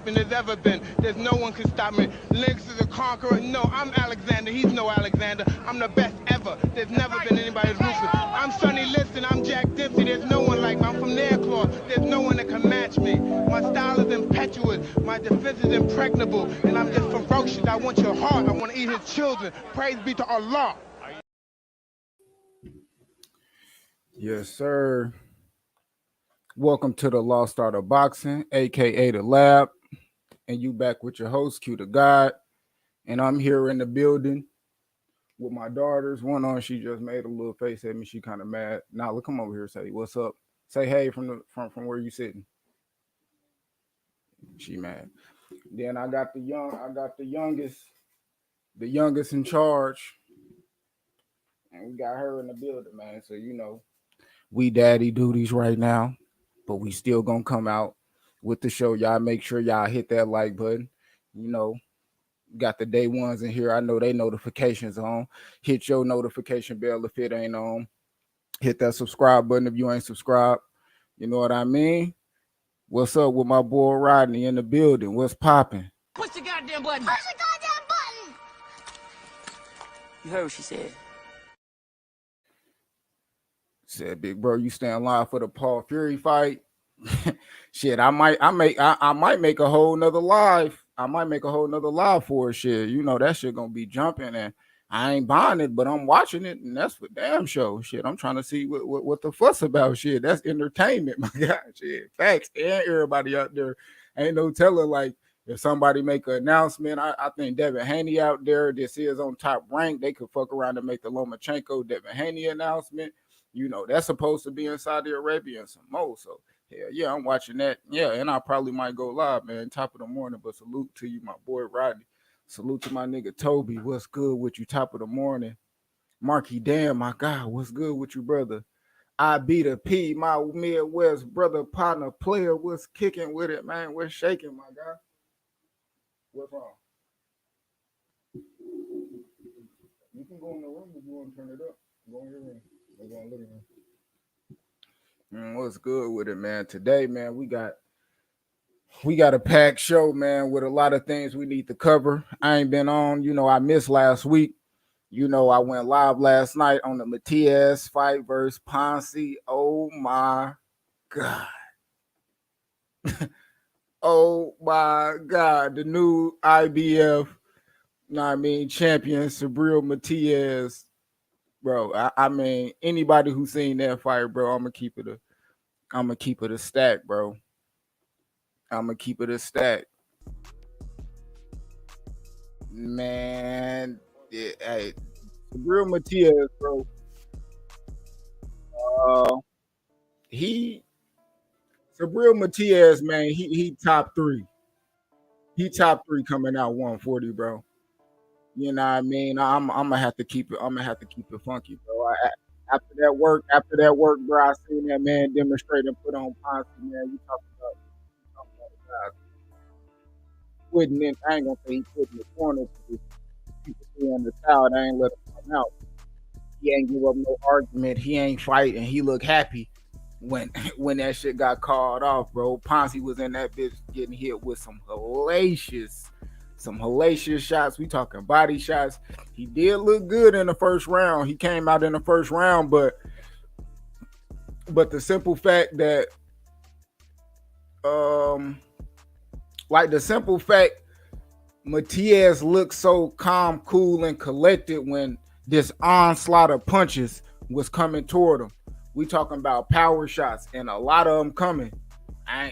champion there's ever been. There's no one can stop me. Lynx is a conqueror. No, I'm Alexander. He's no Alexander. I'm the best ever. There's never been anybody as ruthless. I'm Sonny Liston. I'm Jack Dempsey. There's no one like me. I'm from their claw. There's no one that can match me. My style is impetuous. My defense is impregnable. And I'm just ferocious. I want your heart. I want to eat his children. Praise be to Allah. Yes, sir. Welcome to the Lost Art of Boxing, aka the Lab. And you back with your host, Q the God. And I'm here in the building with my daughters. One on, she just made a little face at me. She kind of mad. Now look, come over here, say what's up. Say hey from where you sitting. She mad. Then I got the youngest in charge. And we got her in the building, man. So you know, we daddy duties right now, but we still gonna come out with the show. Y'all make sure y'all hit that like button. You know, got the day ones in here. I know they notifications on. Hit your notification bell if it ain't on. Hit that subscribe button if you ain't subscribed. You know what I mean? What's up with my boy Rodney in the building? What's popping? Push the goddamn button. Push the goddamn button. You heard what she said. Said, big bro, you stand live for the Paul Fury fight. Shit, I might make a whole nother live. I might make a whole nother live for it. Shit, you know that shit gonna be jumping, and I ain't buying it, but I'm watching it, and that's for damn show. Shit, I'm trying to see what the fuss about. Shit, that's entertainment, my God. Shit, facts, and everybody out there ain't no telling. Like if somebody make an announcement, I think Devin Haney out there, this is on Top Rank. They could fuck around and make the Lomachenko Devin Haney announcement. You know, that's supposed to be in Saudi Arabia and some more. So, hell yeah, I'm watching that. Yeah, and I probably might go live, man. Top of the morning, but salute to you, my boy Rodney. Salute to my nigga Toby. What's good with you? Top of the morning. Marky, damn, my God, what's good with you, brother? I beat a P, my Midwest brother, partner, player. What's kicking with it, man? What's shaking, my guy? What's wrong? You can go in the room if you want to turn it up. Go in your room. What's good with it, man? Today, man, we got a packed show, man, with a lot of things we need to cover. I ain't been on, you know, I missed last week. You know, I went live last night on the Metascience fight versus Ponce. Oh my God. Oh my God. The new IBF, champion, Subriel Matias. Bro, I mean, anybody who's seen that fight, bro, I'm gonna keep it a stack, bro. I'm gonna keep it a stack, man. Yeah, hey, Subriel Matias, bro. Subriel Matias, man. He top three. He top three coming out 140, bro. You know what I mean? I'm gonna have to keep it. I'm gonna have to keep it funky, bro. After that work, bro, I seen that man demonstrate and put on Ponce, man. You talking about guys putting in? I ain't gonna say he put in the corner to people see in the towel. They ain't let him come out. He ain't give up no argument. He ain't fighting. He looked happy when that shit got called off, bro. Ponce was in that bitch getting hit with some hellacious shots. We talking body shots. He did look good in the first round. He came out in the first round, but the simple fact that Matias looked so calm, cool, and collected when this onslaught of punches was coming toward him. We talking about power shots and a lot of them coming.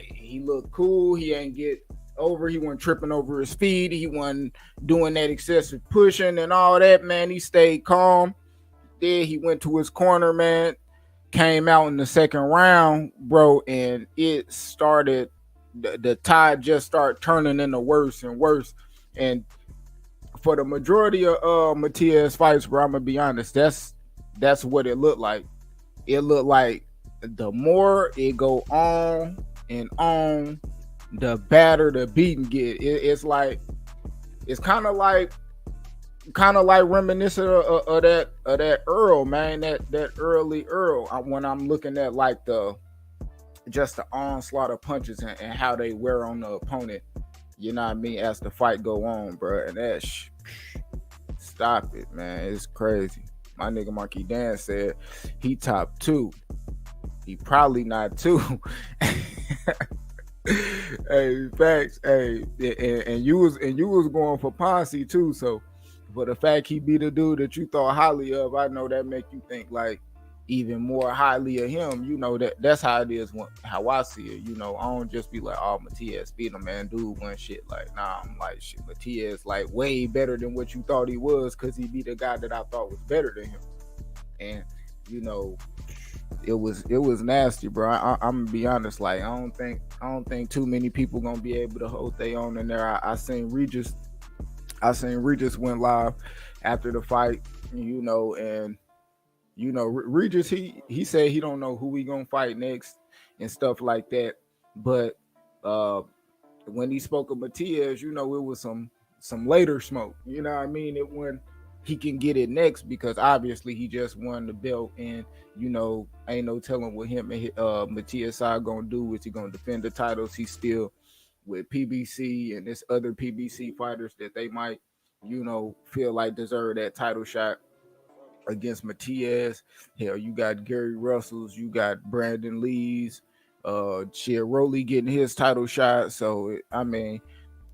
He looked cool. He ain't get over. He wasn't tripping over his feet. He wasn't doing that excessive pushing and all that, man. He stayed calm. Then he went to his corner, man. Came out in the second round, bro, and it started. The tide just started turning into worse and worse. And for the majority of Matias fights, bro, I'm gonna be honest. That's what it looked like. It looked like the more it go on and on, the badder the beating get. It's kind of like reminiscent of that Earl, man, that early Earl. When I'm looking at like the onslaught of punches and how they wear on the opponent, You know what I mean? As the fight go on, bro, and stop it, man. It's crazy. My nigga Marquis Dan said he top 2. He probably not 2. Hey, facts. Hey, and you was going for Ponce too. So, for the fact he beat a dude that you thought highly of, I know that make you think like even more highly of him. You know that's how it is. How I see it. You know, I don't just be like, oh, Matias beat him, man. Dude won shit. Like, nah, I'm like, shit. Matias like way better than what you thought he was because he beat a guy that I thought was better than him. And you know, it was nasty, bro. I'm gonna be honest. Like, I don't think too many people gonna be able to hold their own in there. I seen Regis went live after the fight, you know, and you know Regis he said he don't know who he gonna fight next and stuff like that. But when he spoke of Matias, you know, it was some later smoke. You know what I mean? It when he can get it next because obviously he just won the belt, and you know ain't no telling what him and Matias are gonna do. Is he gonna defend the titles? He's still with PBC and this other PBC fighters that they might, you know, feel like deserve that title shot against Matias. Hell, you got Gary Russell's, you got Brandon Lee's, Chiaroli getting his title shot. So I mean,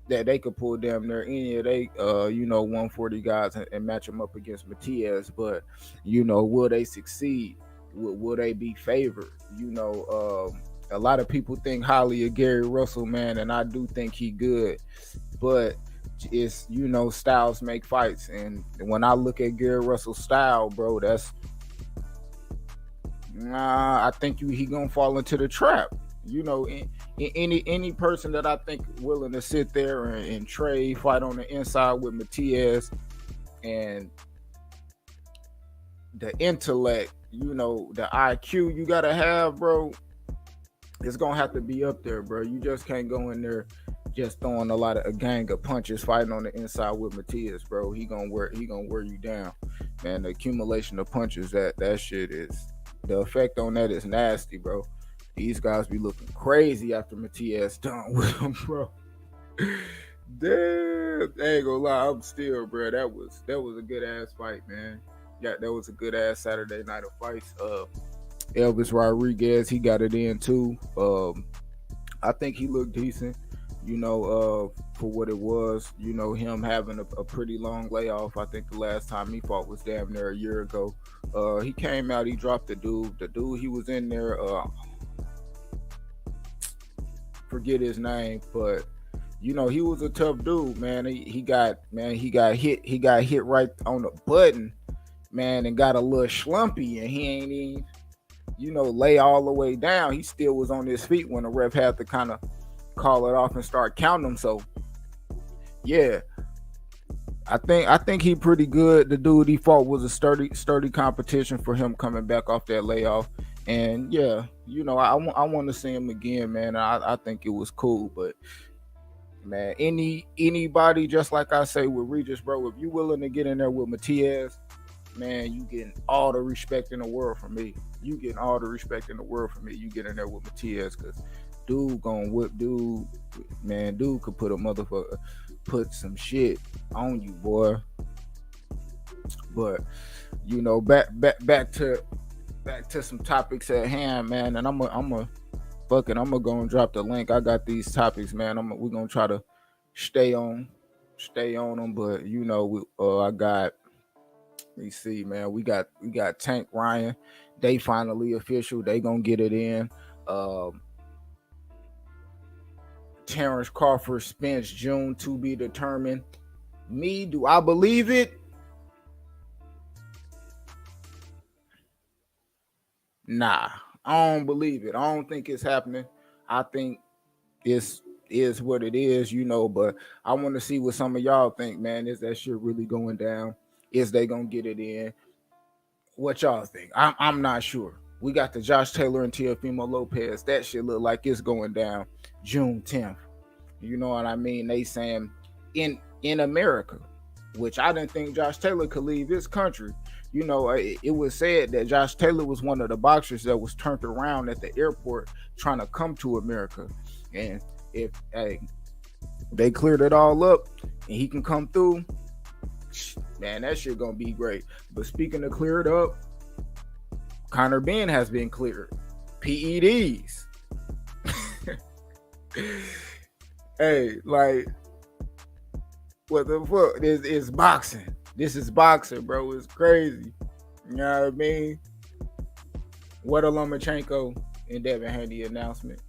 that they could pull damn near any of they you know 140 guys and match them up against Matias. But you know, will they succeed? Will they be favored? You know, a lot of people think highly of Gary Russell, man, and I do think he good, but it's, you know, styles make fights. And when I look at Gary Russell's style, bro, that's I think he gonna fall into the trap. You know, any person that I think willing to sit there and trade, fight on the inside with Matias, and the intellect, you know, the IQ you gotta have, bro, it's gonna have to be up there, bro. You just can't go in there just throwing a gang of punches fighting on the inside with Matias, bro. He gonna wear you down, man. The accumulation of punches, that shit is, the effect on that is nasty, bro. These guys be looking crazy after Matias done with him, bro. Damn, I ain't gonna lie, I'm still, bro. That was a good ass fight, man. Yeah, that was a good ass Saturday night of fights. Elvis Rodriguez, he got it in too. I think he looked decent, you know, for what it was. You know, him having a pretty long layoff. I think the last time he fought was damn near a year ago. He came out, he dropped the dude. The dude he was in there, forget his name, but you know, he was a tough dude, man. He got hit right on the button, man, and got a little schlumpy, and he ain't even, you know, lay all the way down. He still was on his feet when the ref had to kind of call it off and start counting him. So yeah, I think he pretty good. The dude he fought was a sturdy competition for him coming back off that layoff. And yeah, you know, I want to see him again, man. I think it was cool, but man, anybody, just like I say with Regis, bro, if you willing to get in there with Matias, man, you getting all the respect in the world from me. You get in there with Matias, because dude gonna whip dude, man. Dude could put some shit on you, boy. But you know, back to some topics at hand, man. And I'm gonna go and drop the link. I got these topics, man. We're gonna try to stay on them. But you know, I got. Let me see, man. We got Tank Ryan. They finally official. They gonna get it in. Terence Crawford Spence June to be determined. Me, do I believe it? Nah, I don't believe it. I don't think it's happening. I think it's is what it is, you know, but I want to see what some of y'all think, man. Is that shit really going down? Is they gonna get it in? What y'all think? I'm not sure. We got the Josh Taylor and Teofimo Lopez. That shit look like it's going down June 10th. You know what I mean? They saying in America, which I didn't think Josh Taylor could leave this country. You know, it was said that Josh Taylor was one of the boxers that was turned around at the airport trying to come to America. And if They cleared it all up, and he can come through. Man, that shit gonna be great. But speaking of cleared up, Connor Ben has been cleared. PEDs. Hey, like, what the fuck? This is boxing. This is boxing, bro. It's crazy. You know what I mean? What a Lomachenko and Devin Haney announcement.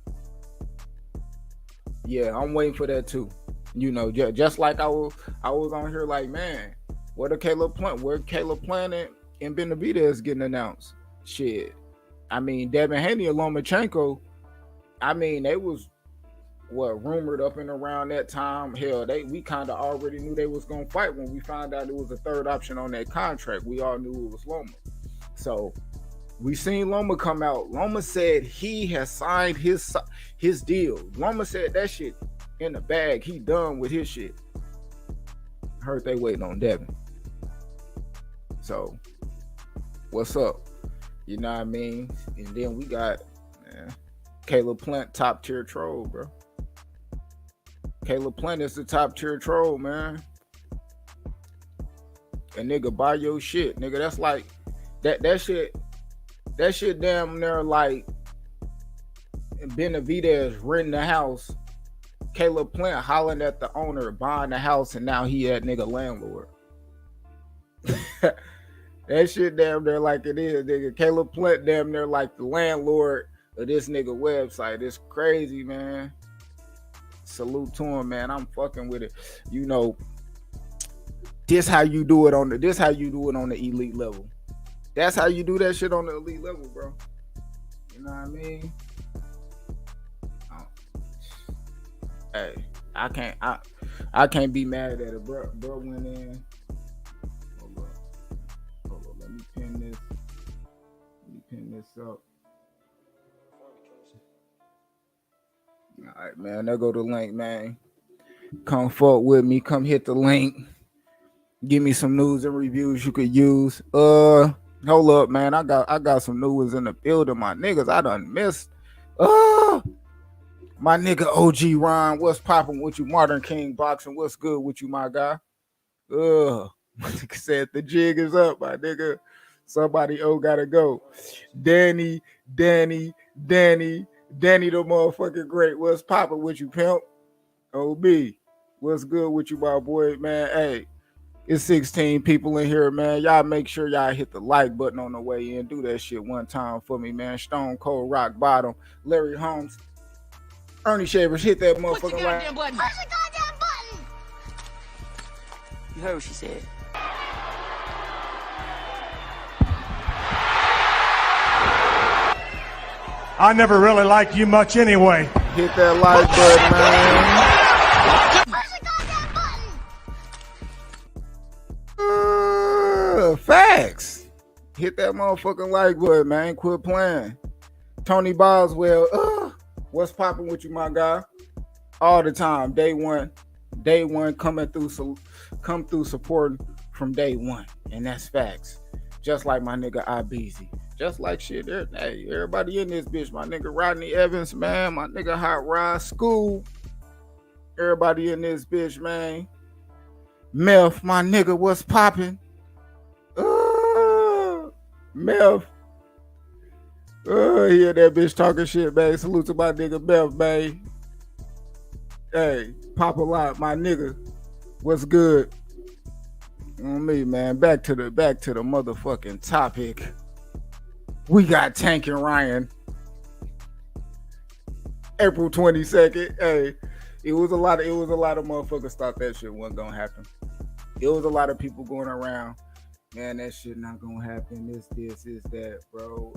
Yeah, I'm waiting for that too. You know, just like I was on here like, man, where Caleb Plant and Benavidez getting announced? Shit. I mean, Devin Haney and Lomachenko, I mean, they was rumored up and around that time. Hell, we kind of already knew they was gonna fight when we found out it was a third option on that contract. We all knew it was Loma. So we seen Loma come out. Loma said he has signed his deal. Loma said that shit in the bag. He done with his shit. Heard they waiting on Devin. So what's up? You know what I mean? And then we got Caleb Plant, top tier troll, bro. Caleb Plant is the top tier troll, man. And nigga, buy your shit, nigga. That's like that shit. That shit damn near like Benavidez renting the house. Caleb Plant hollering at the owner, buying the house, and now he that nigga landlord. That shit damn near like it is, nigga. Caleb Plant damn near like the landlord of this nigga website. It's crazy, man. Salute to him, man. I'm fucking with it. You know, this how you do it on the elite level. That's how you do that shit on the elite level, bro. You know what I mean? Hey, I can't be mad at it, bro. Bro went in. Hold up. Let me pin this up. All right, man. There go the link, man. Come fuck with me. Come hit the link. Give me some news and reviews you could use. Hold up, man. I got some new ones in the building. My niggas, I done missed. My nigga OG Ron, what's popping with you? Modern King Boxing, what's good with you, my guy? My nigga said the jig is up, my nigga. Somebody gotta go. Danny, the motherfucking great. What's popping with you, pimp? OB, what's good with you, my boy, man? Hey, it's 16 people in here, man. Y'all make sure y'all hit the like button on the way in. Do that shit one time for me, man. Stone Cold Rock Bottom, Larry Holmes, Ernie Shavers, hit that motherfucking Push the goddamn like. button. Push the goddamn button. You heard what she said. I never really liked you much anyway. Hit that like button, man. Push the goddamn button. Facts. Hit that motherfucking like button, man. Quit playing. Tony Boswell, what's popping with you, my guy? All the time. Day one come through supporting from day one. And that's facts. Just like my nigga IBZ. Just like shit. Hey, everybody in this bitch. My nigga Rodney Evans, man. My nigga Hot Rod School. Everybody in this bitch, man. Melf, my nigga, what's popping? Melf. Hear that bitch talking shit, man. Salute to my nigga Melf, man. Hey, pop a lot, my nigga. What's good? On me, man. Back to the motherfucking topic. We got Tank and Ryan. April 22nd. Hey, it was a lot of motherfuckers thought that shit wasn't gonna happen. It was a lot of people going around. Man, that shit not gonna happen. This is that, bro.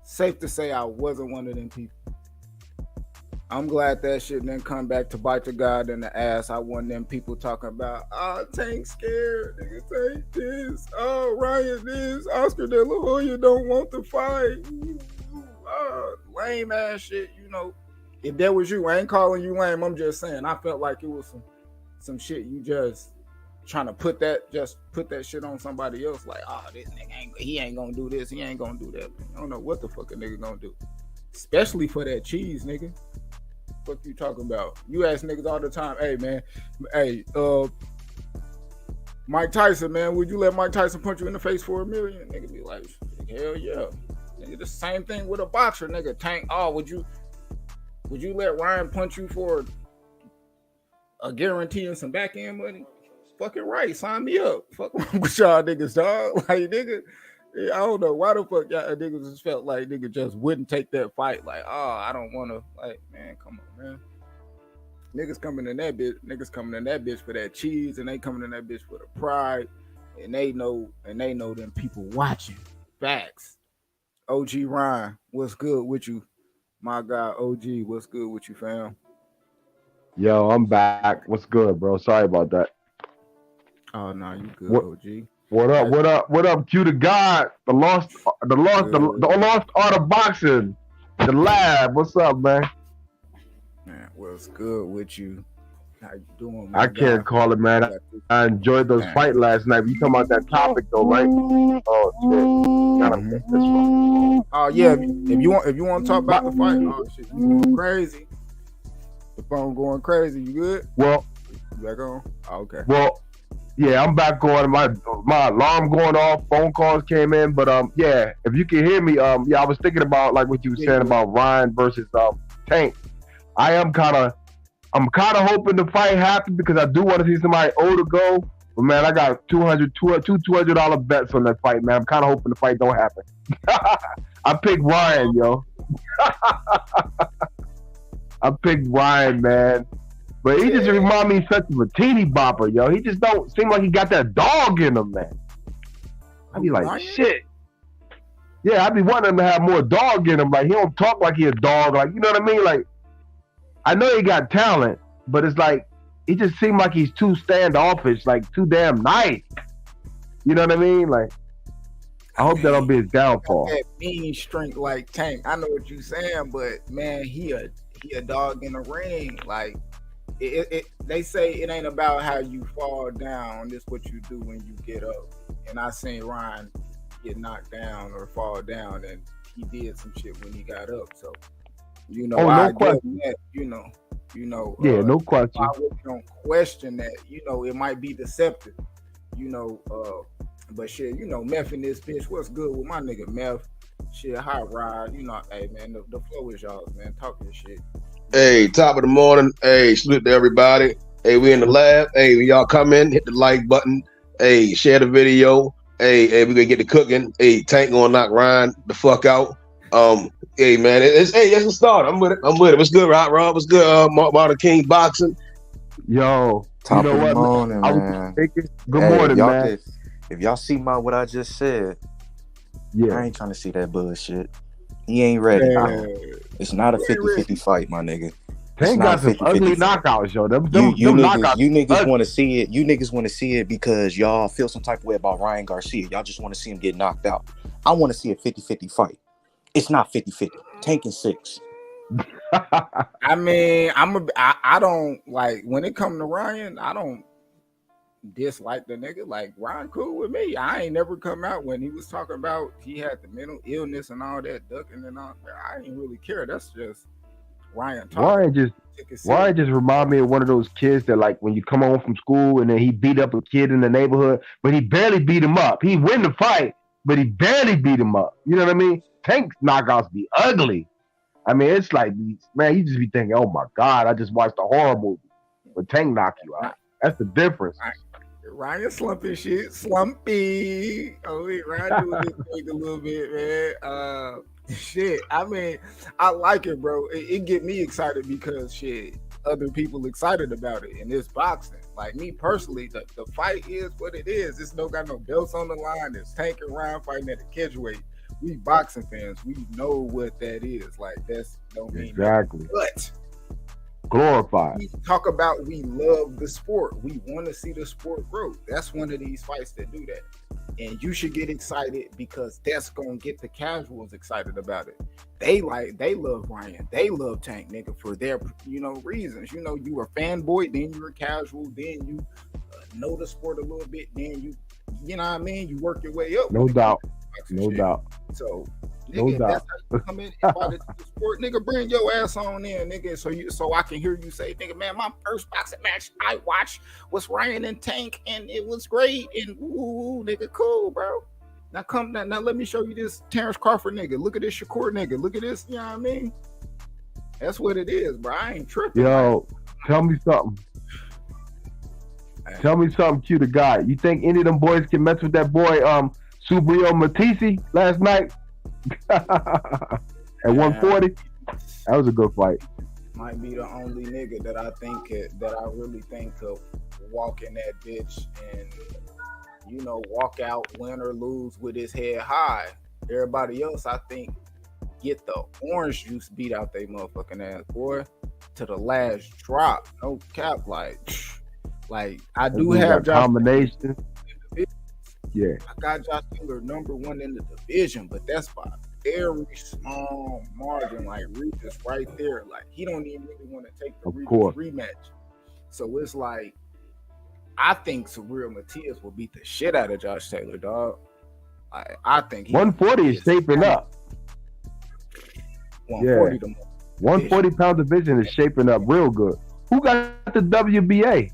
Safe to say I wasn't one of them people. I'm glad that shit didn't come back to bite the God in the ass. I wasn't them people talking about, Tank scared, nigga, Tank this, Ryan this, Oscar De La Hoya don't want to fight. Lame ass shit, you know. If that was you, I ain't calling you lame. I'm just saying, I felt like it was some shit you just trying to put that shit on somebody else. Like, this nigga he ain't gonna do this, he ain't gonna do that. I don't know what the fuck a nigga gonna do. Especially for that cheese, nigga. Fuck you talking about? You ask niggas all the time, hey man, hey, Mike Tyson, man, would you let Mike Tyson punch you in the face for $1 million? Nigga be like, hell yeah. Nigga, the same thing with a boxer, nigga. Tank, would you let Ryan punch you for a guarantee and some back end money? Fucking right, sign me up. Fuck wrong with y'all niggas, dog. Like, nigga, I don't know why the fuck y'all niggas just felt like nigga just wouldn't take that fight. Like, I don't want to. Like, man, come on, man. Niggas coming in that bitch for that cheese, and they coming in that bitch for the pride, and they know them people watching. Facts. OG Ryan, what's good with you? My guy OG, what's good with you, fam? Yo, I'm back. What's good, bro? Sorry about that. Oh no, you good, OG. What up? What up? What up? Q to God, the lost art of boxing, the lab. What's up, man? Man, what's good with you? How you doing, man? I can't call it, man. I enjoyed those fight last night. You talking about that topic though, right? Oh shit. Gotta miss this one. Oh yeah, if you want to talk about the fight, oh shit, you going crazy. The phone going crazy. You good? Well, you back on? Oh, okay. Well, yeah, I'm back on. My alarm going off. Phone calls came in, but yeah, if you can hear me, I was thinking about like what you were saying about Ryan versus Tank. I'm kind of hoping the fight happens because I do want to see somebody older go. But man, I got $200 bets on that fight, man. I'm kind of hoping the fight don't happen. I picked Ryan, yo. I picked Ryan, man. But he just remind me such of a teeny bopper, yo. He just don't seem like he got that dog in him, man. I be like, shit. Yeah, I be wanting him to have more dog in him. Like, he don't talk like he a dog. Like, you know what I mean? Like, I know he got talent, but it's like, it just seemed like he's too standoffish, like too damn nice. You know what I mean? Like, I hope that don't be his downfall. That mean strength like Tank. I know what you're saying, but man, he a dog in the ring. Like, they say it ain't about how you fall down. It's what you do when you get up. And I seen Ryan get knocked down or fall down, and he did some shit when he got up. So, you know, no question. That, you know. Yeah, no question. I really don't question that. You know, it might be deceptive. You know, but shit, you know, Meth in this bitch. What's good with my nigga Meth? Shit, hot ride. You know, hey man, the flow is y'all's, man. Talk your shit. Hey, top of the morning. Hey, salute to everybody. Hey, we in the lab. Hey, when y'all come in, hit the like button. Hey, share the video. Hey, we gonna get the cooking. Hey, Tank gonna knock Ryan the fuck out. Hey man, it's a start. I'm with it. What's good, Rob? What's good, Martin King boxing? Yo, Top you know of the what, morning, man. Good morning, man. If y'all see what I just said, yeah, I ain't trying to see that bullshit. He ain't ready. It's not a 50-50 fight, my nigga. Tank got some ugly knockouts, yo. You niggas knockouts. want to see it. You niggas want to see it because y'all feel some type of way about Ryan Garcia. Y'all just want to see him get knocked out. I want to see a 50-50 fight. It's not 50-50. Tank and 6. I mean, I don't like when it comes to Ryan. I don't dislike the nigga. Like, Ryan cool with me. I ain't never come out when he was talking about he had the mental illness and all that ducking and all. I didn't really care. That's just Ryan talking. Ryan just remind me of one of those kids that, like, when you come home from school and then he beat up a kid in the neighborhood, but he barely beat him up. He win the fight, but he barely beat him up. You know what I mean? Tank's knockouts be ugly. I mean, it's like, man, you just be thinking, oh my God, I just watched a horror movie. But Tank knock you out. That's the difference. Ryan slumping shit. Slumpy. Oh, Ryan doing this thing a little bit, man. Shit. I mean, I like it, bro. It get me excited because shit, other people excited about it. And it's boxing. Like me personally, the fight is what it is. It's got no belts on the line. It's Tank and Ryan fighting at the catchweight. We boxing fans, we know what that is. Like, that's don't mean exactly. But glorified. We talk about we love the sport. We want to see the sport grow. That's one of these fights that do that. And you should get excited because that's gonna get the casuals excited about it. They love Ryan. They love Tank, nigga, for their reasons. You know, you were a fanboy, then you were casual, then you know the sport a little bit, then you know what I mean. You work your way up. No doubt. No doubt. So No Nigga, that's doubt. how you come in and buy the sport. Nigga, bring your ass on in, nigga, so I can hear you say, nigga, man, my first boxing match I watched was Ryan and Tank, and it was great, and ooh, nigga, cool, bro. Now come now let me show you this Terence Crawford nigga. Look at this Shakur nigga. Look at this, you know what I mean? That's what it is, bro. I ain't tripping. Yo, tell me something. Tell me something, Q the guy. You think any of them boys can mess with that boy, Subrio Matisse last night? At 140? That was a good fight. Might be the only nigga that I think that I really think could walk in that bitch and, you know, walk out, win or lose with his head high. Everybody else, I think, get the orange juice beat out they motherfucking ass, boy, to the last drop. No cap, like I do have Josh combination. Yeah, I got Josh Taylor number 1 in the division, but that's by very small margin. Like Regis right there, like he don't even really want to take the Regis rematch. So it's like I think Subrio Matias will beat the shit out of Josh Taylor, dog. I think 140 is shaping up. 140 yeah. 140 pound division is shaping up real good. Who got the WBA?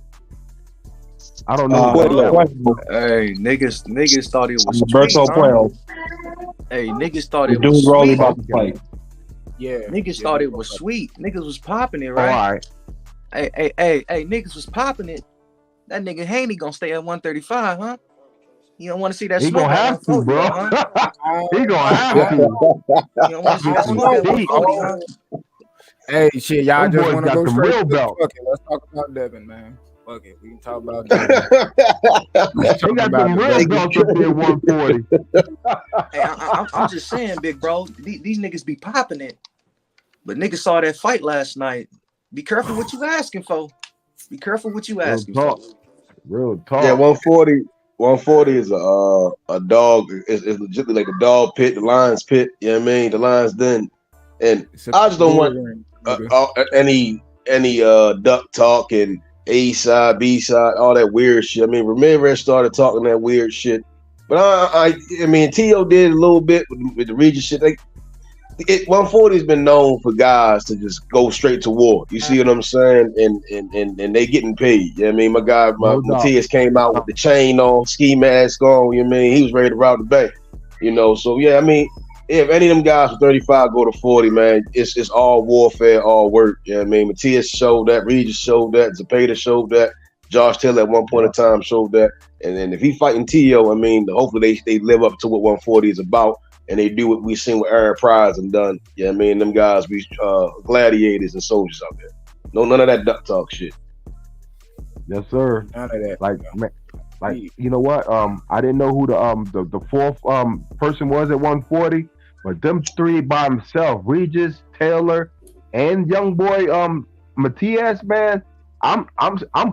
I don't know. Hey, niggas thought it was Roberto Puello. Hey, niggas thought it was sweet. About to fight. Yeah, niggas thought it was sweet. Niggas was popping it, right? All right. Hey, niggas was popping it. That nigga Haney gonna stay at 135, huh? You don't want to see that he smoke? He gonna have to, bro. Huh? He gonna have to. You don't want to see that smoke at 140, huh? Hey, shit, y'all them just want to go straight real belt. Fuck it, let's talk about Devin, man. Fuck it, we can talk about Devin. He got them real belts up there 140. Hey, I'm just saying, big bro, these niggas be popping it. But niggas saw that fight last night. Be careful what you asking for. Be careful what you asking for. Real talk. Yeah, 140 is a dog. It's legitimately like a dog pit, the lion's pit. You know what I mean? The lion's den. And I just don't want any duck talk and A side, B side, all that weird shit. I mean, Ramirez started talking that weird shit, but I mean, T.O. did a little bit with the Regis shit. Like, 140 has been known for guys to just go straight to war. You see what I'm saying? And they getting paid. You know what I mean? My guy, Matias came out with the chain on, ski mask on. You know what I mean? He was ready to rob the bank. You know, so yeah, I mean, if any of them guys from 35 go to 40, man, it's all warfare, all work. You know what I mean? Matias showed that, Regis showed that, Zepeda showed that, Josh Taylor at one point in time showed that. And then if he fighting T.O., I mean, hopefully they live up to what 140 is about, and they do what we seen with Aaron Prize and done. You know what I mean? Them guys be gladiators and soldiers out there. No, none of that duck talk shit. Yes, sir. None of that. Like, man, like, you know what? I didn't know who the fourth person was at 140, but them three by himself, Regis, Taylor, and young boy Matias, man. I'm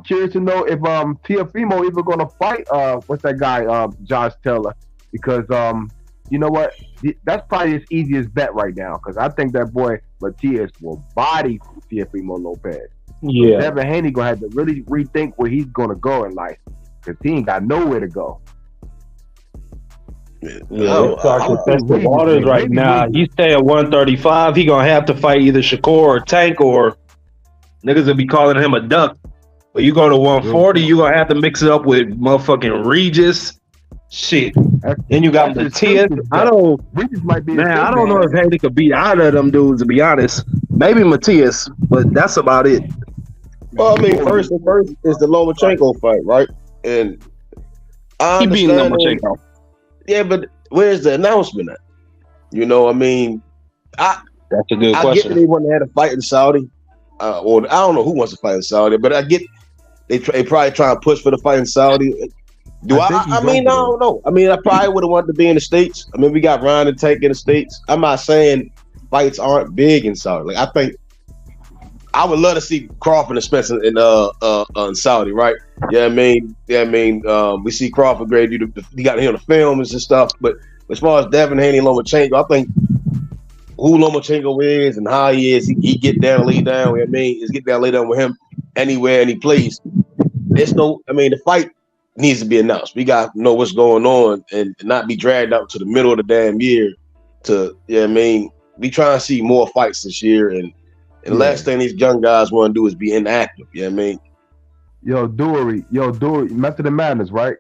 curious to know if Teofimo even gonna fight what's that guy Josh Taylor, because you know what, that's probably his easiest bet right now, because I think that boy Matias will body Teofimo Lopez. Yeah, so Devin Haney gonna have to really rethink where he's gonna go in life, because he ain't got nowhere to go. Yeah, it's starting to test the waters right now. He stay at 135, he gonna have to fight either Shakur or Tank, or niggas will be calling him a duck. But you go to 140, you gonna have to mix it up with motherfucking Regis. Shit. Then you got Matias. I don't know if Haney could beat either of them dudes, to be honest. Maybe Matias, but that's about it. Well, I mean, first is the Lomachenko fight, right? And I he beat Lomachenko. Yeah, but where's the announcement at? You know, I mean, that's a good question. I get they want to have a fight in Saudi, or I don't know who wants to fight in Saudi, but I get they probably try to push for the fight in Saudi. I mean, I don't know. I mean, I probably would have wanted to be in the States. I mean, we got Ryan and Tank in the States. I'm not saying fights aren't big in Saudi. Like, I think I would love to see Crawford and Spencer in Saudi, right? Yeah, I mean, we see Crawford great. He got him on the films and stuff. But as far as Devin Haney and Lomachenko, I think who Lomachenko is and how he is, he get down, lay down. You know what I mean, is get down, lay down with him anywhere, any place. The fight needs to be announced. We got to know what's going on and not be dragged out to the middle of the damn year I mean, we trying to see more fights this year, and the last thing these young guys want to do is be inactive. You know what I mean? Yo, Dury, Method of Madness, right?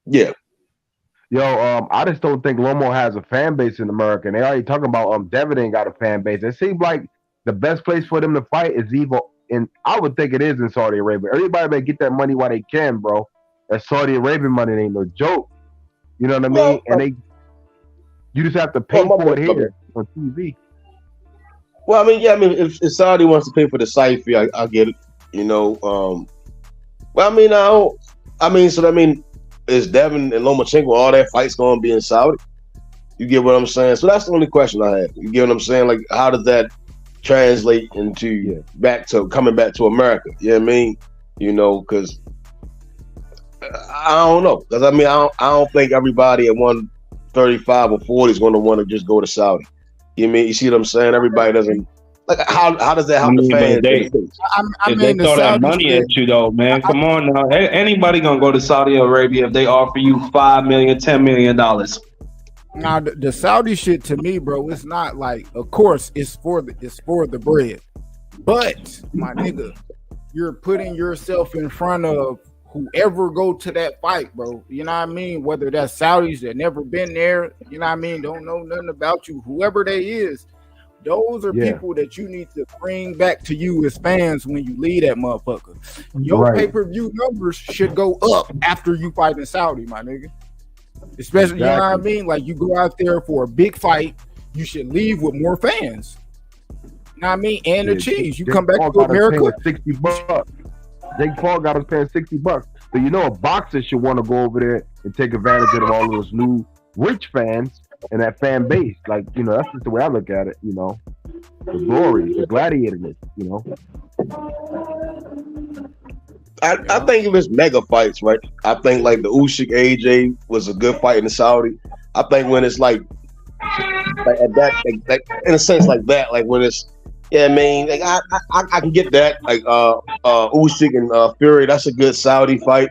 Yeah. Yo, I just don't think Lomo has a fan base in America. And they already talking about Devin ain't got a fan base. It seems like the best place for them to fight is and I would think it is in Saudi Arabia. Everybody better get that money while they can, bro. That Saudi Arabian money ain't no joke. You know what I mean? And you just have to pay for it here on TV. Well, I mean, if Saudi wants to pay for the site fee, I get it. You know, well, I mean, is Devin and Lomachenko all that fights going to be in Saudi? You get what I'm saying? So that's the only question I have. You get what I'm saying? Like, how does that translate into coming back to America? You know what I mean? You know, because I don't know. Because I mean, I don't think everybody at 135 or 40 is going to want to just go to Saudi. You mean? You see what I'm saying? Everybody doesn't. Like, how does that help the fans? They throw that money at you, though, man. Come on now. Anybody gonna go to Saudi Arabia if they offer you $5 million, $10 million? Now the Saudi shit to me, bro, it's not like. Of course, it's for the bread, but my nigga, you're putting yourself in front of whoever go to that fight, bro. You know what I mean? Whether that's Saudis that never been there, you know what I mean? Don't know nothing about you. Whoever they is. Those are people that you need to bring back to you as fans when you leave that motherfucker. Your pay-per-view numbers should go up after you fight in Saudi, my nigga. Especially, you know what I mean? Like, you go out there for a big fight, you should leave with more fans. You know what I mean? And the cheese. You come back to America. $60. Jake Paul got us paying $60. So you know a boxer should want to go over there and take advantage of all those new rich fans and that fan base. Like, you know, that's just the way I look at it, you know. The glory, the gladiator, you know. I think if it's mega fights, right? I think like the Usyk AJ was a good fight in the Saudi. I think when it's like at that, like in a sense like that, like when it's I mean, like I can get that. Like Usyk and Fury, that's a good Saudi fight.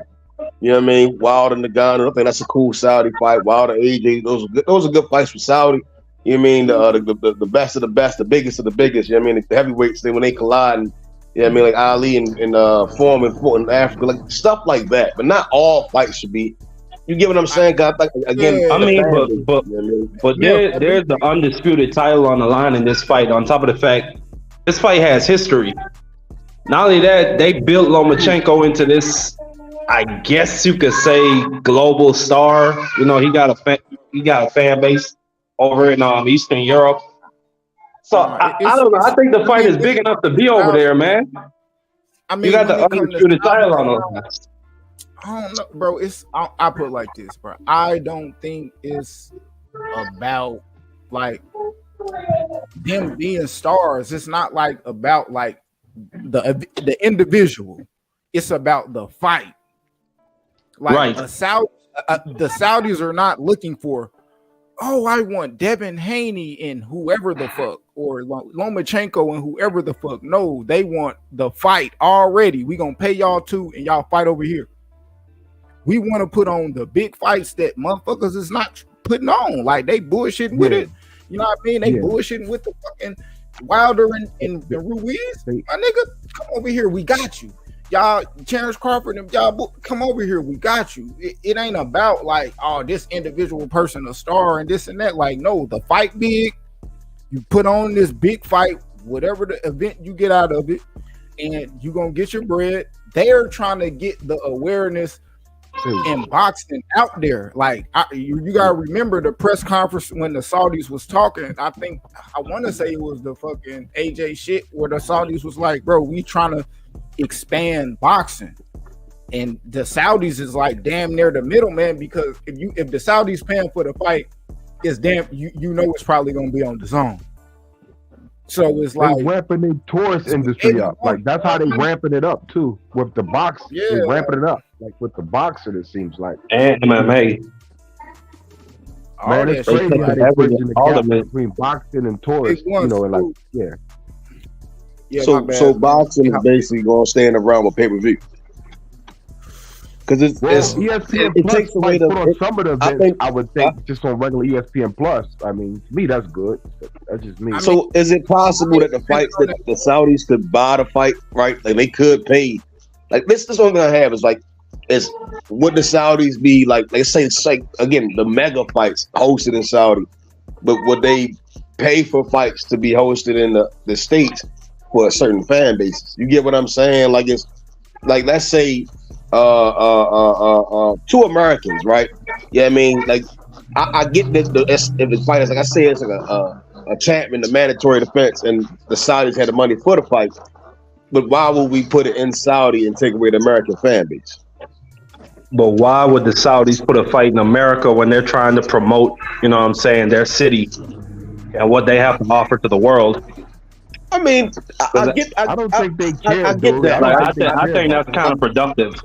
You know what I mean? Wild and Nagano, I think that's a cool Saudi fight. Wild and AJ, those are good fights for Saudi. You know what I mean? The best of the best, the biggest of the biggest. You know what I mean? The heavyweights, when they collide, and you know what I mean? Like Ali and Foreman fought in Africa, like stuff like that. But not all fights should be. You get what I'm saying? God, like, again, I mean, but there's the undisputed title on the line in this fight. On top of the fact, this fight has history. Not only that, they built Lomachenko into this, I guess you could say, global star. You know, he got a fan base over in Eastern Europe. So I don't know. I think the fight is big enough to be over there, man. I mean, you got the undisputed title on the line. I don't know, bro. I put it like this, bro. I don't think it's about like them being stars. It's not like about like the individual. It's about the fight. Like the Saudis are not looking for, oh, I want Devin Haney and whoever the fuck, or Lomachenko and whoever the fuck. No, they want the fight already. We gonna pay y'all too, and y'all fight over here. We want to put on the big fights that motherfuckers is not putting on. Like, they bullshitting with it. You know what I mean? They bullshitting with the fucking Wilder and Ruiz. My nigga, come over here. We got you. Y'all, Terence Crawford and y'all, come over here. We got you. It ain't about like, oh, this individual person a star and this and that. Like, no, the fight big. You put on this big fight, whatever the event you get out of it, and you gonna get your bread. They're trying to get the awareness in boxing out there. Like, you gotta remember the press conference when the Saudis was talking. I want to say it was the fucking AJ shit where the Saudis was like, bro, we trying to expand boxing, and the Saudis is like damn near the middleman, because if the Saudis paying for the fight, it's damn you know it's probably gonna be on the zone. So it's like ramping the tourist industry up. Like, that's how they ramping it up too with the box. Yeah, they ramping it up like with the boxer. It seems like and MMA. Man, it's crazy how they bridging the gap between boxing and tourists. You know, and like so boxing is basically gonna stay in the realm of pay-per-view. because ESPN it Plus takes away might the. put on some of the I events. think I would think just on regular ESPN Plus. I mean, to me that's good. That's just me. so. Is it possible that the fights that the Saudis could buy the fight, right? Like they could pay. Like this one thing I have is like, is would the Saudis be like? Let's say it's like again the mega fights hosted in Saudi, but would they pay for fights to be hosted in the states for a certain fan bases? You get what I'm saying? Like it's like let's say two Americans, right? Yeah, I mean, like I get that if the fight is like I say it's like a champion, a mandatory defense, and the Saudis had the money for the fight. But why would we put it in Saudi and take away the American fan base? But why would the Saudis put a fight in America when they're trying to promote, you know what I'm saying, their city and what they have to offer to the world? I mean, I don't think they care. I get that. Like, I think that's counterproductive.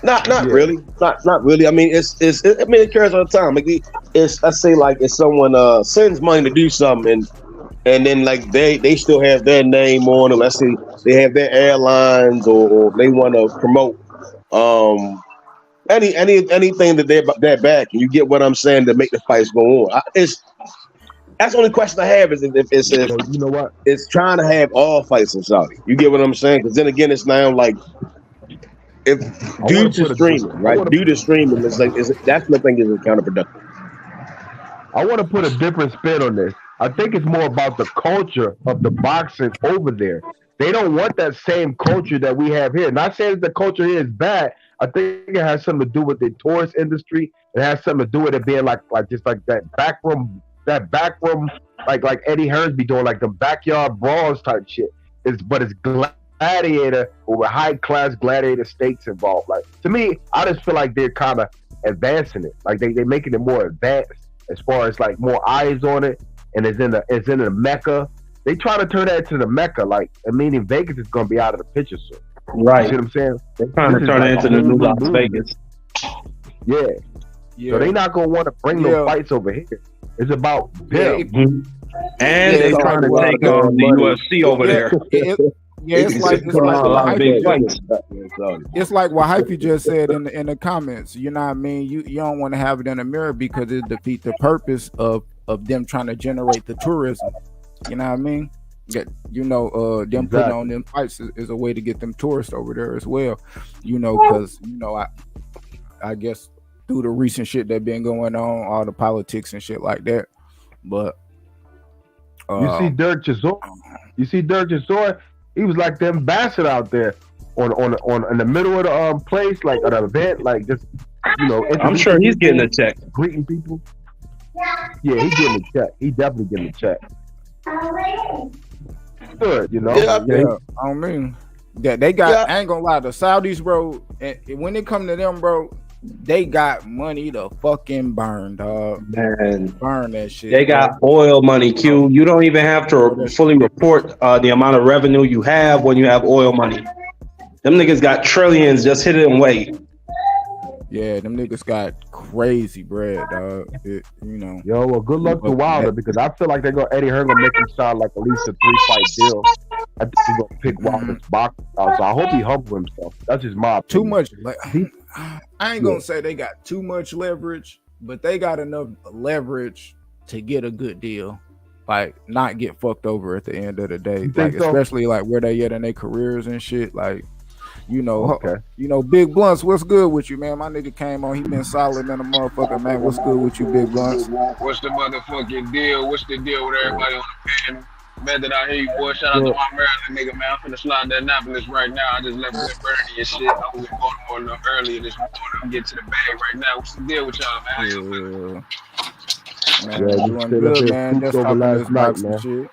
Not really. Not really. I mean, I mean, it carries all the time. Like I say, like if someone sends money to do something and then like they still have their name on it. Let's say they have their airlines or they want to promote anything that they're back. And you get what I'm saying to make the fights go on. That's the only question I have is if you know what? It's trying to have all fights in Saudi. You get what I'm saying? Because then again, it's now like if due to streaming, right? Due to streaming, it's like that's the thing is counterproductive. I want to put a different spin on this. I think it's more about the culture of the boxing over there. They don't want that same culture that we have here. Not saying that the culture here is bad. I think it has something to do with the tourist industry. It has something to do with it being like just like that backroom, like Eddie Hearns be doing, like the backyard brawls type shit. But it's gladiator or with high class gladiator stakes involved. Like to me, I just feel like they're kind of advancing it. Like they're making it more advanced as far as like more eyes on it, and it's in the Mecca. They try to turn that into the Mecca. Like I mean, Vegas is gonna be out of the picture soon. Right. You see what I'm saying? They're trying to turn it into the new Las Vegas. Yeah. So they're not gonna want to bring no fights over here. It's about them. And they're trying to take on the UFC over there. It's like what Hypey just said in the comments. You know what I mean? You don't want to have it in the mirror because it defeats the purpose of them trying to generate the tourism. You know what I mean? Them putting on them fights is a way to get them tourists over there as well. Because I guess through the recent shit that been going on, all the politics and shit like that. But you see Dirk Chisora? He was like the ambassador out there on in the middle of the place, like at an event, like just I'm sure he's getting a check, greeting people. Yeah, he's getting a check. He definitely getting a check. Good, I mean that they got. I ain't gonna lie, the Saudis, bro. And when it come to them, bro, they got money to fucking burn, dog. Man, burn that shit. They got oil money, Q. You don't even have to fully report the amount of revenue you have when you have oil money. Them niggas got trillions just hidden away. Yeah, them niggas got crazy bread, dog. Yo, well, good luck to Wilder because I feel like Eddie Hearn gonna make him sound like at least a 3-fight deal. I think he's gonna pick Wilder's boxing out, so I hope he humble himself. That's just my opinion. Too much. I ain't gonna say they got too much leverage, but they got enough leverage to get a good deal, like not get fucked over at the end of the day. Like especially like where they at in their careers and shit. Like Big Blunts, what's good with you, man? My nigga came on, he been solid in a motherfucker, man. What's good with you, Big Blunts? What's the motherfucking deal? What's the deal with everybody on the panel? Man, that I hear you, boy. Shout out to my Maryland nigga, man. I'm finna slide to Annapolis right now. I just left with Bernie and shit. I was in Baltimore a little earlier this morning. I'm getting to the bag right now. What's the deal with y'all, man? How you Man, doing good, man. Just talking this boxing shit.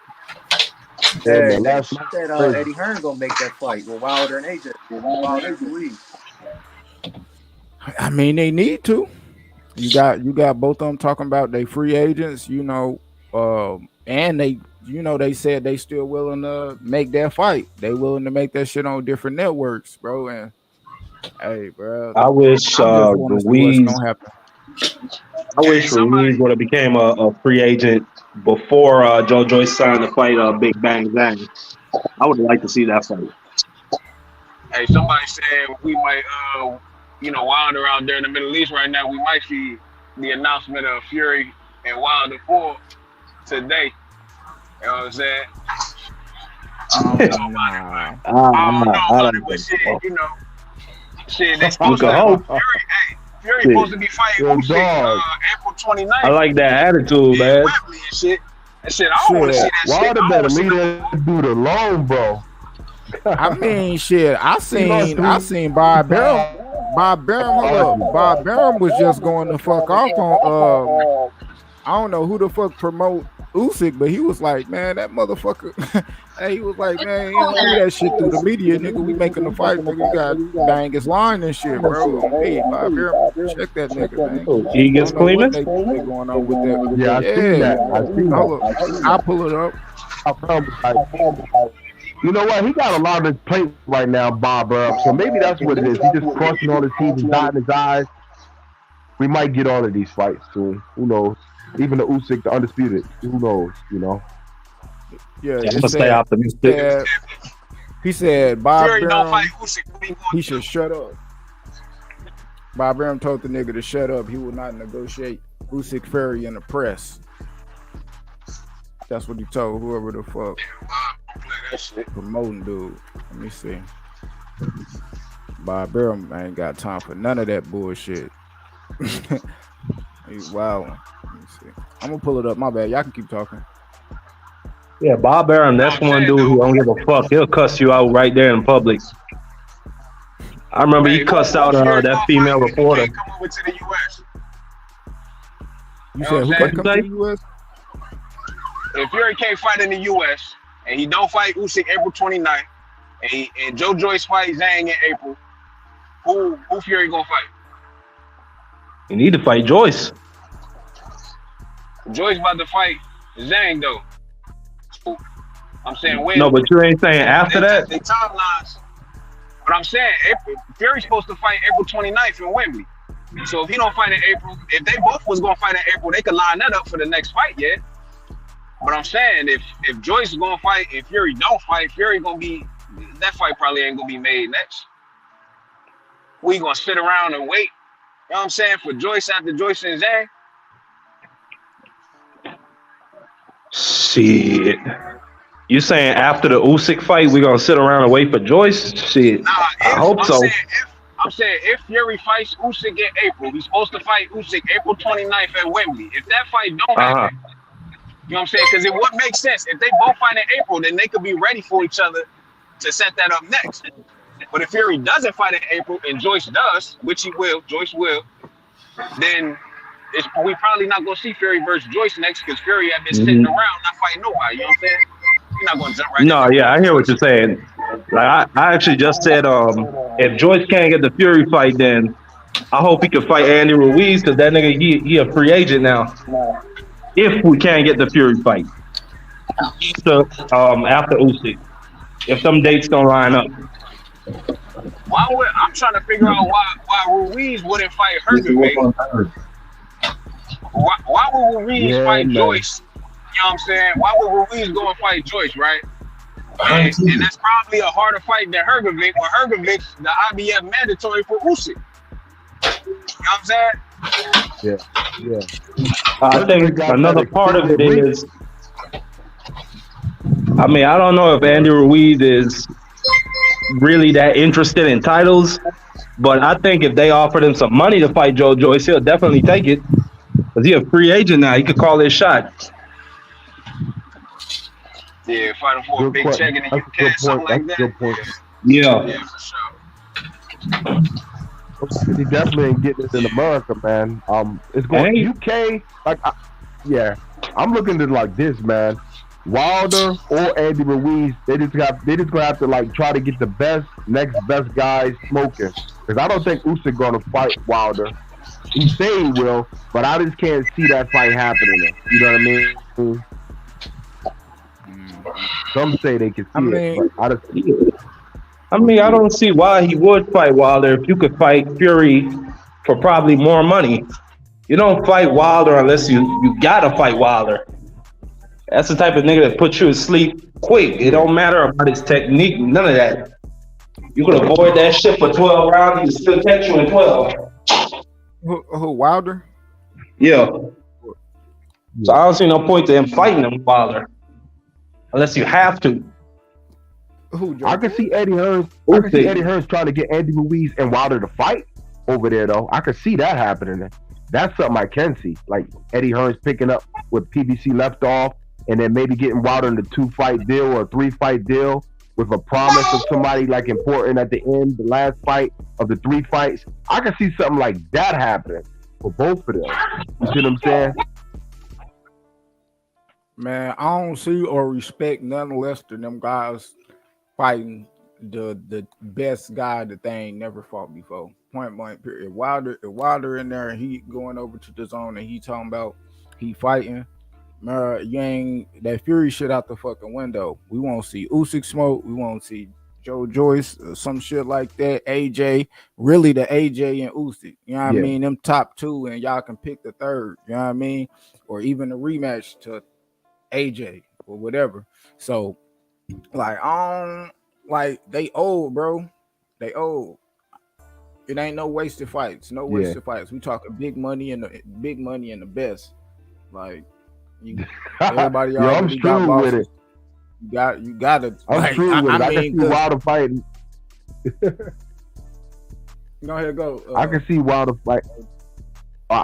Hey, Eddie Hearn gonna make that fight with Wilder and AJ. Wilder Louise. I mean, they need to. You got both of them talking about they free agents, and they said they still willing to make that fight. They willing to make that shit on different networks, bro. And hey, bro, I wish Ruiz would have became a free agent before Joe Joyce signed the fight Big Bang Bang. I would like to see that fight. Hey, somebody said we might you know, Wilder out there in the Middle East right now, we might see the announcement of Fury and Wilder 4 today. You know what I'm saying? I don't know about it, but I don't know about it, but shit, you know, shit, they supposed to Fury supposed to be fighting Usyk April 29th. I like that attitude, man. Wembley and shit. And shit, I don't want to see that shit. Wilder better leave that dude alone, bro. I mean, shit. I seen Bob Burnham. Bob Burnham was just going the fuck off on. I don't know who the fuck promote Usyk, but he was like, man, that motherfucker. He was like, man, you don't do that shit through the media, nigga. We making the fight, nigga. You got bang his line and shit, bro. Hey, Bob Burnham, check that nigga, man. He gets cleaning. They going on with that? Yeah, I see that. I'll pull it up. You know what? He got a lot of his plate right now, Bob. So maybe that's what it is. He just crossing all his T's and dotting his I's. We might get all of these fights soon. Who knows? Even the Usyk, the undisputed. Who knows? You know. Yeah, I'm gonna stay optimistic. He said Bob Fury don't Burnham, fight Usyk. he should shut up. Bob Burnham told the nigga to shut up. He will not negotiate Usyk Fury in the press. That's what he told whoever the fuck promoting dude. Let me see. Bob Burnham ain't got time for none of that bullshit. He's wild. Let me see. I'm gonna pull it up. My bad. Y'all can keep talking. Yeah, Bob Burnham, that's one dude who don't give a fuck. He'll cuss you out right there in public. I remember he cussed out that female reporter. Come over to the U.S. You said who can come to the U.S.? If Fury can't fight in the U.S. and he don't fight Usyk April 29th, and Joe Joyce fights Zhang in April, who Fury gonna fight? You need to fight Joyce. Joyce about to fight Zhang though. So I'm saying when. No, but you ain't saying after that. The timelines. But I'm saying Fury's supposed to fight April 29th in Wembley. So if he don't fight in April, if they both was gonna fight in April, they could line that up for the next fight, yeah. But I'm saying if Joyce is gonna fight, if Fury don't fight, Fury gonna be that fight probably ain't gonna be made next. We gonna sit around and wait. You know what I'm saying, for Joyce after Joyce and Zhang? Shit. You saying after the Usyk fight, we gonna sit around and wait for Joyce? Shit. Nah, I hope so. I'm saying if Fury fights Usyk in April, he's supposed to fight Usyk April 29th at Wembley. If that fight don't happen, you know what I'm saying? Because it would make sense. If they both fight in April, then they could be ready for each other to set that up next. But if Fury doesn't fight in April and Joyce does, which he will, Joyce will, then we probably not gonna see Fury versus Joyce next because Fury have been sitting around not fighting nobody. You know what I'm saying? You're not gonna jump right. No, yeah, I hear what you're saying. Like I actually just said, if Joyce can't get the Fury fight, then I hope he can fight Andy Ruiz because that nigga he a free agent now. If we can't get the Fury fight, so after Usyk, if some dates don't line up. I'm trying to figure out why Ruiz wouldn't fight Hergovich. Why would Ruiz fight Joyce? You know what I'm saying? Why would Ruiz go and fight Joyce, right? And that's probably a harder fight than Hergovich. But Hergovich, the IBF mandatory for Usyk. You know what I'm saying? Yeah. I think another part of it is, I mean, I don't know if Andy Ruiz is really that interested in titles, but I think if they offered him some money to fight Joe Joyce, he'll definitely take it. Because he's a free agent now. He could call his shot. Yeah, fight him for a big check in the UK, something like that. Good point. Yeah, for sure. He definitely ain't getting it in America, man. It's going UK. I'm looking at it like this, man. Wilder or Andy Ruiz, they just gonna have to like try to get the next best guys smoking. Because I don't think Usyk gonna fight Wilder. He say he will, but I just can't see that fight happening. You know what I mean? Some say they can see it, but I don't see it. I mean, I don't see why he would fight Wilder if you could fight Fury for probably more money. You don't fight Wilder unless you gotta fight Wilder. That's the type of nigga that puts you to sleep quick. It don't matter about his technique, none of that. You could avoid that shit for 12 rounds. He can still catch you in 12. Who Wilder? Yeah. So I don't see no point to him fighting him Wilder, unless you have to. Who? I can see Eddie Hearns. I can see Eddie Hearns trying to get Andy Ruiz and Wilder to fight over there, though. I can see that happening. That's something I can see. Like Eddie Hearns picking up what PBC left off, and then maybe getting Wilder in a 2-fight deal or a 3-fight deal with a promise of somebody like important at the end, the last fight of the 3 fights. I can see something like that happening for both of them. You see what I'm saying? Man, I don't see or respect none less than them guys fighting the best guy that they ain't never fought before. Point blank period. If Wilder in there and he going over to the zone and he talking about he fighting, you ain't that Fury shit out the fucking window. We won't see Usyk smoke. We won't see Joe Joyce or some shit like that. AJ, really the AJ and Usyk. You know what I mean? Them top 2 and y'all can pick the third. You know what I mean? Or even a rematch to AJ or whatever. So like they old, bro. They old. It ain't no wasted fights. No wasted fights. We talking big money and the best. Like everybody already got bosses. With it. You gotta. I'm true with it. I can see Wilder fighting. Go ahead, go. I can see Wilder fighting.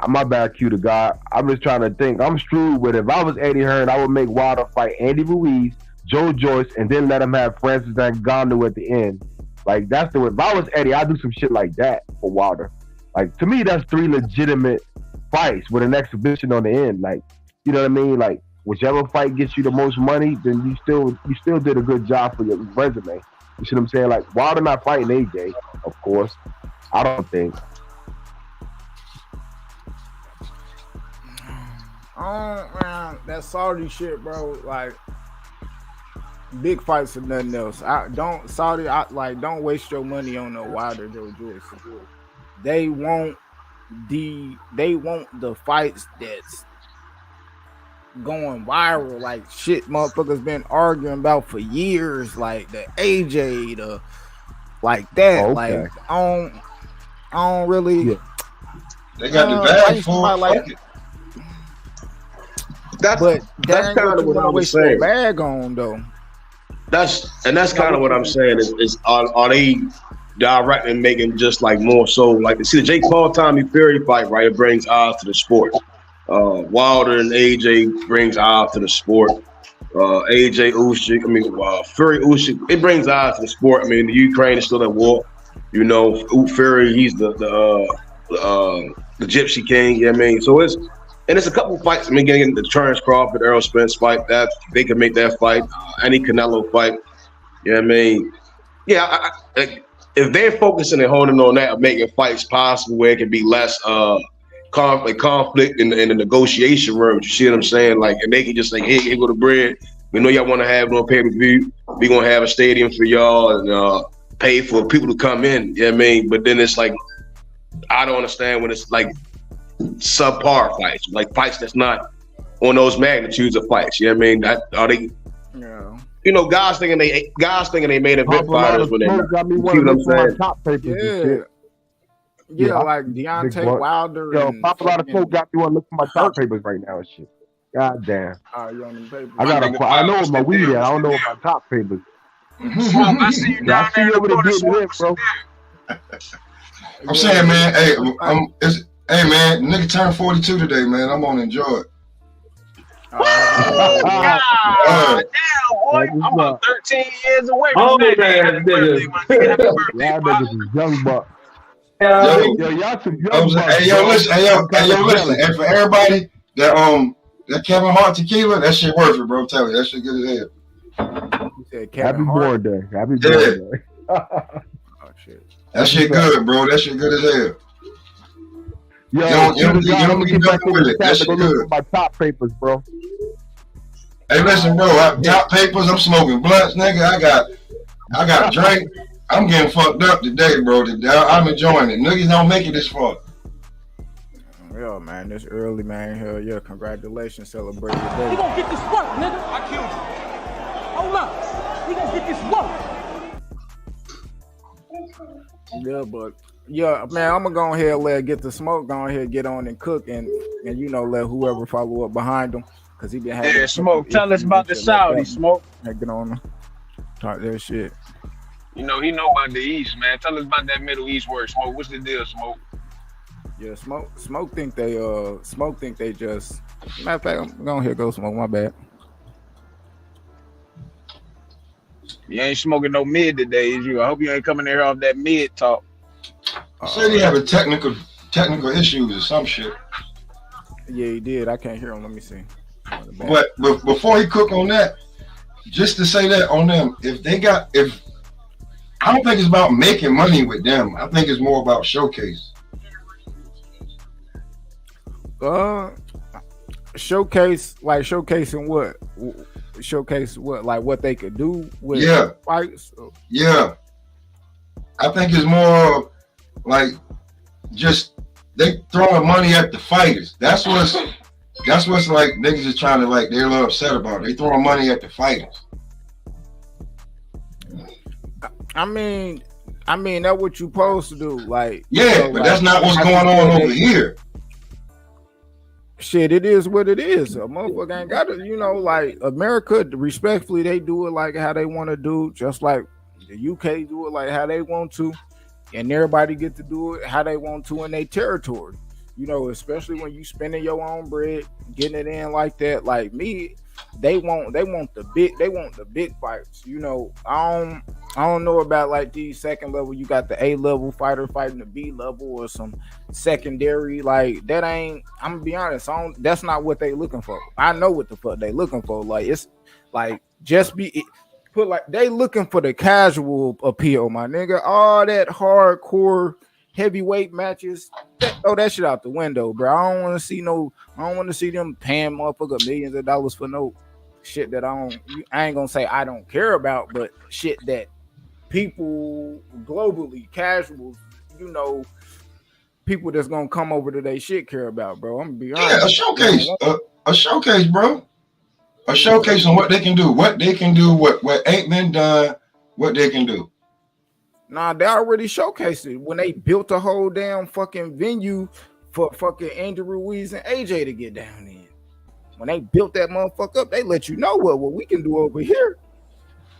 My bad, Q to God. I'm just trying to think. I'm screwed with it. If I was Eddie Hearn, I would make Wilder fight Andy Ruiz, Joe Joyce, and then let him have Francis Ngannou at the end. Like, that's the way. If I was Eddie, I'd do some shit like that for Wilder. Like, to me, that's 3 legitimate fights with an exhibition on the end. Like, you know what I mean? Like, whichever fight gets you the most money, then you still did a good job for your resume. You see what I'm saying? Like, Wilder not fighting AJ, of course. I don't think. Oh man, that Saudi shit, bro. Like, big fights or nothing else. Don't waste your money on no Wilder, Joe Joyce. They want the fights that's going viral, like shit motherfuckers been arguing about for years, like the AJ, like that. Okay. Like I don't really. Yeah. They got the bag for like it. That's kind of what I was saying. Bag on though. That's kind of what I'm saying. Is are they directly making just like more so like see the Jake Paul Tommy Fury fight, right? It brings eyes to the sport. Wilder and AJ brings eyes to the sport. AJ Usyk, Fury Usyk, it brings eyes to the sport. I mean, the Ukraine is still at war. You know, Fury, he's the Gypsy King. You know what I mean? So it's a couple fights. I mean, getting the Terence Crawford, Errol Spence fight, that they can make that fight. Any Canelo fight. You know what I mean? Yeah, if they're focusing and holding on that, making fights possible where it can be less conflict in the negotiation room. You see what I'm saying? Like, and they can just say, hey, here go the bread. We know y'all want to have no pay-per-view. We're going to have a stadium for y'all and pay for people to come in. You know what I mean? But then it's like, I don't understand when it's like subpar fights, like fights that's not on those magnitudes of fights. You know what I mean? Are they? Yeah. You know, guys thinking they made event fighters when they got me one of my top papers. Yeah, like Deontay Wilder. Yo, Pop a lot of folk got me one look for my top papers right now and shit. God damn. You on them papers? I know what my weed is. I don't know what my top papers. I see you down there. Over there getting it, bro. I'm saying, man, hey, man, nigga turned 42 today, man. I'm gonna enjoy it. God damn, boy. I'm about 13 years away from that. Y'all niggas is young buck. Yo, y'all some young bucks. Hey, yo, listen. And for everybody that Kevin Hart tequila, that shit worth it, bro. I'm telling you, that shit good as hell. Happy born day. Happy born day. Oh shit. That shit good, bro. That shit good as hell. Yo, you don't get back with it. That shit good. My top papers, bro. Hey, listen, bro. Top papers. I'm smoking blunts, nigga. I got a drink. I'm getting fucked up today, bro. I'm enjoying it. Niggas don't make it this far. Yo, man, this early, man. Hell yeah, congratulations, celebrate your day. We gonna get this work, nigga. I killed you. Hold up. We gonna get this work. Yeah, but yeah, man, I'm gonna go ahead and let get the smoke. Go ahead, get on and cook, and you know let whoever follow up behind him because he been having Smoke. Tell us about the Saudi, Smoke. Get on him, talk that shit. You know he know about the East, man. Tell us about that Middle East work, Smoke. What's the deal, Smoke? Yeah, smoke think they just. Matter of fact, I'm going here go Smoke. My bad. You ain't smoking no mid today, is you? I hope you ain't coming here off that mid talk. Said he having technical issues or some shit. Yeah, he did. I can't hear him. Let me see. But before he cook on that, just to say that on them, if I don't think it's about making money with them. I think it's more about showcase. Showcasing what? Showcase what? Like what they could do with fights? Yeah. I think it's more like just they throwing money at the fighters. That's what's like niggas is trying to like they're a little upset about it. They throwing money at the fighters. I mean that's what you supposed to do. Like but like, that's not what's going on over here. Shit, it is what it is. A motherfucker ain't got to, like America, respectfully, they do it like how they want to do, just like the UK do it like how they want to, and everybody get to do it how they want to in their territory. Especially when you spending your own bread, getting it in like that. Like me, they want the big fights. I don't know about like these second level. You got the A level fighter fighting the B level or some secondary. Like that ain't. I'm gonna be honest. That's not what they looking for. I know what the fuck they looking for. Like it's like they looking for the casual appeal, my nigga. All that hardcore heavyweight matches. Throw that shit out the window, bro. I don't want to see them paying motherfucker millions of dollars for no shit that I ain't gonna say I don't care about, but shit that people globally, casuals, people that's gonna come over to their shit care about, bro. I'm gonna be honest. Yeah, a showcase, bro. A showcase on what they can do, what ain't been done, what they can do. Nah, they already showcased it when they built a whole damn fucking venue for fucking Andrew Ruiz and AJ to get down in. When they built that motherfucker up, they let you know what we can do over here.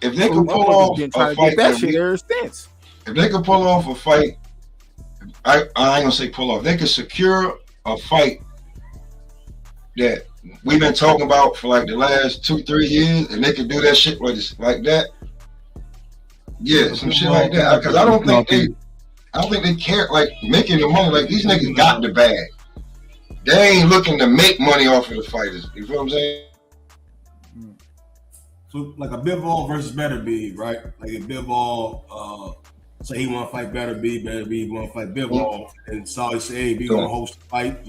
If they could pull off a fight, that shit ever since. If they could pull off a fight, I ain't gonna say pull off. They could secure a fight that we've been talking about for like the last 2-3 years, and they could do that shit like that. Yeah, some shit like that. Because I don't think they care like making the money. Like these niggas got the bag. They ain't looking to make money off of the fighters. You feel what I'm saying? So like a Bivol versus Better B, right? Like if Bivol say he want to fight Better B want to fight Bivol, and Saudi say, hey, we gonna host the fight.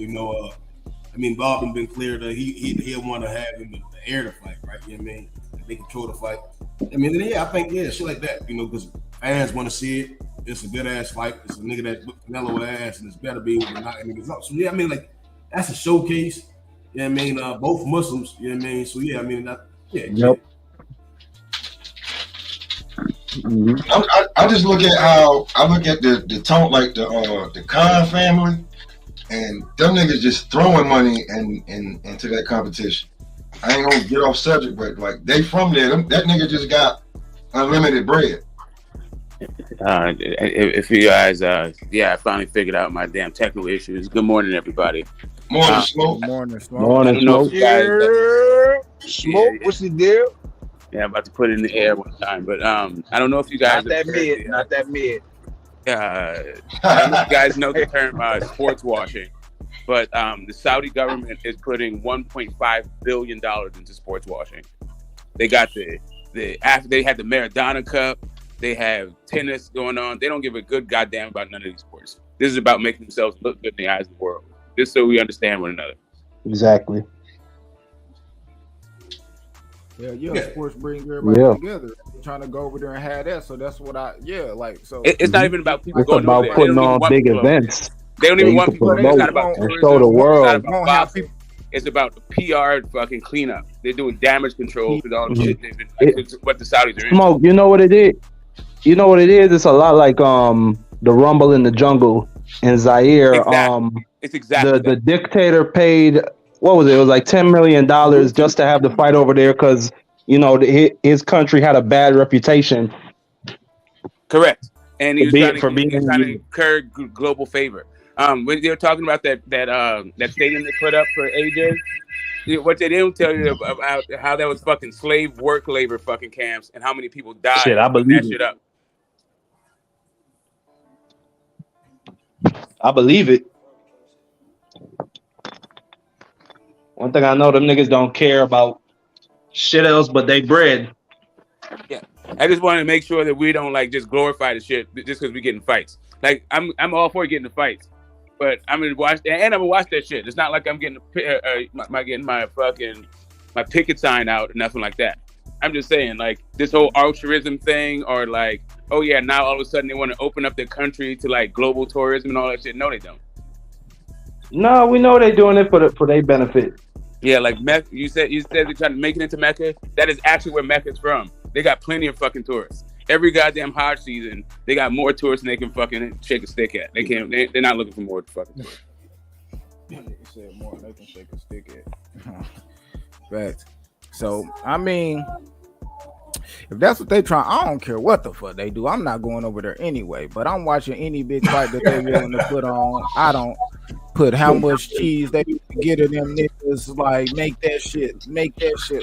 Bob been clear that he'll want to have him the air to fight, right? You know what I mean? They control the fight. I think shit like that, because fans want to see it. It's a good ass fight. It's a nigga that whipped Canelo ass, and it's Better B with knocking niggas up. So that's a showcase. You know what I mean? Both Muslims. You know what I mean? So Yep. Mm-hmm. I just look at how I look at the tone, like the Khan family, and them niggas just throwing money into that competition. I ain't gonna get off subject, but like they from there. That nigga just got unlimited bread. If you guys, I finally figured out my damn technical issues. Good morning, everybody. Morning, Smoke. Morning, Smoke. Morning, Smoke. Smoke, what's the deal? Yeah, I'm about to put it in the air one time, but I don't know if you guys. Not that mid. I don't know if you guys know the term sports washing, but the Saudi government is putting $1.5 billion into sports washing. They got after they had the Maradona Cup, they have tennis going on. They don't give a good goddamn about none of these sports. This is about making themselves look good in the eyes of the world, just so we understand one another. Exactly. Yeah. Sports bring everybody together. I'm trying to go over there and have that, so that's what it's not even about people going about over putting on big events. They don't even want people. It's not about show the world. It's about the PR fucking cleanup. They're doing damage control with all the shit. What the Saudis are in. Smoke, you know what it is? You know what it is? It's a lot like the Rumble in the Jungle in Zaire. Exactly. It's exactly The dictator paid, what was it? It was like $10 million just to have the fight over there because his country had a bad reputation. Correct. And he was trying to being incur global favor. When they were talking about that stadium they put up for AJ, what they didn't tell you about how that was fucking slave work labor fucking camps and how many people died Shit, I putting believe that it. shit up. I believe it. One thing I know, them niggas don't care about shit else but they bread. Yeah, I just want to make sure that we don't like just glorify the shit just because we get in fights. Like I'm all for getting the fights, but I'm gonna watch and I'm gonna watch that shit. It's not like I'm getting my picket sign out or nothing like that. I'm just saying like this whole altruism thing or like, oh yeah, now all of a sudden they want to open up their country to like global tourism and all that shit. No, they don't. No, we know they're doing it for their benefit. Yeah, like Mecca. You said they're trying to make it into Mecca. That is actually where Mecca's from. They got plenty of fucking tourists. Every goddamn Hajj season, they got more tourists than they can fucking shake a stick at. They can't. They're not looking for more fucking tourists. You said more than they can shake a stick at. Facts. So I mean, if that's what they try, I don't care what the fuck they do. I'm not going over there anyway. But I'm watching any big fight that they willing to put on. I don't put how much cheese they get in them niggas. Like make that shit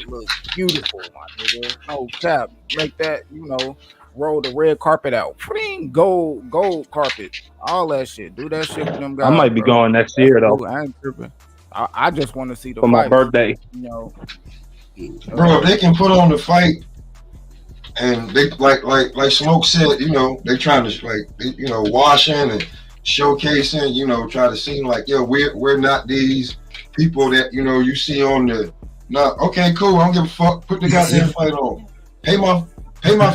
look beautiful, my nigga. No cap. Make that, roll the red carpet out. Gold carpet. All that shit. Do that shit for them guys. I might be going next year though. I ain't tripping. I just want to see the for my birthday. Bro, if they can put on the fight, and they like Smoke said, they trying to washing and showcasing, try to seem like we're not these people that you see on the. No, okay, cool. I don't give a fuck. Put the goddamn fight on. Pay my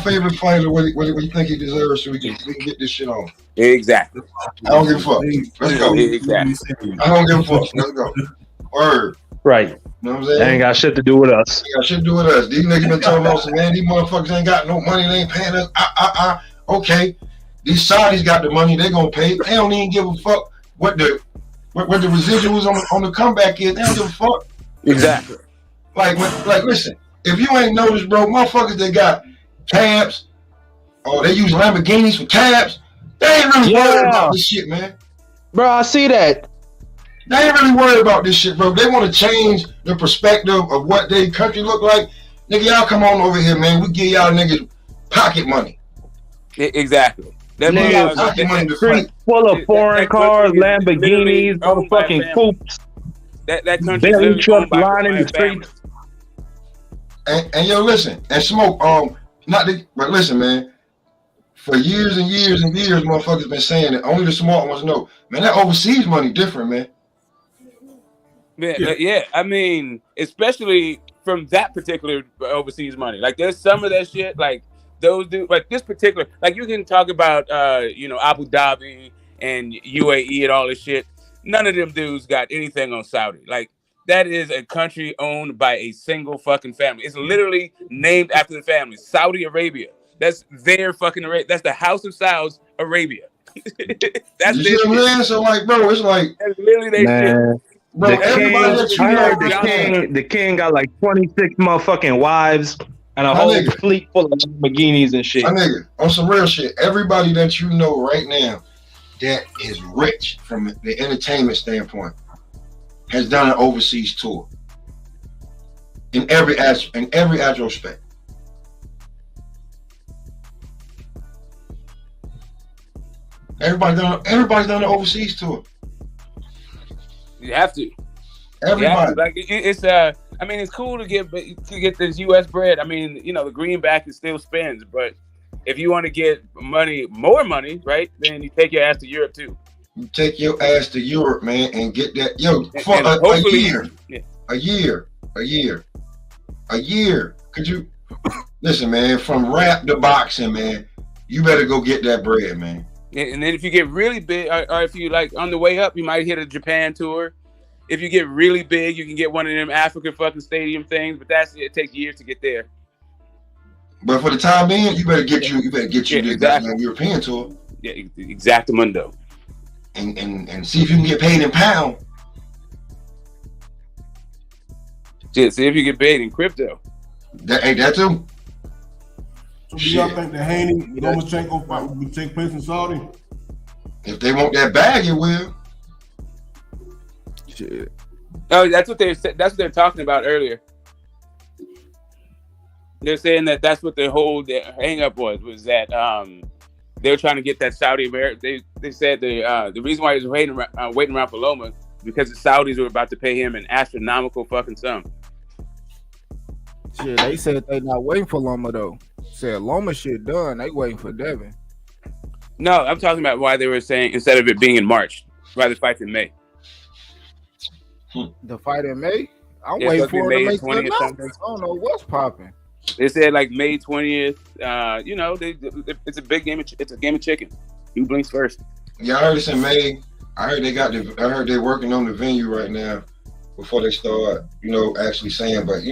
favorite fighter what you think he deserves, so we can get this shit on. Exactly. I don't give a fuck. Let's go. Exactly. I don't give a fuck. Let's go. Word. Right. You know what I'm saying? They ain't got shit to do with us. They got shit to do with us. These niggas been telling us, man, these motherfuckers ain't got no money. They ain't paying us. Okay. These Saudis got the money. They gonna pay. They don't even give a fuck what the residuals on the comeback is. They don't give a fuck. Exactly. Like listen, if you ain't noticed, bro, motherfuckers that got cabs or they use Lamborghinis for cabs, they ain't really worried about this shit, man. Bro, I see that. They ain't really worried about this shit, bro. They want to change the perspective of what their country look like. Nigga, y'all come on over here, man. We give y'all niggas pocket money. Exactly. That nigga street full of foreign cars, Lamborghinis, motherfucking coupes. That country belly truck lining the streets. And yo, listen, and Smoke, but listen, man. For years and years and years, motherfuckers been saying that only the smart ones know. Man, that overseas money different, man. Yeah. I mean, especially from that particular overseas money. Like, there's some of that shit, like those dudes, like this particular, like you can talk about, Abu Dhabi and UAE and all this shit. None of them dudes got anything on Saudi. Like, that is a country owned by a single fucking family. It's literally named after the family, Saudi Arabia. That's their fucking Arabia. That's the House of Saudi Arabia. That's you see what I'm saying? So like, bro, it's like that's literally their shit. Bro, everybody that you know, the king got like 26 motherfucking wives and a whole fleet full of Lamborghinis and shit. My nigga, on some real shit, everybody that you know right now that is rich from the entertainment standpoint has done an overseas tour in every aspect. Everybody done an overseas tour. You have to. Everybody. Like it's I mean, it's cool to get this U.S. bread. I mean, the greenback still spends, but if you want to get more money, right, then you take your ass to Europe too. You take your ass to Europe, man, and get that for a year. Could you listen, man? From rap to boxing, man, you better go get that bread, man. And then if you get really big, or if you like on the way up, you might hit a Japan tour. If you get really big, you can get one of them African fucking stadium things, but it takes years to get there. But for the time being, you better get you the goddamn European tour. Yeah, exactamundo. And see if you can get paid in pound. Shit, see if you get paid in crypto. That too. So do y'all think the Haney Lomachenko fight will take place in Saudi? If they want that bag, it will. Shit. Oh, that's what they're talking about earlier. They're saying that's what their hang up was that they were trying to get that Saudi America. They said the reason why he was waiting around for Loma because the Saudis were about to pay him an astronomical fucking sum. Shit, they said they not waiting for Loma though. Said Loma shit done. They waiting for Devin. No, I'm talking about why they were saying instead of it being in March, rather fight in May. The fight in May? I'm waiting for it to make the announcement. I don't know what's popping. They said like May 20th. It's a big game. It's a game of chicken. Who blinks first? Yeah, I heard it's in May. I heard they're working on the venue right now before they start. Actually saying, but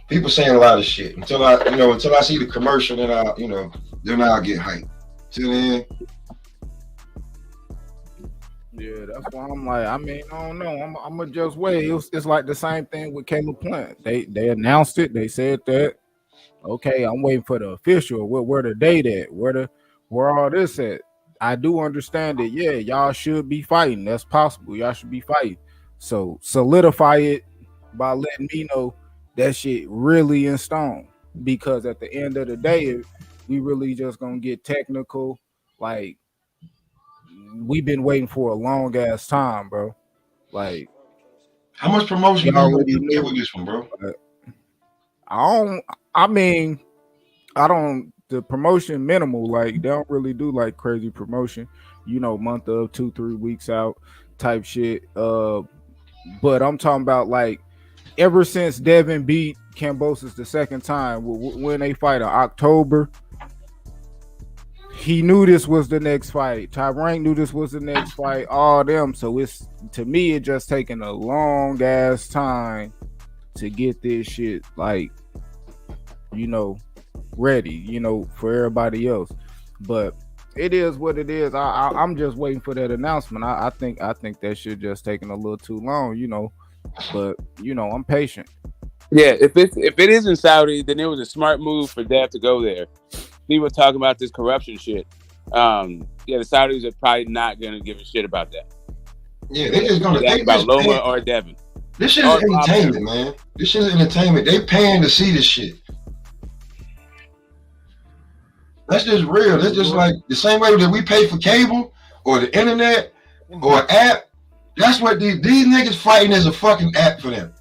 people saying a lot of shit until I see the commercial, then I'll get hyped. Till then. Yeah, that's why I'm like, I don't know. I'm gonna just wait. It's like the same thing with Caleb Plant. They announced it. They said that. Okay, I'm waiting for the official. Where the date at? Where all this at? I do understand that. Yeah, y'all should be fighting. That's possible. Y'all should be fighting. So solidify it by letting me know that shit really in stone. Because at the end of the day, we really just gonna get technical, like. We've been waiting for a long ass time, bro. Like, how much promotion do you get with this one, bro? The promotion minimal. Like, they don't really do like crazy promotion. Month of 2-3 weeks out type shit. But I'm talking about like ever since Devin beat Kambosos the second time when they fight in October. He knew this was the next fight. Tyrank knew this was the next fight. All them. So it's to me, it just taking a long ass time to get this shit ready. For everybody else. But it is what it is. I'm just waiting for that announcement. I think that shit just taking a little too long. But I'm patient. Yeah, if it is in Saudi, then it was a smart move for Dev to go there. People talking about this corruption shit. The Saudis are probably not gonna give a shit about that. Yeah, they just gonna think about Loma or Devin. This shit is entertainment, man. This shit is entertainment. They paying to see this shit. That's just real. That's just like the same way that we pay for cable or the internet or an app. That's what these niggas fighting as a fucking app for them.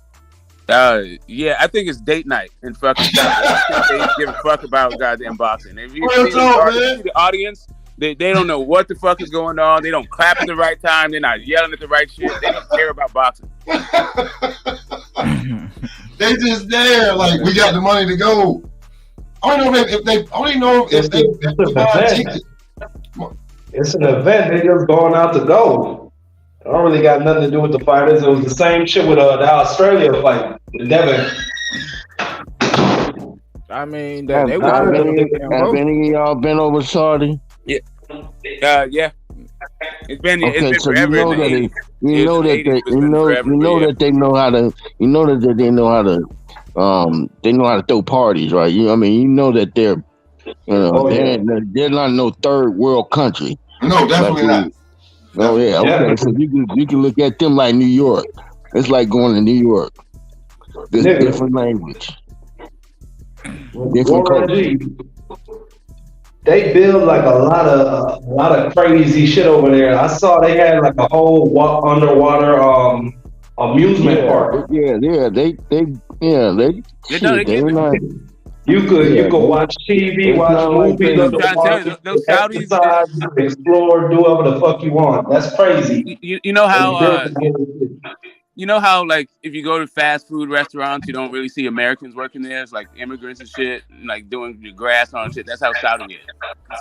Yeah, I think it's date night and fucking they give a fuck about goddamn boxing. If you see the audience, they don't know what the fuck is going on. They don't clap at the right time. They're not yelling at the right shit. They don't care about boxing. They just there like we got the money to go. I don't know if they buy tickets. It's an event. They just going out to go. I don't really got nothing to do with the fighters. It was the same shit with the Australia fight. Devin. I mean, have any of y'all been over Saudi? Yeah. Yeah. It's been so forever. That they know how to throw parties, right? That they're they're not no third world country. No, definitely not. Oh yeah, okay. So you can look at them like New York. It's like going to New York. There's different language, different culture. They build like a lot of crazy shit over there. I saw they had like a whole underwater amusement park. Yeah. You could watch TV, watch movies, those Saudis explore, do whatever the fuck you want. That's crazy. You know how like if you go to fast food restaurants, you don't really see Americans working there. It's like immigrants and shit, and like doing the grass on shit. That's how Saudi is.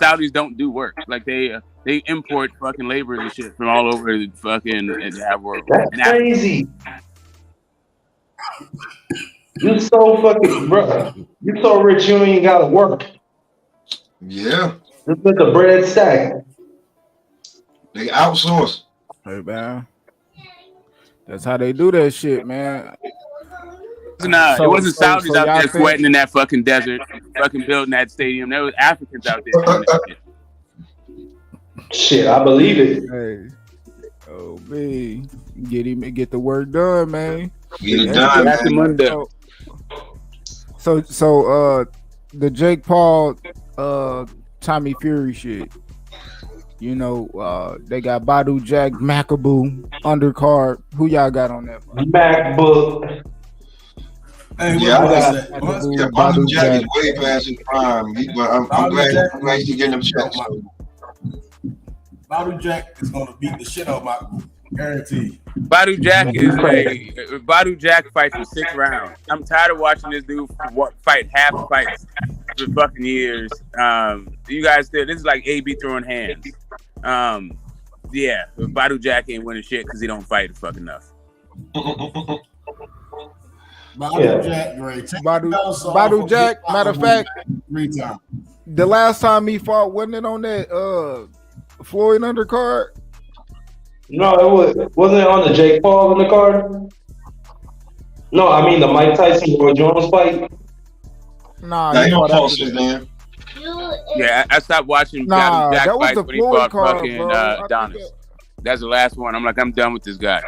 Saudis don't do work. Like they import fucking laborers and shit from all over the fucking world. That's crazy. You so fucking bro. You so rich you ain't gotta work. Yeah. Just let the bread stack. They outsource. Hey man, that's how they do that shit, man. It wasn't Saudis out y'all there sweating in that fucking desert, fucking building that stadium. There was Africans out there doing that shit. Shit, I believe it. Hey, oh me, get the work done, man. Get it done, man. So the Jake Paul, Tommy Fury shit. You know, they got Badu Jack, Macaboo, undercard. Who y'all got on that? MacBook. Hey, Yeah, Macaboo, Badu Jack is way past his prime. I'm glad he's getting them checks. Badu Jack is gonna beat the shit out of Macaboo. Guaranteed. Badu Jack fights for 6 rounds. I'm tired of watching this dude fight half fights for fucking years. You guys still, this is like A.B throwing hands. Yeah, Badu Jack ain't winning shit because he don't fight fucking enough. Badu Jack, matter of fact, 3 times. The last time he fought, wasn't it on that Floyd undercard? No, wasn't it on the Jake Paul undercard? No, I mean the Mike Tyson Roy Jones fight. Nah, he don't post it, man. Yeah, I stopped watching Nah, Badu Jack that was fights the when he Floyd fought card, fucking bro. Adonis. That's the last one. I'm like, I'm done with this guy.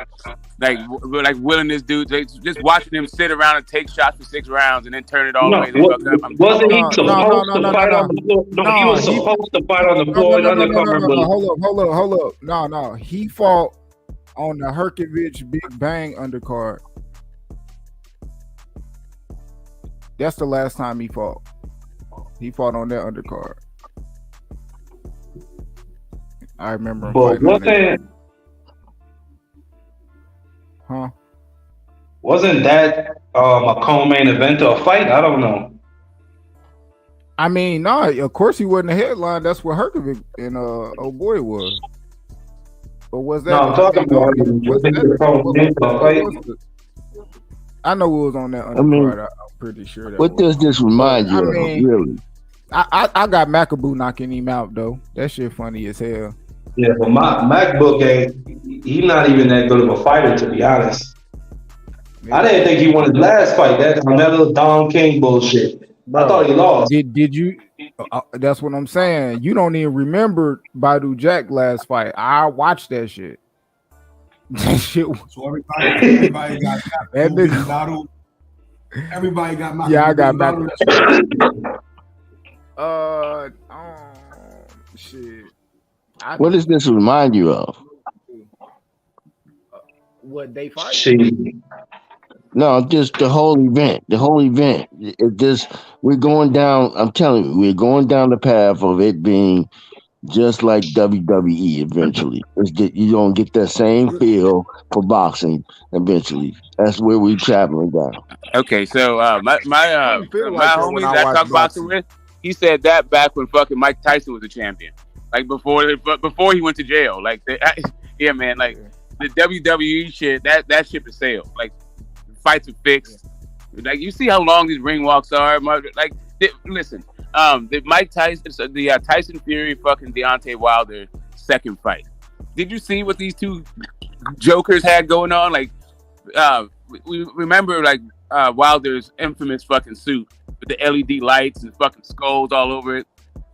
Like willing this dude, just watching him sit around and take shots for 6 rounds and then turn it all the way the fuck up. Wasn't he supposed to fight on the floor? No, he was supposed to fight on the Floyd undercard. Hold up. No. He fought on the Herkovich Big Bang undercard. That's the last time he fought. He fought on that undercard. I remember him But fighting Huh? Wasn't that a co-main event or a fight? I don't know. I mean, no, of course he wasn't a headline. That's what Herkovic and oh boy was. But was that? No, I'm talking about I know it was on that undercard. I'm pretty sure. What does this remind you of? Really? I got Macaboo knocking him out though. That shit funny as hell. Yeah, but MacBook he's not even that good of a fighter, to be honest. I didn't think he won his last fight. That little Don King bullshit. Bro, I thought he lost. Did you? That's what I'm saying. You don't even remember Badu Jack last fight. I watched that shit. That shit. So everybody got Badu. Everybody got Macaboo. Yeah, I got Macaboo. Shit. What does this remind you of? What they fight? No, just the whole event. The whole event. We're going down. I'm telling you, we're going down the path of it being just like WWE. Eventually, you don't get that same feel for boxing. Eventually, that's where we're traveling down. Okay, so my homies that I talk boxing with, he said that back when fucking Mike Tyson was a champion. Like before he went to jail, like yeah, man, like the WWE shit, that ship has sailed. Like fights are fixed. Like you see how long these ring walks are. Like listen, the Mike Tyson, the Tyson Fury, fucking Deontay Wilder second fight. Did you see what these two jokers had going on? Like we remember like Wilder's infamous fucking suit with the LED lights and fucking skulls all over it.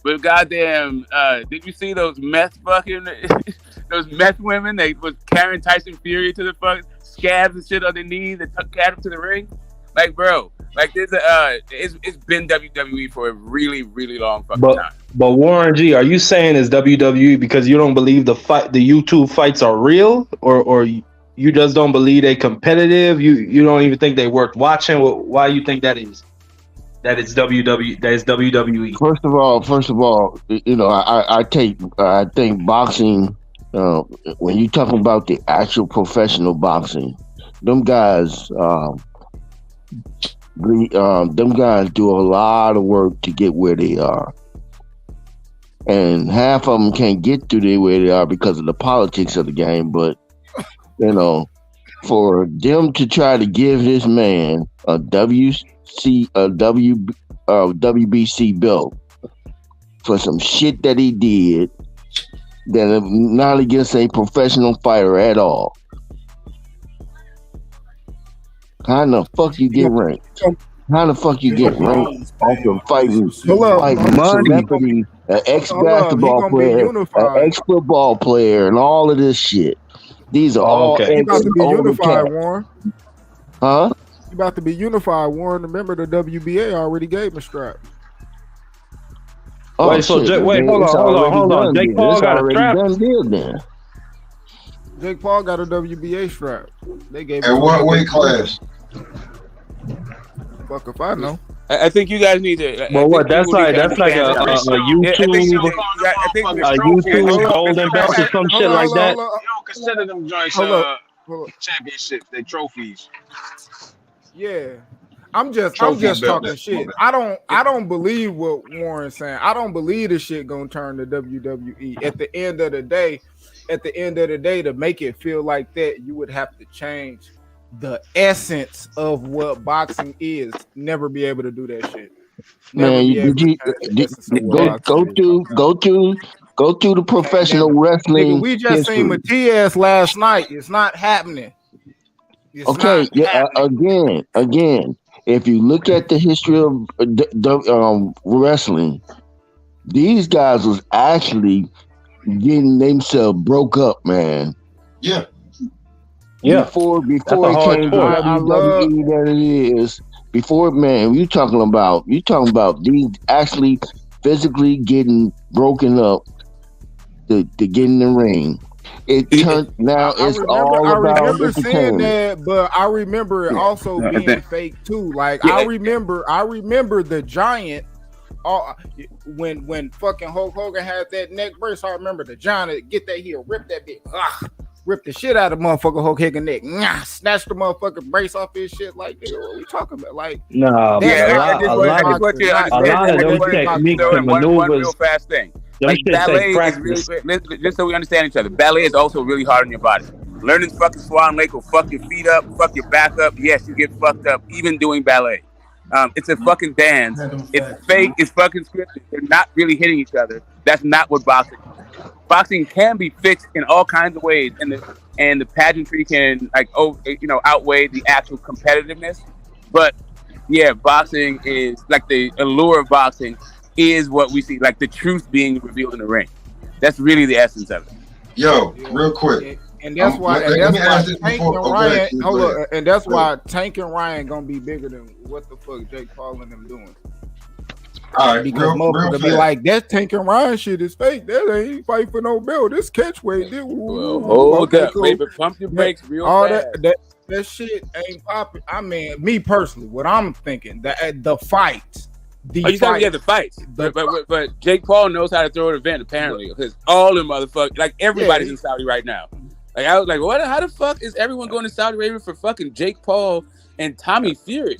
But goddamn, did you see those meth women? They was carrying Tyson Fury to the fucking scabs and shit on their knees and carried him to the ring. Like, bro, like there's it's been WWE for a really, really long fucking time. But Warren G, are you saying it's WWE because you don't believe the YouTube fights are real, or you just don't believe they competitive? You don't even think they worth watching? Why you think that is? That it's WWE. That is WWE. First of all, you know, I think boxing. When you talking about the actual professional boxing, them guys, them guys do a lot of work to get where they are, and half of them can't get to where they are because of the politics of the game. But you know, for them to try to give this man a WBC belt for some shit that he did that not against a professional fighter at all. How the fuck you get ranked? How the fuck you get ranked off of fighting celebrities, an ex-basketball player, an ex-football player, and all of this shit? These are all He about to be unified, cats. Warren. Huh? He about to be unified, Warren. Remember, the WBA already gave him a strap. Oh, wait, so shit, hold on. Jake Paul got a strap. Then. Jake Paul got a WBA strap. They gave him. And what weight class? Fuck if I know. I think you guys need to. Well, what? That's like a YouTube golden belt or some shit like that. You don't consider them joints championships, they trophies. Yeah. I'm just talking shit. I don't believe what Warren's saying. I don't believe the shit gonna turn to WWE. At the end of the day, to make it feel like that, you would have to change the essence of what boxing is. Never be able to do that shit. Man, go to the professional wrestling. Nigga, we just seen Matias last night. It's not happening. Again. If you look at the history of wrestling, these guys was actually getting themselves broke up, man. Yeah. Before it came to WWE that it is. Before, man, you talking about these actually physically getting broken up to get in the ring. It turned now. It's all about. I remember seeing that, but I remember it also being fake too. Like I remember the Giant. When fucking Hulk Hogan had that neck brace, I remember the Giant get that heel, rip that bitch, rip the shit out of motherfucker Hulk Hogan neck, snatch the motherfucking brace off his shit. Like, nigga, what we talking about? Like, no, a lot of them techniques and maneuvers. One real fast thing. Like ballet is really, just so we understand each other, ballet is also really hard on your body. Learning fucking Swan Lake will fuck your feet up, fuck your back up. Yes, you get fucked up even doing ballet. It's a fucking dance. It's fake. It's fucking scripted. They're not really hitting each other. That's not what boxing is. Boxing can be fixed in all kinds of ways, and the pageantry can outweigh the actual competitiveness. But yeah, boxing is like the allure of boxing is what we see, like the truth being revealed in the ring. That's really the essence of it. Yo, real quick. And that's why Tank and Ryan gonna be bigger than what the fuck Jake Paul and them doing. All right, because motherfuckers be like, that Tank and Ryan shit is fake. That ain't fight for no belt. This catchweight. Hold up, baby. Pump your brakes real fast. That shit ain't popping. I mean, me personally, what I'm thinking, the fights. You gotta get the fights, but Jake Paul knows how to throw an event apparently, because all the motherfuckers, like everybody's in Saudi right now. Like I was like, what? How the fuck is everyone going to Saudi Arabia for fucking Jake Paul and Tommy Fury?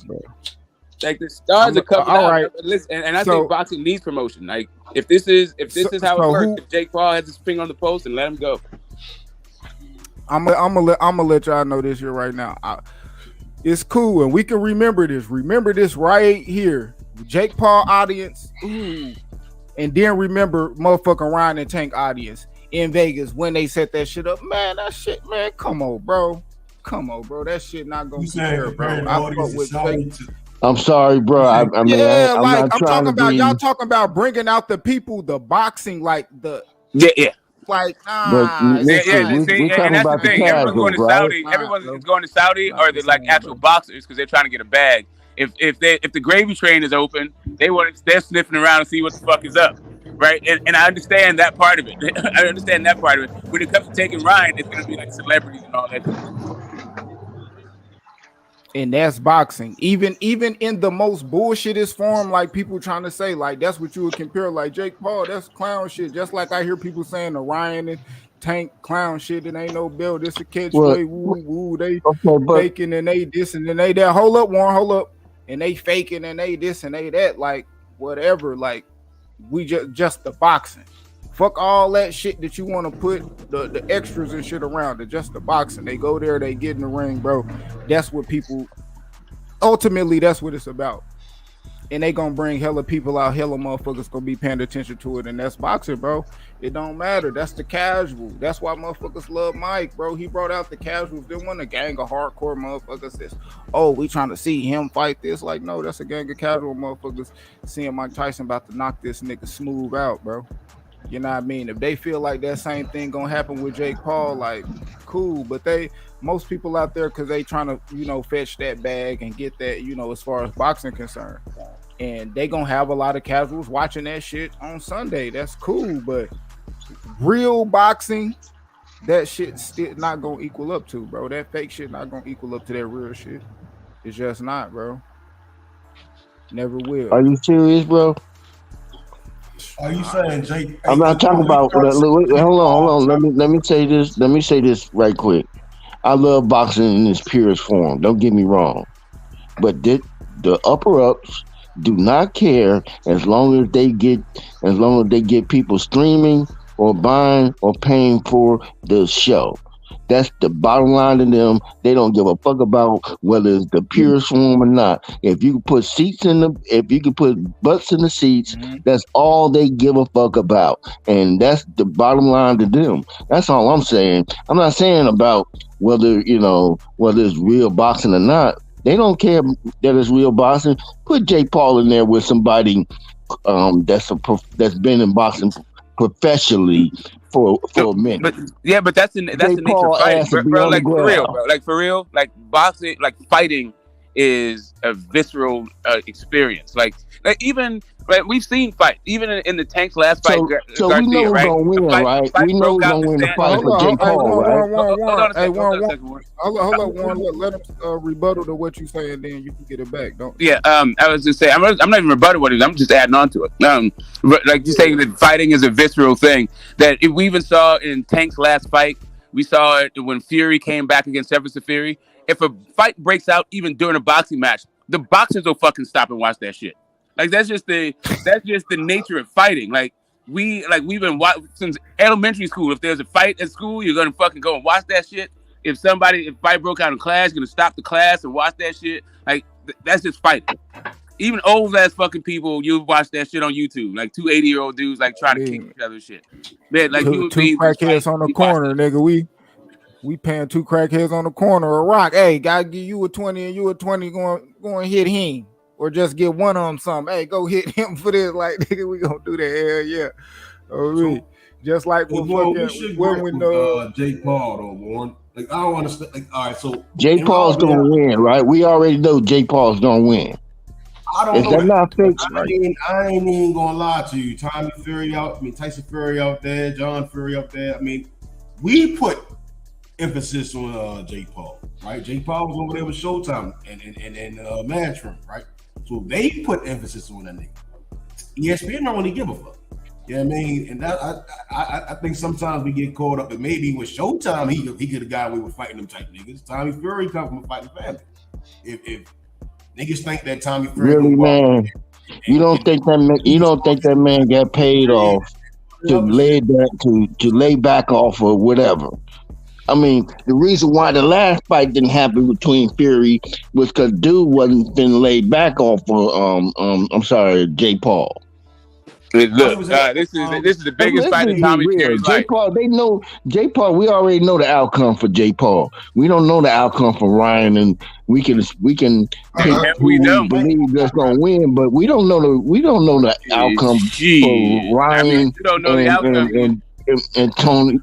Like the stars are coming out. Right. Listen, and I think boxing needs promotion. Like if this is how it works, if Jake Paul has his finger on the post, and let him go. I'm gonna let y'all know this here right now. It's cool, and we can remember this. Remember this right here. Jake Paul audience, and then remember motherfucking Ryan and Tank audience in Vegas when they set that shit up. Man, that shit, man, come on, bro. That shit not gonna be there, bro. I'm sorry, bro. I'm talking about y'all talking about bringing out the people, the boxing, like the like and that's the thing. Everyone's going to Saudi. Everyone's going to Saudi, or they're like actual boxers because they're trying to get a bag. If the gravy train is open, they're sniffing around and see what the fuck is up, right? And I understand that part of it. When it comes to taking Ryan, it's gonna be like celebrities and all that. And that's boxing. Even in the most bullshitest form, like people trying to say, like that's what you would compare, like Jake Paul, that's clown shit. Just like I hear people saying the Ryan and Tank clown shit, it ain't no belt, this a catchweight, woo, they faking and they this and then they that. Hold up, Warren, hold up. And they faking and they this and they that, like whatever, like we just the boxing. Fuck all that shit that you want to put the extras and shit around it. Just the boxing. They go there, they get in the ring, bro. That's what people. Ultimately, that's what it's about. And they gonna bring hella people out, hella motherfuckers gonna be paying attention to it, and that's boxing, bro. It don't matter. That's the casual. That's why motherfuckers love Mike, bro. He brought out the casuals. There wasn't a gang of hardcore motherfuckers that's, oh, we trying to see him fight this. Like, no, that's a gang of casual motherfuckers seeing Mike Tyson about to knock this nigga smooth out, bro. You know what I mean? If they feel like that same thing gonna happen with Jake Paul, like, cool. But most people out there, because they trying to, you know, fetch that bag and get that, you know, as far as boxing concerned. And they gonna have a lot of casuals watching that shit on Sunday. That's cool, but real boxing, that shit still not gonna equal up to, bro. That fake shit not gonna equal up to that real shit. It's just not, bro. Never will. Are you serious, bro? Are you saying, Jake? I'm not talking about. Hold on. Let me say this. Let me say this right quick. I love boxing in its purest form. Don't get me wrong, but the upper ups do not care as long as they get people streaming or buying or paying for the show. That's the bottom line to them. They don't give a fuck about whether it's the purest form or not. If you can put butts in the seats, that's all they give a fuck about. And that's the bottom line to them. That's all I'm saying. I'm not saying about whether it's real boxing or not. They don't care that it's real boxing. Put Jake Paul in there with somebody that's been in boxing professionally for a minute. But that's the nature of fighting, bro. Like for real, like boxing, like fighting is a visceral experience. Like even we've seen fight, even in the Tank's last fight. So Garcia, we know who's right? gonna win, right? We know who's gonna win the fight for Jake Paul, right? Hold on, Warren. Let him rebuttal to what you say, and then you can get it back. Don't. Yeah. I was just saying, I'm not even rebutting what it is. I'm just adding on to it. Like you saying that fighting is a visceral thing. That we even saw in Tank's last fight. We saw it when Fury came back against Everson Fury. If a fight breaks out, even during a boxing match, the boxers will fucking stop and watch that shit. Like that's just the nature of fighting. Like we've been watching since elementary school. If there's a fight at school, you're gonna fucking go and watch that shit. If fight broke out in class, you're gonna stop the class and watch that shit. Like that's just fighting. Even old ass fucking people, you watch that shit on YouTube. Like 2 80-year-old dudes like trying to kick each other shit. Man, like two crackheads on the corner, nigga. We paying 2 crackheads on the corner a rock. Hey, gotta give you a 20 and you a 20 going hit him. Or just get one on something. Hey, go hit him for this. Like, nigga, we gonna do that. Hell yeah. Oh, really? Just like when Jake Paul, though, Warren. Like, I don't understand. Like, all right, so Jake Paul's gonna win, right? We already know Jake Paul's gonna win. I don't know. That not fixed, I ain't even gonna lie to you. Tyson Fury out there, John Fury out there. I mean, we put emphasis on Jake Paul, right? Jake Paul was over there with Showtime and Matchroom, right? So they put emphasis on that nigga. ESPN don't really give a fuck. You know what I mean? And that, I think sometimes we get caught up, and maybe with Showtime, he could have got away with fighting them type niggas. Tommy Fury come from a fighting family. If niggas think that Tommy Fury really, man, you don't think that man got paid off to lay back off or whatever. I mean, the reason why the last fight didn't happen between Fury was because dude wasn't been laid back off for Jake Paul. Look, this is the biggest fight in Tommy Fury's life. Jake Paul, Jake Paul. We already know the outcome for Jake Paul. We don't know the outcome for Ryan, and we can pick who we believe that's gonna win, but we don't know the outcome for Ryan. I mean, don't know the outcome. And Tony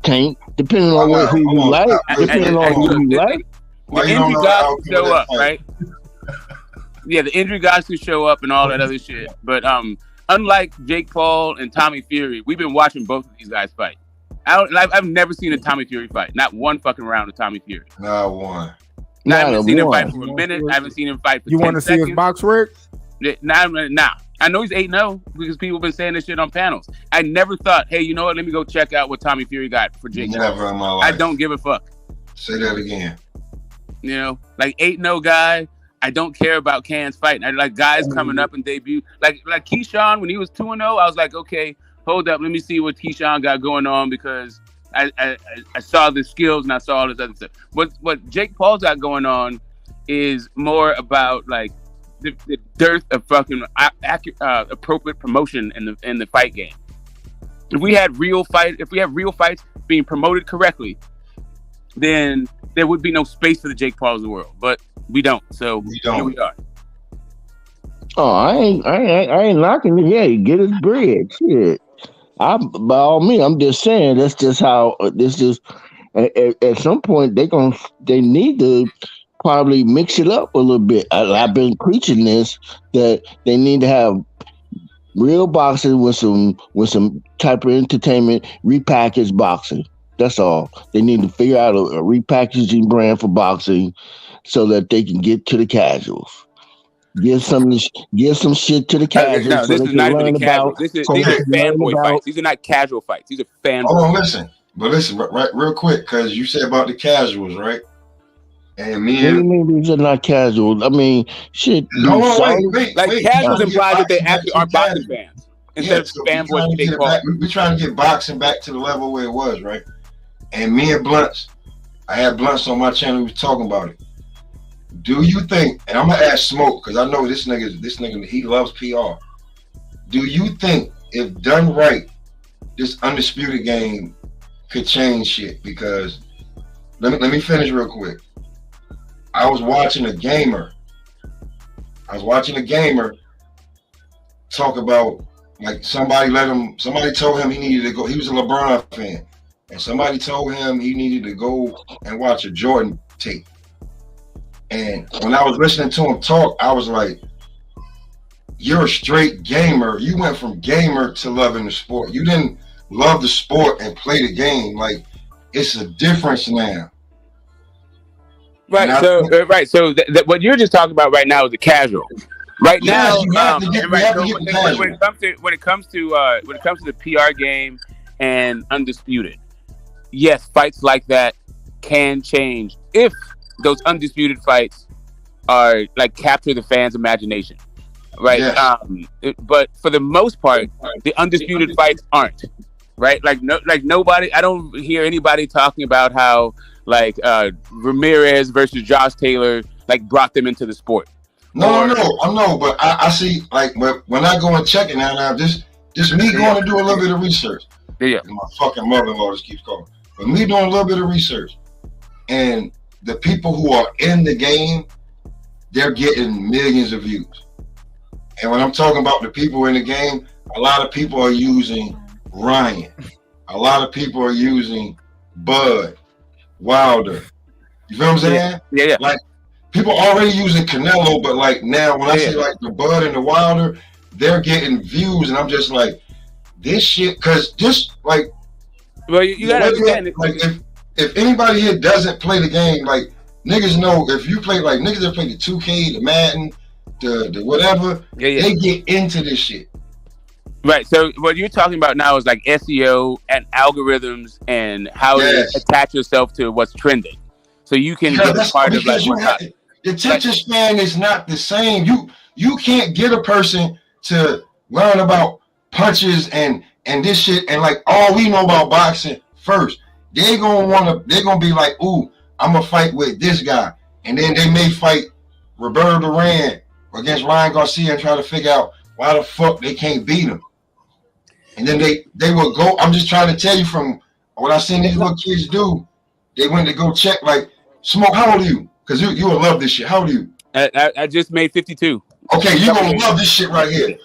Tank, depending on who you like. Depending on who you like. The injury guys will show up, right? Yeah, the injury guys who show up and all that other shit. But unlike Jake Paul and Tommy Fury, we've been watching both of these guys fight. I've never seen a Tommy Fury fight. Not one fucking round of Tommy Fury. Not one. I haven't seen him fight for a minute. I haven't seen him fight for 10 seconds. You want to see his box work? Nah. I know he's 8-0 because people have been saying this shit on panels. I never thought, hey, you know what? Let me go check out what Tommy Fury got for Jake. Never in my life. I don't give a fuck. Say that again. You know, like 8-0 guy. I don't care about cans fighting. I like guys coming up and debut. Like Keyshawn when he was 2-0. I was like, okay, hold up, let me see what Keyshawn got going on because I saw the skills and I saw all this other stuff. What Jake Paul's got going on is more about like the dearth of fucking appropriate promotion in the fight game. If we have real fights being promoted correctly, then there would be no space for the Jake Pauls of the world. But we don't. So here we are. Oh, I ain't knocking it. Yeah, get his bread. Shit. By all means, I'm just saying that's just how this is. At some point, they need to probably mix it up a little bit. I've been preaching this that they need to have real boxing with some type of entertainment, repackaged boxing. That's all. They need to figure out a repackaging brand for boxing so that they can get to the casuals. Give some shit to the casuals. No, this so is not even the casuals. These are fanboy fights. These are not casual fights. These are fanboy. Hold on, listen, right, real quick, because you said about the casuals, right? And me and what do you mean these are not casual? I mean, shit. Wait. Casuals implies that they actually are boxing fans instead of fanboys. We're trying to get boxing back to the level where it was, right? And me and Blunts, I had Blunts on my channel. We was talking about it. Do you think? And I'm gonna ask Smoke because I know this nigga, he loves PR. Do you think if done right, this undisputed game could change shit? Because let me finish real quick. I was watching a gamer talk about like somebody told him he needed to go. He was a LeBron fan, and somebody told him he needed to go and watch a Jordan tape. And when I was listening to him talk, I was like, you're a straight gamer. You went from gamer to loving the sport. You didn't love the sport and play the game. Like, it's a difference now. Right. So what you're just talking about right now is the casual. Right now, when it comes to the PR game and undisputed, yes, fights like that can change if those undisputed fights are like capture the fans' imagination, right? Yes. But for the most part, the undisputed fights aren't, right? Like nobody. I don't hear anybody talking about how like Ramirez versus Josh Taylor like brought them into the sport. No, but I see like when I go and check it now just me going to do a little bit of research. Yeah. My fucking mother-in-law just keeps calling. But me doing a little bit of research, and the people who are in the game, they're getting millions of views. And when I'm talking about the people in the game, a lot of people are using Ryan. A lot of people are using Bud, Wilder. You feel what I'm saying? Yeah. Like, people already using Canelo, but like now when I say like the Bud and the Wilder, they're getting views, and I'm just like, this shit, because just like, well, you gotta understand it. Like, if anybody here doesn't play the game, like niggas know if you play like niggas that play the 2K, the Madden, the whatever, they get into this shit. Right. So what you're talking about now is like SEO and algorithms and how to attach yourself to what's trending. So you can get a part of like the attention span is not the same. You can't get a person to learn about punches and this shit and like all we know about boxing first. They're gonna be like, ooh, I'm gonna fight with this guy. And then they may fight Roberto Duran against Ryan Garcia and try to figure out why the fuck they can't beat him. And then they will go. I'm just trying to tell you from what I seen these little kids do. They went to go check like, Smoke, how old are you? Because you will love this shit. How old are you? I just made 52. Okay, you're gonna love this shit right here.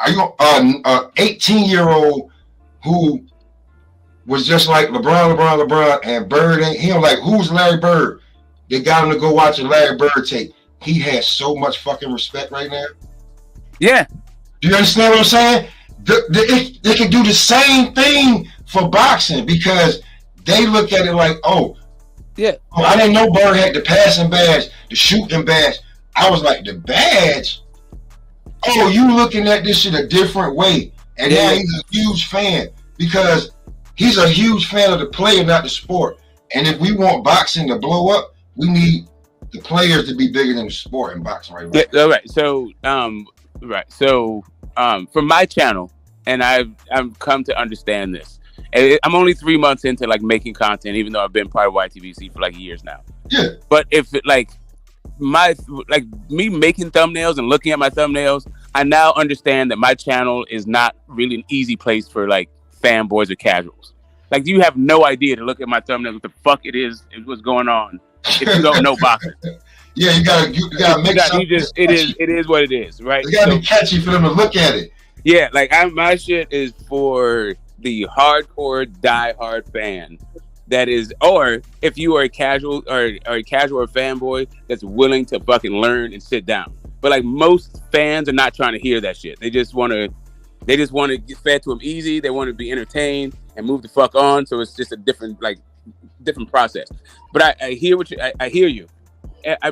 Are you 18-year-old who was just like LeBron, and Bird ain't him? Like, who's Larry Bird? They got him to go watch a Larry Bird tape. He has so much fucking respect right now. Yeah. Do you understand what I'm saying? They can do the same thing for boxing because they look at it like, I didn't know Bird had the passing badge, the shooting badge. I was like, the badge? Oh, you looking at this shit a different way. And now he's a huge fan because he's a huge fan of the player, not the sport. And if we want boxing to blow up, we need the players to be bigger than the sport in boxing right now. Yeah, all right. So, for my channel, and I've come to understand this. And I'm only 3 months into like making content, even though I've been part of YTVC for like years now. Yeah. But if it, like me making thumbnails and looking at my thumbnails, I now understand that my channel is not really an easy place for like fanboys or casuals. Like, you have no idea to look at my thumbnails what the fuck it is, what's going on if you don't know boxing. Yeah, you gotta make something. It is what it is, right? It gotta be catchy for them to look at it. Yeah, like my shit is for the hardcore diehard fan. That is, or if you are a casual or a fanboy that's willing to fucking learn and sit down. But like, most fans are not trying to hear that shit. They just want to get fed to them easy. They want to be entertained and move the fuck on. So it's just a different process. But I hear I hear you.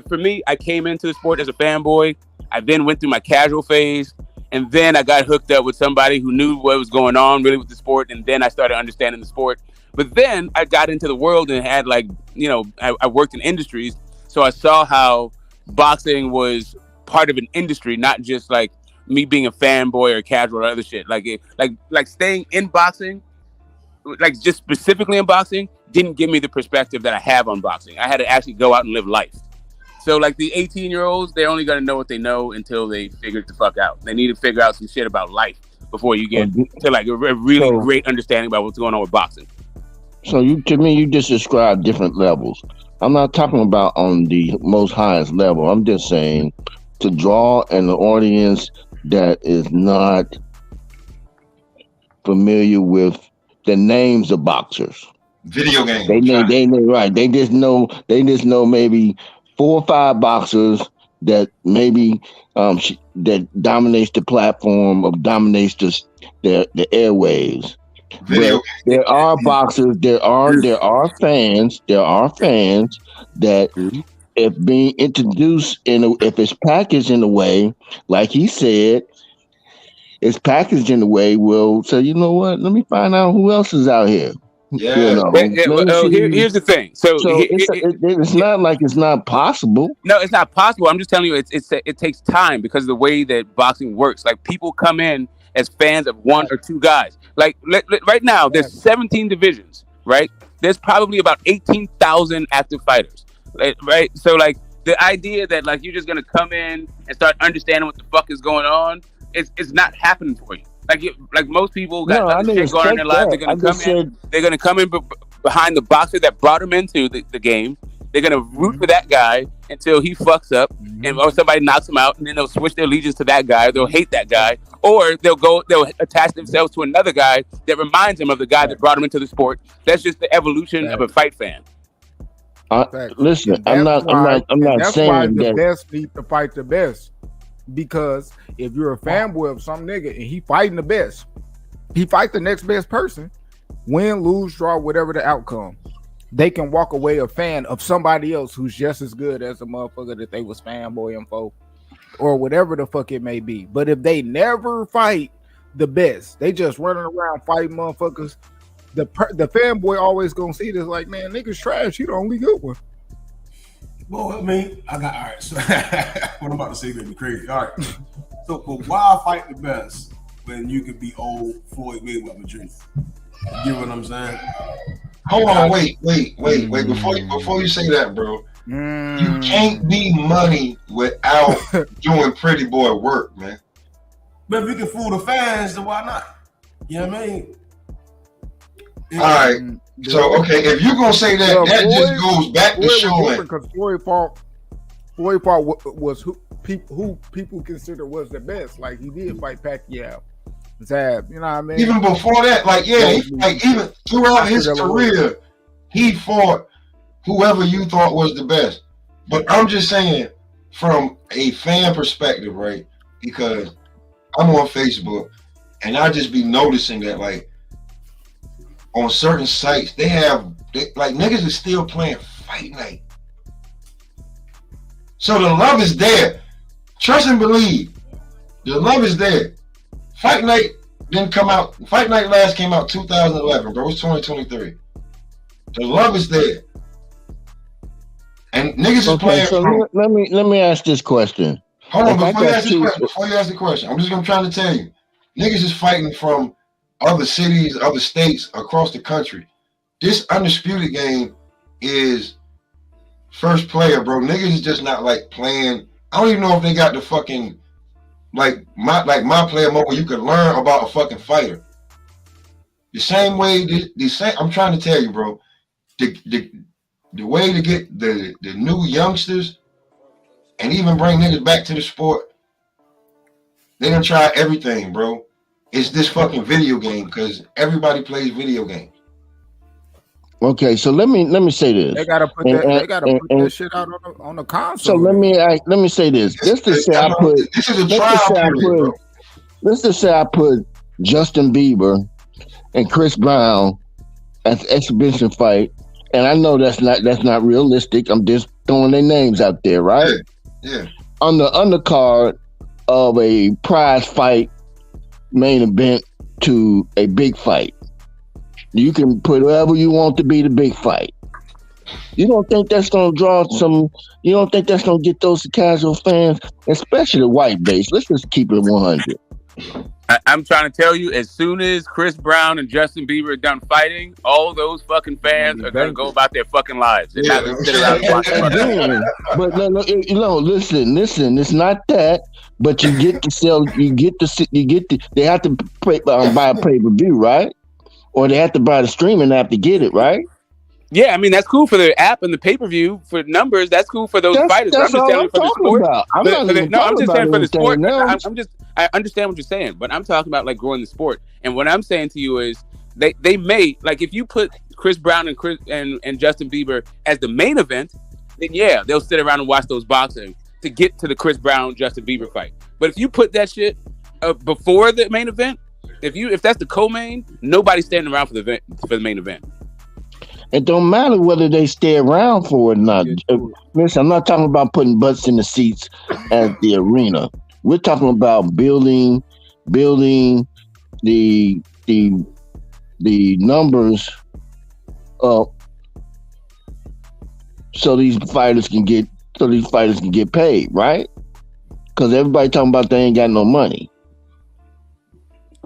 For me, I came into the sport as a fanboy. I then went through my casual phase, and then I got hooked up with somebody who knew what was going on really with the sport, and then I started understanding the sport. But then I got into the world and had I worked in industries, so I saw how boxing was part of an industry, not just like me being a fanboy or casual or other shit. Like staying in boxing, like just specifically in boxing, didn't give me the perspective that I have on boxing. I had to actually go out and live life. So like the 18-year-olds, they're only gonna know what they know until they figure it the fuck out. They need to figure out some shit about life before you get to like a really great understanding about what's going on with boxing. So you just described different levels. I'm not talking about on the most highest level. I'm just saying to draw an audience that is not familiar with the names of boxers. Video games. They know right. They just know maybe 4 or 5 boxers that maybe that dominates the platform, dominates the airwaves. But there are boxers, there are fans that if being introduced if it's packaged in a way, like he said, it's packaged in a way, well, so you know what? Let me find out who else is out here. Yeah. Here's the thing. So it's not like it's not possible. No, it's not possible. I'm just telling you, it takes time because of the way that boxing works. Like, people come in as fans of 1 or 2 guys. Like right now, there's 17 divisions. Right? There's probably about 18,000 active fighters. Right? So like, the idea that like you're just gonna come in and start understanding what the fuck is going on, it's not happening for you. Like most people got other shit going on in their lives. They're gonna come in behind the boxer that brought them into the game. They're gonna root for that guy until he fucks up, or somebody knocks him out, and then they'll switch their allegiance to that guy. They'll hate that guy, or they'll attach themselves to another guy that reminds them of the guy that brought them into the sport. That's just the evolution of a fight fan. Listen, I'm not saying the that best need to fight the best. Because if you're a fanboy of some nigga and he fighting the best, he fight the next best person, win, lose, draw, whatever the outcome, they can walk away a fan of somebody else who's just as good as the motherfucker that they was fanboying for, or whatever the fuck it may be. But if they never fight the best, they just running around fighting motherfuckers, the fanboy always gonna see this like, man, nigga's trash. He the only good one. Well, I mean, all right. So what I'm about to say is gonna be crazy. All right. So, but why fight the best when you could be old Floyd Mayweather Jr.? You know what I'm saying? Hold on, wait. Before you say that, bro, you can't be money without doing pretty boy work, man. But if you can fool the fans, then why not? You know what I mean? All right. So if you're gonna say that, that just goes back to showing. Because Floyd fought was who people consider was the best. Like, he did fight Pacquiao. Zab, you know what I mean? Even before that, even throughout his career, he fought whoever you thought was the best. But I'm just saying, from a fan perspective, right? Because I'm on Facebook and I just be noticing that, like, on certain sites, niggas is still playing Fight Night. So the love is there. Trust and believe. The love is there. Fight Night didn't come out. Fight Night last came out 2011, bro. It's 2023. The love is there. And niggas is playing. So let me ask this question. Hold on, before you ask the question, I'm just trying to tell you. Niggas is fighting from other cities, other states across the country. This Undisputed game is first player, bro. Niggas is just not like playing. I don't even know if they got the fucking like my player mode where you can learn about a fucking fighter. The same way the same. I'm trying to tell you, bro. The way to get the new youngsters and even bring niggas back to the sport, they done try everything, bro. It's this fucking video game because everybody plays video games. Okay, so let me say this. They gotta put that shit out on the console. So let me say this. This is a trial period. Let's just say I put Justin Bieber and Chris Brown as an exhibition fight, and I know that's not realistic. I'm just throwing their names out there, right? Yeah. On the undercard of a prize fight main event to a big fight. You can put whoever you want to be the big fight. You don't think that's gonna draw some? You don't think that's gonna get those casual fans, especially the white base? Let's just keep it 100. I'm trying to tell you, as soon as Chris Brown and Justin Bieber are done fighting, all those fucking fans are gonna go about their fucking lives. They're not gonna sit around and watch Again, but no, listen. It's not that. But you get to sell. They have to buy a pay-per-view, right? Or they have to buy the streaming app to get it, right? Yeah, I mean that's cool for the app and the pay-per-view for numbers. That's cool for those fighters. That's I'm just telling you for the sport. I'm just saying for the sport. I understand what you're saying, but I'm talking about like growing the sport. And what I'm saying to you is they may, like, if you put Chris Brown and Justin Bieber as the main event, then yeah, they'll sit around and watch those boxing to get to the Chris Brown Justin Bieber fight. But if you put that shit before the main event, if that's the co-main, nobody's standing around for the main event. It don't matter whether they stay around for it or not. Listen, I'm not talking about putting butts in the seats at the arena. We're talking about building the numbers up so these fighters can get paid, right? Because everybody talking about they ain't got no money.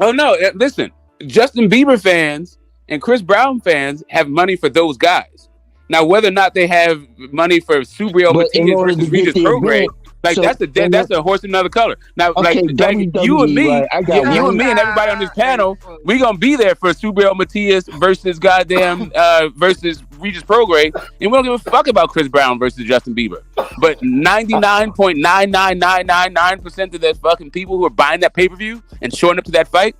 Oh no! Listen, Justin Bieber fans and Chris Brown fans have money for those guys. Now, whether or not they have money for Subriel Matias versus Regis Prograde, like so, that's a horse in another color. Now, okay, like you and me, right, you and me and everybody on this panel, we gonna be there for Subriel Matias versus goddamn versus Regis Prograde, and we don't give a fuck about Chris Brown versus Justin Bieber. But 99.99999% of the fucking people who are buying that pay-per-view and showing up to that fight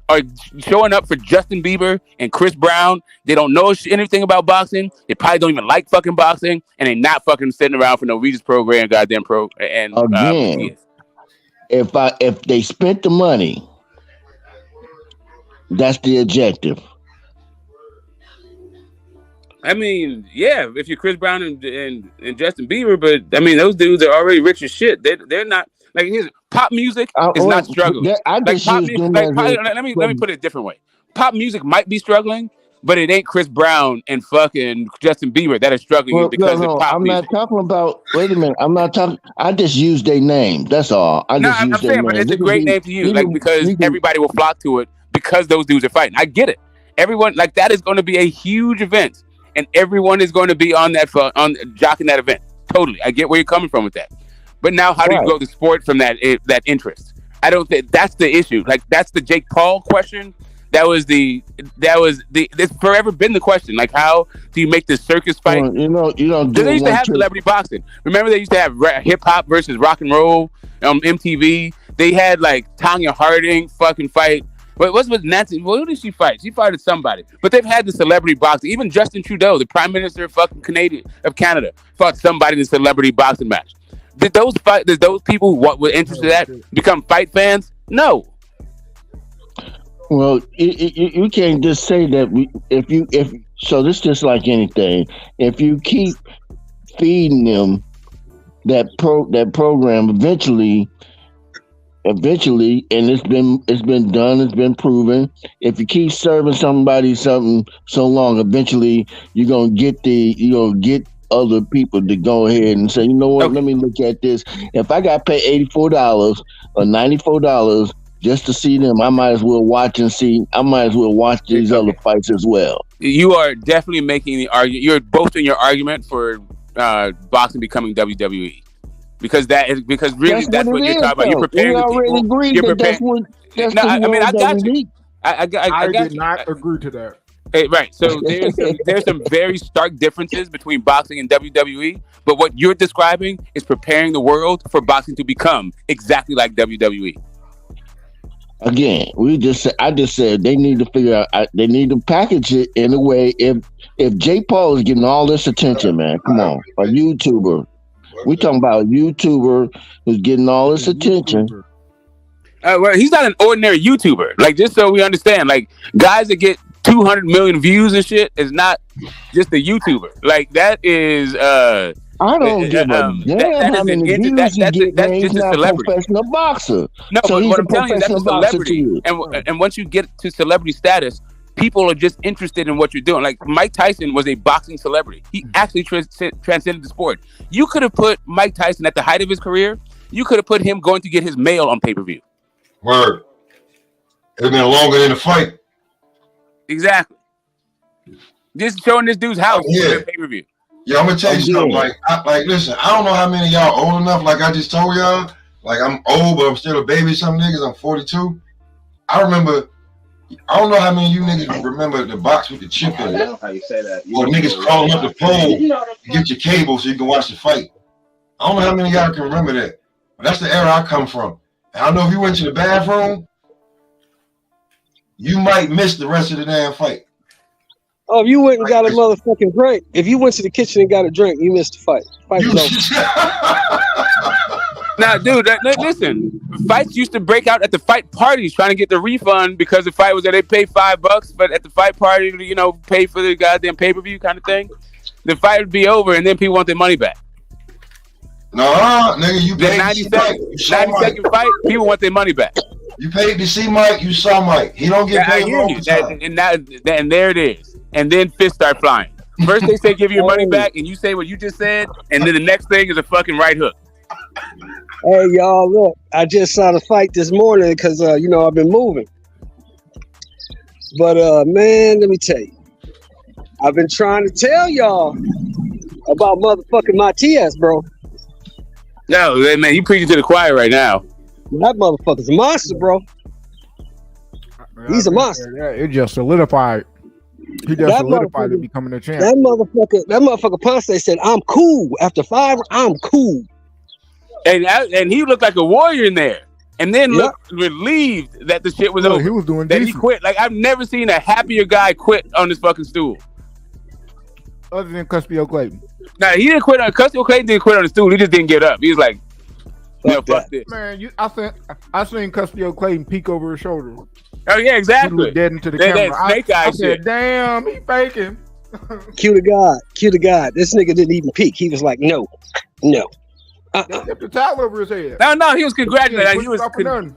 are showing up for Justin Bieber and Chris Brown. They don't know anything about boxing. They probably don't even like fucking boxing, and they're not fucking sitting around for no Regis Program, goddamn pro. And again, if they spent the money, that's the objective. I mean, yeah, if you're Chris Brown and Justin Bieber, but I mean, those dudes are already rich as shit. They're not like pop music is not struggling. Let me put it a different way. Pop music might be struggling, but it ain't Chris Brown and fucking Justin Bieber that are struggling because of pop music. I'm not talking about. Wait a minute. I'm not talking. I just use their name. That's all. I'm saying, but it's a great name to use, because everybody will flock to it because those dudes are fighting. I get it. Everyone, like, that is going to be a huge event, and everyone is going to be on jocking that event. Totally, I get where you're coming from with that. But now, how do you grow the sport from that interest? I don't think that's the issue. Like, that's the Jake Paul question. It's forever been the question. Like, how do you make this circus fight? You don't do. They used to have celebrity boxing. Remember, they used to have hip hop versus rock and roll on MTV. They had like Tanya Harding fucking fight. What's with Nancy? Who did she fight? She fought somebody. But they've had the celebrity boxing. Even Justin Trudeau, the Prime Minister of fucking Canada, fought somebody in a celebrity boxing match. Did those people who were interested in that become fight fans? No. Well, you can't just say that. So this is just like anything. If you keep feeding them that program, eventually, and it's been done, it's been proven. If you keep serving somebody something so long, eventually you're gonna get other people to go ahead and say, you know what, let me look at this. If I got paid $84 or $94 just to see them. I might as well watch and see. I might as well watch these other fights as well. You are definitely making the argument. You're both in your argument for boxing becoming WWE. Because really that's what you're talking about. You're preparing the people. You're preparing. I got you. I did not agree to that. Hey, right. So there's some very stark differences between boxing and WWE. But what you're describing is preparing the world for boxing to become exactly like WWE. Again, I just said they need to figure out. They need to package it in a way. If Jake Paul is getting all this attention, man, come on, a YouTuber. We talking about a YouTuber who's getting all this attention. Well, he's not an ordinary YouTuber. Like, just so we understand, like, guys that get 200 million views and shit is not just a YouTuber. Like, that is I don't give a damn how many views you get, man. He's not a professional boxer. No, so but what I'm telling you, that's a celebrity. And once you get to celebrity status, people are just interested in what you're doing. Like, Mike Tyson was a boxing celebrity. He actually transcended the sport. You could have put Mike Tyson at the height of his career. You could have put him going to get his mail on pay-per-view. Word. It'd been longer than the fight. Exactly. Just showing this dude's house on pay-per-view. Yeah, I'm gonna tell you something. Like, listen, I don't know how many of y'all old enough. Like I just told y'all, like I'm old, but I'm still a baby. Some niggas, I'm 42. I remember. I don't know how many of you niggas remember the box with the chip in it. I know how you say that. Or niggas crawling up the pole to get your cable so you can watch the fight. I don't know how many of y'all can remember that. But that's the era I come from. And I know if you went to the bathroom, you might miss the rest of the damn fight. Oh, if you went and got a motherfucking drink, if you went to the kitchen and got a drink, you missed the fight. Fight was over. Now, dude, listen. Fights used to break out at the fight parties trying to get the refund because the fight was that they pay $5, but at the fight party, pay for the goddamn pay-per-view kind of thing. The fight would be over, and then people want their money back. Nah, nigga, you paid 90-second fight, people want their money back. You paid to see Mike, you saw Mike. He don't get paid all the time. And there it is. And then fists start flying. First they say give you your money back, and you say what you just said, and then the next thing is a fucking right hook. Hey, y'all, look, I just saw the fight this morning because, I've been moving. But, man, let me tell you. I've been trying to tell y'all about motherfucking Matias, bro. No, man, you preaching to the choir right now. That motherfucker's a monster, bro. He's a monster. Yeah, it just solidified. He just solidified to becoming a champ. That motherfucker Ponce said, I'm cool. After 5, I'm cool. And he looked like a warrior in there. And then looked relieved that the shit was over. He was doing that. decent. He quit. Like, I've never seen a happier guy quit on this fucking stool. Other than Cuspio Clayton. Nah, he didn't quit on Cuspio Clayton. Didn't quit on the stool. He just didn't get up. He was like, fuck this. Man, I seen Cuspio Clayton peek over his shoulder. Oh yeah, exactly. He was dead into the camera. Snake eye I said, damn, he faking. Cue to God. This nigga didn't even peek. He was like, no. Kept the towel over his head. No, he was congratulating.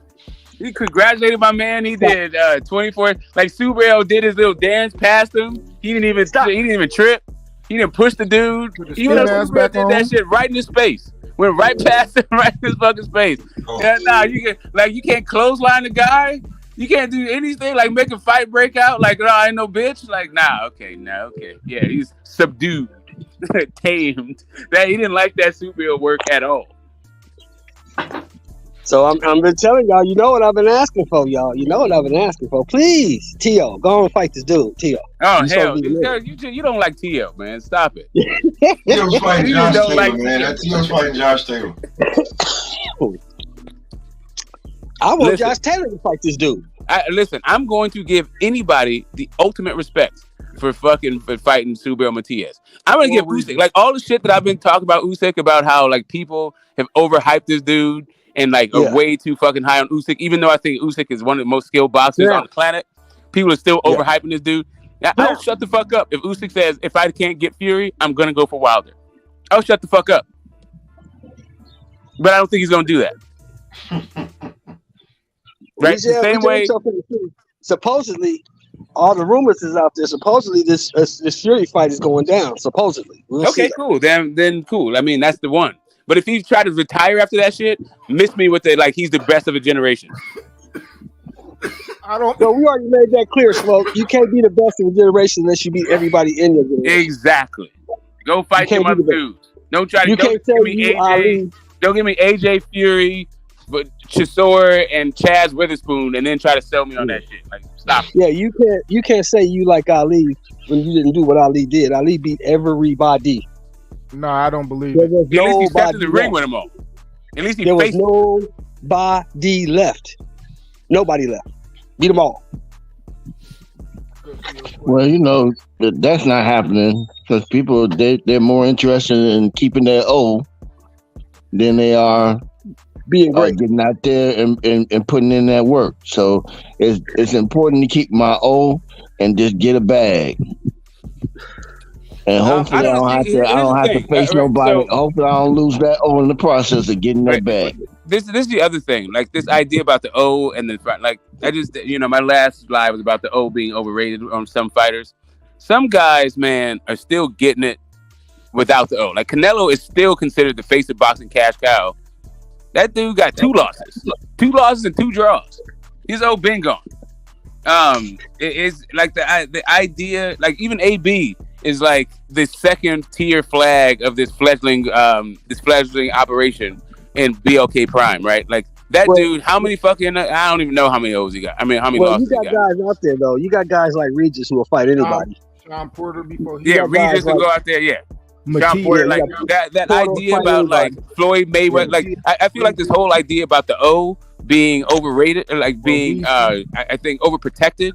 He congratulated my man. He did 24. Like Subaru did his little dance past him. He didn't even stop. He didn't even trip. He didn't push the dude. Even though Subaru did that shit right in his face. Went right past him, right in his fucking space. You can't clothesline the guy. You can't do anything like make a fight break out. Like, I ain't no bitch. Like, okay. Yeah, he's subdued, tamed. That he didn't like that superhero work at all. So I'm been telling y'all, you know what I've been asking for, y'all. You know what I've been asking for. Please, T.O., go and fight this dude, T.O. Oh, hell. You don't like T.O., man. Stop it. T.O.'s fighting Josh Taylor, man. T.O.'s fighting Josh Taylor. I want Josh Taylor to fight this dude. Listen, I'm going to give anybody the ultimate respect for fighting Subaru Matias. I'm going to give Usyk, like all the shit that I've been talking about Usyk, about how like people have overhyped this dude and like are way too fucking high on Usyk, even though I think Usyk is one of the most skilled boxers on the planet. People are still overhyping this dude. Now, I'll shut the fuck up if Usyk says, if I can't get Fury, I'm going to go for Wilder. I'll shut the fuck up. But I don't think he's going to do that. Right? The same way. Supposedly, all the rumors is out there. Supposedly, this Fury fight is going down. Supposedly. Okay, cool. Then cool. I mean, that's the one. But if he tried to retire after that shit, miss me with it like he's the best of a generation. I don't. So we already made that clear, Smoke. You can't be the best of the generation unless you beat everybody in your generation. Exactly. Go fight your mother dudes. Don't try to. Don't give me AJ. Ali. Don't give me AJ Fury, but Chisora and Chaz Witherspoon, and then try to sell me on that shit. Like, stop. Yeah, you can't say you like Ali when you didn't do what Ali did. Ali beat everybody. No, I don't believe There it. was At least he stepped in the ring left. with them all. At least he There was faced. nobody left. Nobody left. Beat them all. Well, you know that's not happening because people they're more interested in keeping their O than they are being great, getting out there and putting in that work. So it's important to keep my O and just get a bag. And hopefully I don't have to face nobody. Hopefully I don't lose that O in the process of getting that bag. This is the other thing. Like this idea about the O and the like. I just my last live was about the O being overrated on some fighters. Some guys, man, are still getting it without the O. Like Canelo is still considered the face of boxing cash cow. That dude got 2 losses and 2 draws. His O been gone. It is like the idea. Like even AB is like the second tier flag of this fledgling operation in BLK Prime, right? Like that dude, how many fucking I don't even know how many O's he got. I mean, how many losses you got guys out there though. You got guys like Regis who will fight anybody. Sean Porter before he Regis will go out there, Sean Porter, like that idea about like Floyd Mayweather, like I feel like this whole idea about the O being overrated, like being I think overprotected,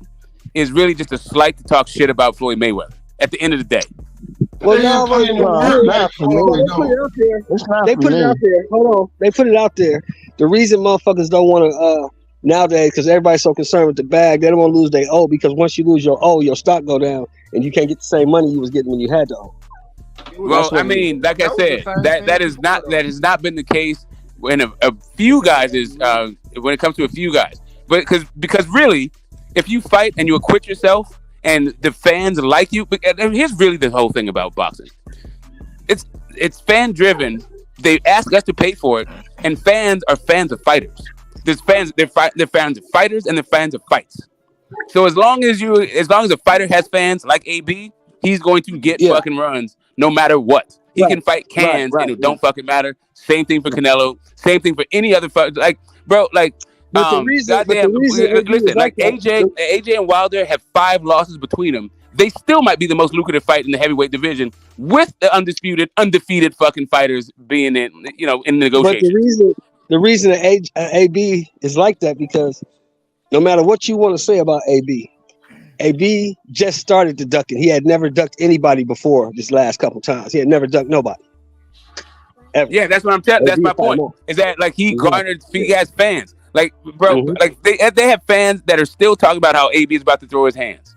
is really just a slight to talk shit about Floyd Mayweather. At the end of the day. Well, they put it out there. They put it out there. Hold on. They put it out there. The reason motherfuckers don't want to nowadays, because everybody's so concerned with the bag, they don't want to lose their O, because once you lose your O, your stock go down, and you can't get the same money you was getting when you had the O. Well, I mean, like I said, that has not been the case when a few guys is when it comes to a few guys, but because really, if you fight and you acquit yourself and the fans like you, here's really the whole thing about boxing. It's fan driven. They ask us to pay for it, and fans are fans of fighters. There's fans. They're fans of fighters, and they're fans of fights. So as long as a fighter has fans like AB, he's going to get fucking runs no matter what. He can fight cans, and it don't fucking matter. Same thing for Canelo. Same thing for any other fighter. Like, bro, like. Listen, like AJ and Wilder have 5 losses between them. They still might be the most lucrative fight in the heavyweight division, with the undefeated fucking fighters being in negotiations. But the reason that AB is like that, because no matter what you want to say about AB just started to ducking. He had never ducked anybody before this last couple times. He had never ducked nobody. Ever. Yeah, that's what I'm telling. That's my point. Is that like he has fans. Like, bro, like they have fans that are still talking about how AB is about to throw his hands.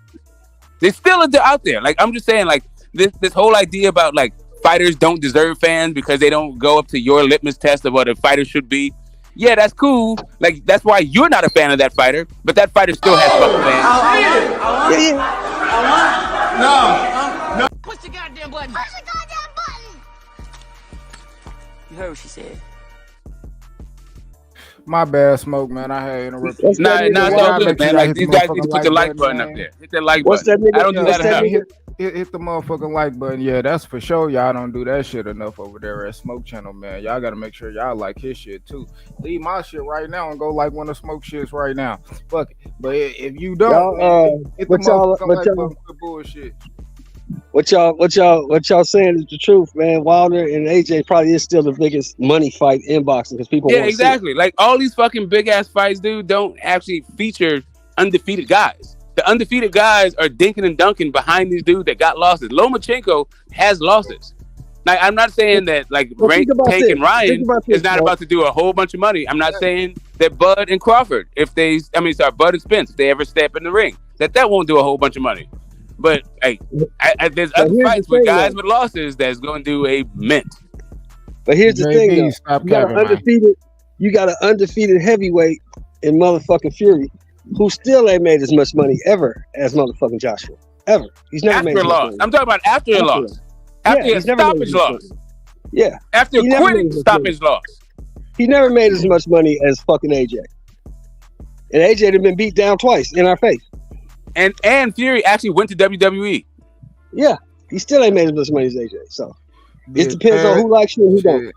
They still are out there. Like, I'm just saying, like this whole idea about like fighters don't deserve fans because they don't go up to your litmus test of what a fighter should be. Yeah, that's cool. Like, that's why you're not a fan of that fighter, but that fighter still has fucking fans. No. Push the goddamn button. Push the goddamn button. You heard what she said. My bad, Smoke, man. I had interrupted. Nah, it's all good, man. Like, these guys need to put the like button up there. Hit that like button. I don't do that enough. Hit the motherfucking like button. Yeah, that's for sure. Y'all don't do that shit enough over there at Smoke Channel, man. Y'all got to make sure y'all like his shit, too. Leave my shit right now and go like one of Smoke shits right now. Fuck it. But if you don't, hit the motherfucking like button for bullshit. What y'all saying is the truth, man. Wilder and AJ probably is still the biggest money fight in boxing because people want to exactly. Like all these fucking big ass fights, dude, don't actually feature undefeated guys. The undefeated guys are dinking and dunking behind these dudes that got losses. Lomachenko has losses. Like, I'm not saying that like Tank and Ryan is not about to do a whole bunch of money. I'm not saying that Bud and Crawford, Bud and Spence, if they ever step in the ring, that won't do a whole bunch of money. But hey, there's other fights with guys with losses that's going to do a mint. But here's the thing, though. You got an undefeated heavyweight in motherfucking Fury, who still ain't made as much money ever as motherfucking Joshua. Ever. He's never made as much money. I'm talking about after a loss. After a stoppage loss. Yeah. After a quitting stoppage loss. He never made as much money as fucking AJ. And AJ had been beat down twice in our face. And Fury actually went to WWE. Yeah, he still ain't made as much money as AJ. So it depends on who likes you and who don't.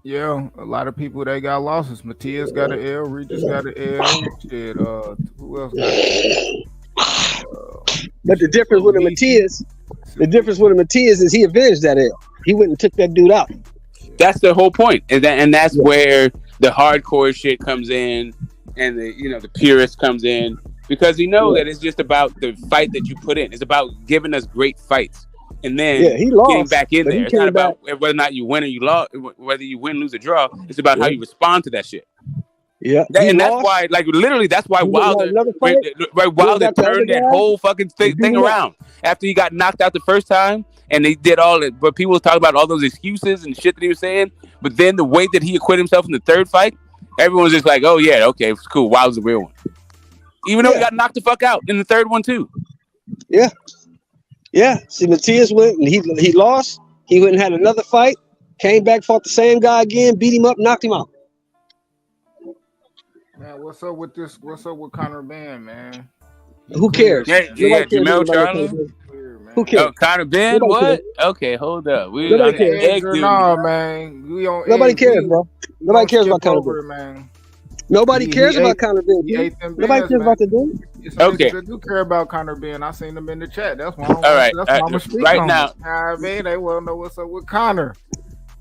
Yeah, a lot of people they got losses. Matias got an L, Regis got an L. Shit, who else got an L? But the difference with a Matias is he avenged that L. He went and took that dude out. That's the whole point, and that's where the hardcore shit comes in, and the purist comes in, because you know that it's just about the fight that you put in. It's about giving us great fights, and then he lost, getting back in there. It's not about whether or not you win or you lost, whether you win, lose, or draw. It's about how you respond to that shit. Yeah, and that's why, like, literally, that's why Wilder turned that whole fucking thing around after he got knocked out the first time, and they did all it. But people was talking about all those excuses and shit that he was saying. But then the way that he acquitted himself in the third fight, everyone's just like, "Oh yeah, okay, it's cool. Wilder's the real one," even though he got knocked the fuck out in the third one too. Yeah. See, Matias went and he lost. He went and had another fight, came back, fought the same guy again, beat him up, knocked him out. Man, what's up with this? What's up with Conor Ben, man? Who cares? Yeah, Jamel Charlo. Who cares? Oh, Conor Ben, what? Okay, hold up. Nobody cares. Man. Nobody cares, bro. Nobody cares about Conor Ben, man. Nobody cares about Conor Ben. Nobody cares about the dude. Okay. I do care about Conor Ben. I seen them in the chat. That's why. I'm speaking right now. They want to know what's up with Conor.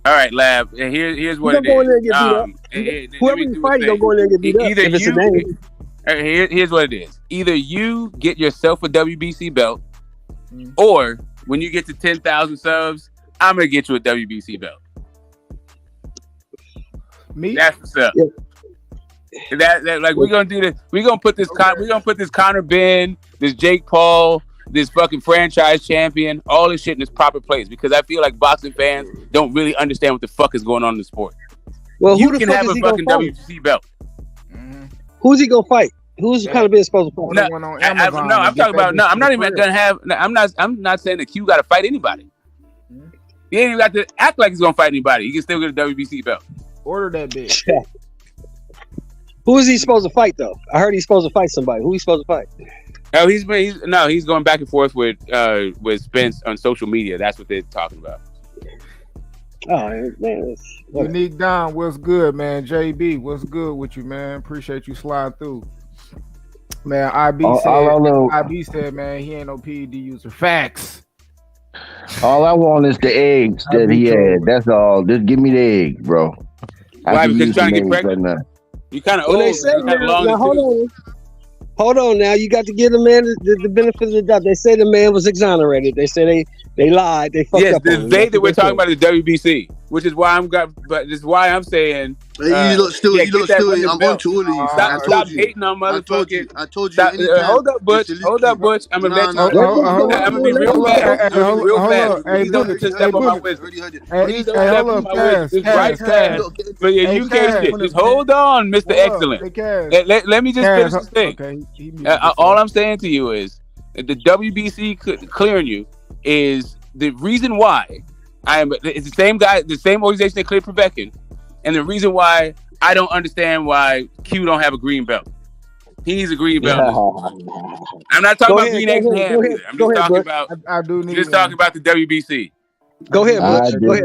All right, Lab. Here's what it is. Whoever you fight, you don't go in there and get beat up. Here's what it is. Either you get yourself a WBC belt, or when you get to 10,000 subs, I'm gonna get you a WBC belt. Me? That's what's up. Yeah. That like we're gonna do this. We're gonna put this Conor Ben, this Jake Paul, this fucking franchise champion, all this shit in its proper place, because I feel like boxing fans don't really understand what the fuck is going on in the sport. Well, you can have a fucking WBC belt. Who's he gonna fight? Who's Conor Ben supposed to fight? I'm talking about. No, I'm not even gonna have. I'm not saying that Q got to fight anybody. He ain't even got to act like he's gonna fight anybody. He can still get a WBC belt. Order that bitch. Who is he supposed to fight though? I heard he's supposed to fight somebody. Who he's supposed to fight? Oh, he's going back and forth with Spence on social media. That's what they're talking about. Oh man, Unique Don, what's good, man? JB, what's good with you, man? Appreciate you sliding through. Man, IB said, man, he ain't no PED user. Facts. All I want is the eggs that he had. That's all. Just give me the eggs, bro. Why? Because you're trying to get pregnant? Right, you kind of old. They said, hold on now. You got to give the man the benefit of the doubt. They say the man was exonerated. They say they lied. They fucked up. Yes, that we're talking about is WBC, which is why I'm saying. You look still. I'm on to all of you. Stop hating on motherfuckers. I told you. Hold up, Butch. I'm gonna let you. I'm gonna be real fast. Please don't step on my wisdom. Please don't step on my wisdom. Just right past. But yeah, you can't shit. Just hold on, Mr. Excellent. Let me just finish this thing. All I'm saying to you is the WBC clearing you is the reason why it's the same guy, the same organization that cleared Povetkin. And the reason why I don't understand why Q don't have a green belt. He needs a green belt. I'm not talking about green eggs and ham either. I'm just talking about. I do need. Just talking about the WBC. Go ahead, Butch. Go ahead.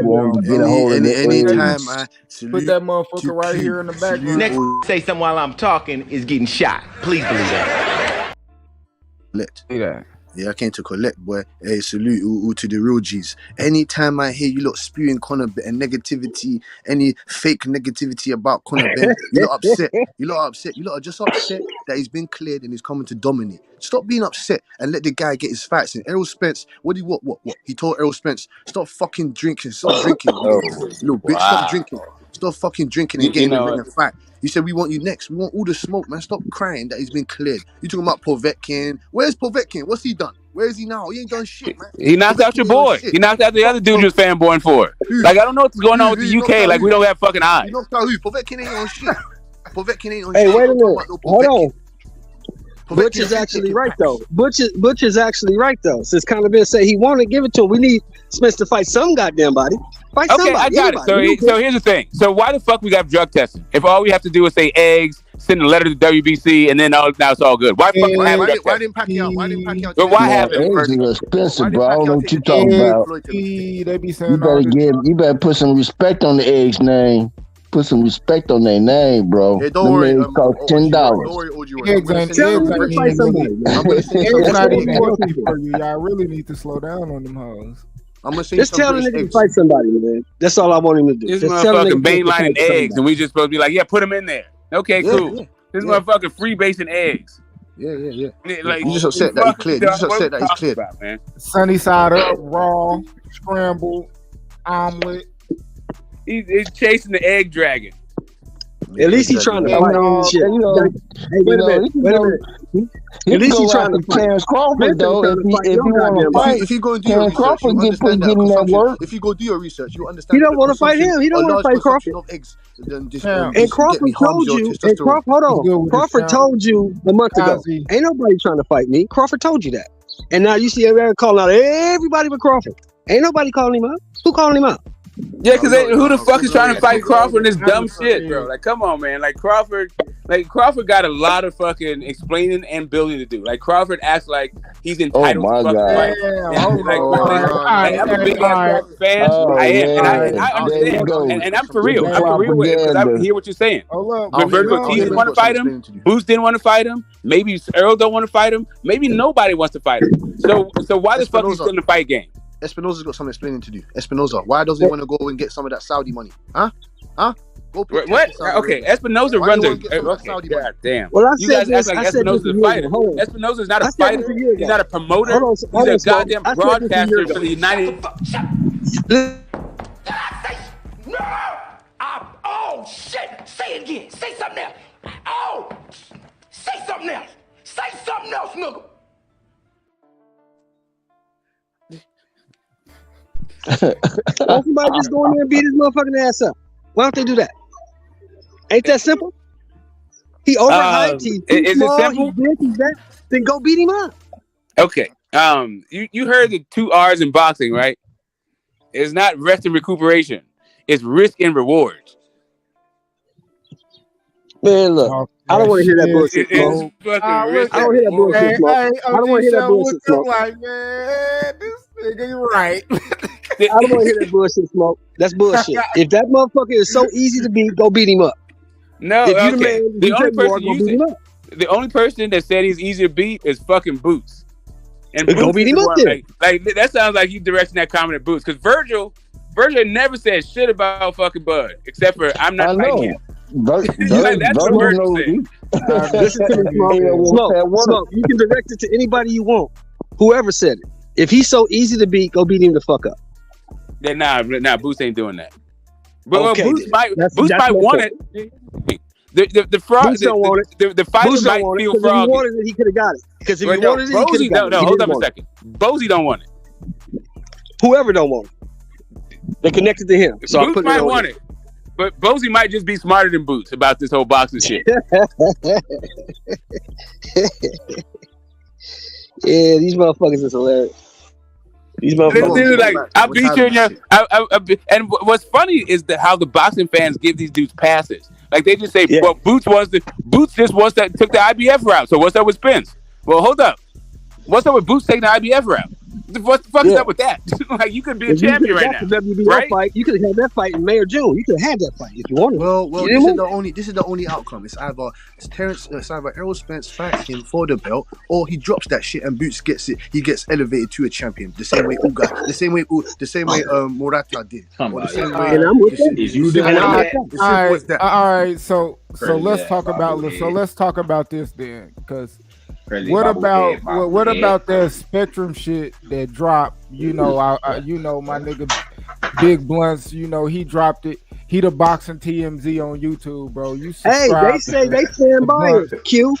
Anytime I put that motherfucker right here in the background. Next, say something while I'm talking is getting shot. Please believe that. Yeah, I came to collect, boy. Hey, salute all to the real G's. Anytime I hear you lot spewing Conor Ben negativity, any fake negativity about Conor Ben, you lot upset. You lot are upset. You lot are just upset that he's been cleared and he's coming to dominate. Stop being upset and let the guy get his fights in. Errol Spence, what? He told Errol Spence, stop fucking drinking. Stop drinking. Little bitch, stop drinking. Stop fucking drinking and getting in a fight. You said we want you next. We want all the smoke, man. Stop crying that he's been cleared. You talking about Povetkin? Where's Povetkin? What's he done? Where is he now? He ain't done shit, man. He knocked out your boy. He knocked out the other dude you was fanboying for. Like, I don't know what's going on with the UK. Like, we don't have fucking eyes. You knocked out who? Povetkin ain't on shit. Povetkin ain't on shit. Hey, wait a minute. Hold on. Butch is actually right, though. Butch is actually right, though. Since Conor Ben said he wanted to give it to him, we need Spence to fight some goddamn body. Fight Okay, somebody. I got Anybody. it. So here's the thing. So why the fuck we got drug testing? If all we have to do is say eggs, send a letter to WBC, and then now it's all good. Why fuck have drug Why testing? didn't Pacquiao? Why didn't Pacquiao But take why the have it? Eggs verdict? is expensive, Why bro. I didn't don't know Pacquiao what take you the talking case about. Floyd took the They be You saying all better this. you better put some respect on the eggs name. Put some respect on their name, bro. Hey, don't Them worry. eggs cost OG $10. Roy. Don't worry, OG Roy. I'm Eggs gonna ain't send you Tell some them eggs to ain't rich. fight even really. somebody, man. I'm gonna send you Eggs some That's rich what not they eggs. even want you healthy to do. for you. Y'all really need to slow down on them hoes. I'm gonna send you Just some tell the British nigga to eggs. fight somebody, man. That's all I want him to do. This Just tell the motherfucking nigga to mainlining fight eggs, somebody. and we just supposed to be like, yeah, put them in there. Okay, Yeah, cool. yeah, This yeah, motherfucking free basing eggs. yeah. Like, You just upset that he cleared. You just what are we upset that he's talking cleared. about, man? Sunny side up, raw, scrambled, omelet. He's chasing the egg dragon. At least he's trying to Egg fight. dog. Shit. You know, Hey, wait a minute. Wait a minute. He At least can he's go trying to after fight. Terence Crawford Spence ain't though. trying to fight If no you want to goddamn body. fight, If you go and do your Terence research, Crawford you understand that getting that consumption. work. If you go do your research, you He understand that don't the want to fight consumption, him. He a don't want to large fight consumption Crawford. of eggs, Damn. And definitely Crawford harms told your you, and testosterone. Crawford, hold What's on. good with it, Crawford champ? told you a month ago. Ozzy. Ain't nobody trying to fight me. Crawford told you that. And now you see everybody calling out everybody but Crawford. Ain't nobody calling him out. Who calling him out? Yeah, because who the fuck is trying to fight Eggs. Crawford in this dumb Dinosaur shit, bro? eggs. Like, come on, man. Like Crawford got a lot of fucking explaining and building to do. Like Crawford acts like he's Oh entitled to my fucking God. fight. Damn, And, hold like, on. like, I'm a big ass Crawford fan. Oh I am, and yeah, I there you understand, go. and I'm for real. The I'm for real with it because I propaganda. hear what you're saying. Hold up. But We Vertical young. T didn't want to fight him. Boots didn't want to fight him. Maybe Earl don't want to fight him. Maybe nobody wants to fight him. So why the fuck is he still in the fight game? Espinoza's got some explaining to do. Espinoza, why does he want to go and get some of that Saudi money? Huh? Go pay What? tax to Saudi Okay, Arabia. Espinoza Why runs do a. you want to get some of that Okay, Saudi money? god damn. Well, I You said guys this. act like I said this Espinoza's a a year fighter. ago. Hold on. Espinoza's not a I said this fighter. a year He's ago. not a promoter. Hold on, He's hold a on, Smoke. goddamn I said this a year broadcaster ago. for the United. No! Oh, shit! Say it again. Say something else. Oh! Say something else. Say something else, nigga. Why don't somebody just go in there and beat his motherfucking ass up? Why don't they do that? Ain't that simple? He overhyped. He's too Is it small. simple? He's this. He's that. Then go beat him up. Okay. You heard the 2 R's in boxing, right? It's not rest and recuperation. It's risk and rewards. Man, look. I don't want to hear that bullshit, Smoke. Fucking risk I and don't hear that rewards. bullshit, Smoke. Hey, I don't want to hear that bullshit, Smoke. like, man, this nigga, you right. I don't want to hear that bullshit, Smoke. That's bullshit. If that motherfucker is so easy to beat, go beat him up. No, If you the okay. man, The you only take more, person go you beat see, him up. the only person that said he's easy to beat is fucking Boots. And Go Boots beat is him the up one, then. like that sounds like you directing that comment at Boots. Because Virgil never said shit about fucking Bud, except for I'm I not know. fighting him. That's what Virgil said. Listen to me, Smoke. You can direct it to anybody you want. Whoever said it. If he's so easy to beat, go beat him the fuck up. Yeah, nah, Boots ain't doing that. But Okay, Boots then. might That's want my it. The fraud. Boots don't want it. The fighter Boots might don't want it. feel 'Cause if he froggy. wanted it, he could have got it. Because if But he no, wanted it, he could Bozy have got don't. it. No, He hold didn't up a want second. Bozy don't want it. it. Whoever don't want it. They connected to him. So Boots might want it. But Bozy might just be smarter than Boots about this whole boxing shit. Yeah, these motherfuckers is hilarious. These motherfuckers This is like I beat you in your. And what's funny is how the boxing fans give these dudes passes. Like they just say, "Well, Boots just wants that took the IBF route. So what's up with Spence? Well, hold up. What's up with Boots taking the IBF route? What the fuck is up with that? Like you could be a champion right now, the WBO right? fight, you could have had that fight in May or June. You could have had that fight if you wanted. Well, this is the only outcome. It's either Errol Spence fights him for the belt, or he drops that shit and Boots gets it. He gets elevated to a champion, the same way Uga, the same way Murata did. Or the same way, and I'm with that. Is you doing that? All right. So let's talk about this then, because what about that Spectrum shit that dropped? You know, my nigga Big Blunts. You know, he dropped it. He the boxing TMZ on YouTube, bro. You subscribe. They say they stand by it. Q.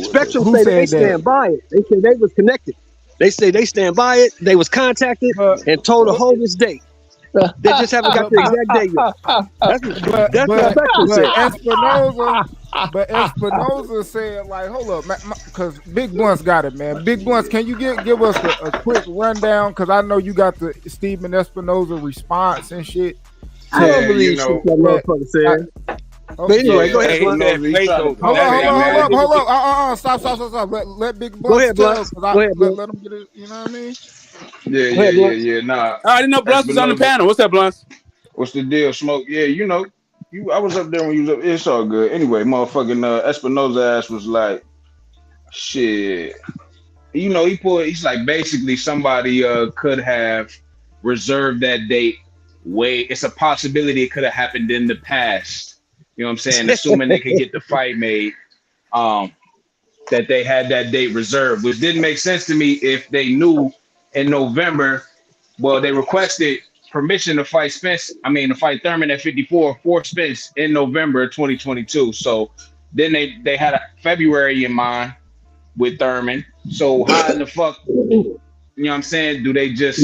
Spectrum Who say said they that? stand by it. They say they was connected. They say they stand by it. They was contacted and told to hold this date. They just haven't got the exact date yet. That's what Spectrum said. But Espinoza said, like, hold up, because Big Blunt's got it, man. Big Blunts, can you give us a quick rundown? Because I know you got the Stephen Espinoza response and shit. I don't believe shit that motherfucker said. But anyway, go ahead, Blunt. Hold up. Stop. Let Big Blunt. Go ahead, Blunt. Let him get it. You know what I mean? Yeah. Nah. I didn't know Blunts was on the panel. What's up, Blunts? What's the deal, Smoke? Yeah, you know, I was up there when you was up. It's all good. Anyway, motherfucking Espinoza ass was like, shit. You know, he's like basically somebody could have reserved that date. It's a possibility it could have happened in the past. You know what I'm saying? Assuming they could get the fight made, that they had that date reserved, which didn't make sense to me if they knew in November. Well, they requested permission to fight Thurman at 54 for Spence in November 2022. So then they had a February in mind with Thurman. So how in the fuck, you know what I'm saying? Do they just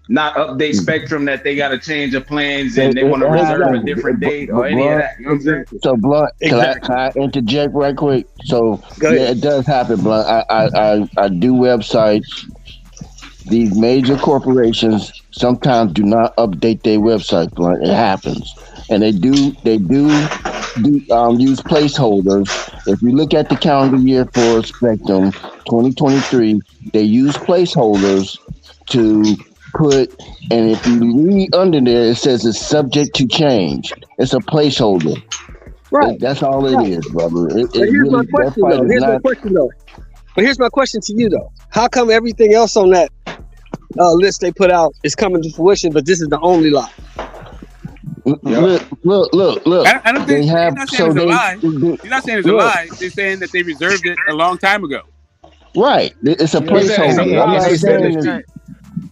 not update Spectrum that they got to change the plans and they want to reserve a different date or any of that? You know what I'm saying? So Blunt, can I interject right quick? So it does happen, Blunt. I do websites. These major corporations sometimes do not update their website, Blunt. It happens, and they do use placeholders. If you look at the calendar year for Spectrum 2023, they use placeholders to put, and if you read under there, it says it's subject to change. It's a placeholder. Right. That's all it is, brother. Here's my question, though. But here's my question to you, though. How come everything else on that list they put out is coming to fruition, but this is the only lie? Look. I don't think you're not saying it's a lie. You're not saying it's a lie. They're saying that they reserved it a long time ago. Right. It's a placeholder.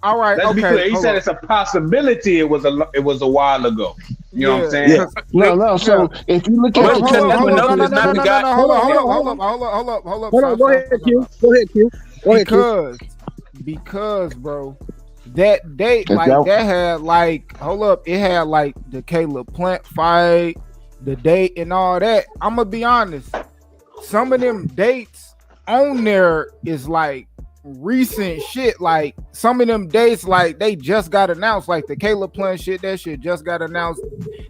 All right. Let's be clear. He said it's a possibility. It was a while ago. You know what I'm saying? Yeah. No. So if you look at Hold on. Go ahead, Q. Because, bro, that date, like that had like, hold up, it had like the Caleb Plant fight, the date and all that. I'm gonna be honest. Some of them dates on there is like recent shit. Like some of them dates, like they just got announced. Like the Caleb Plant shit, that shit just got announced.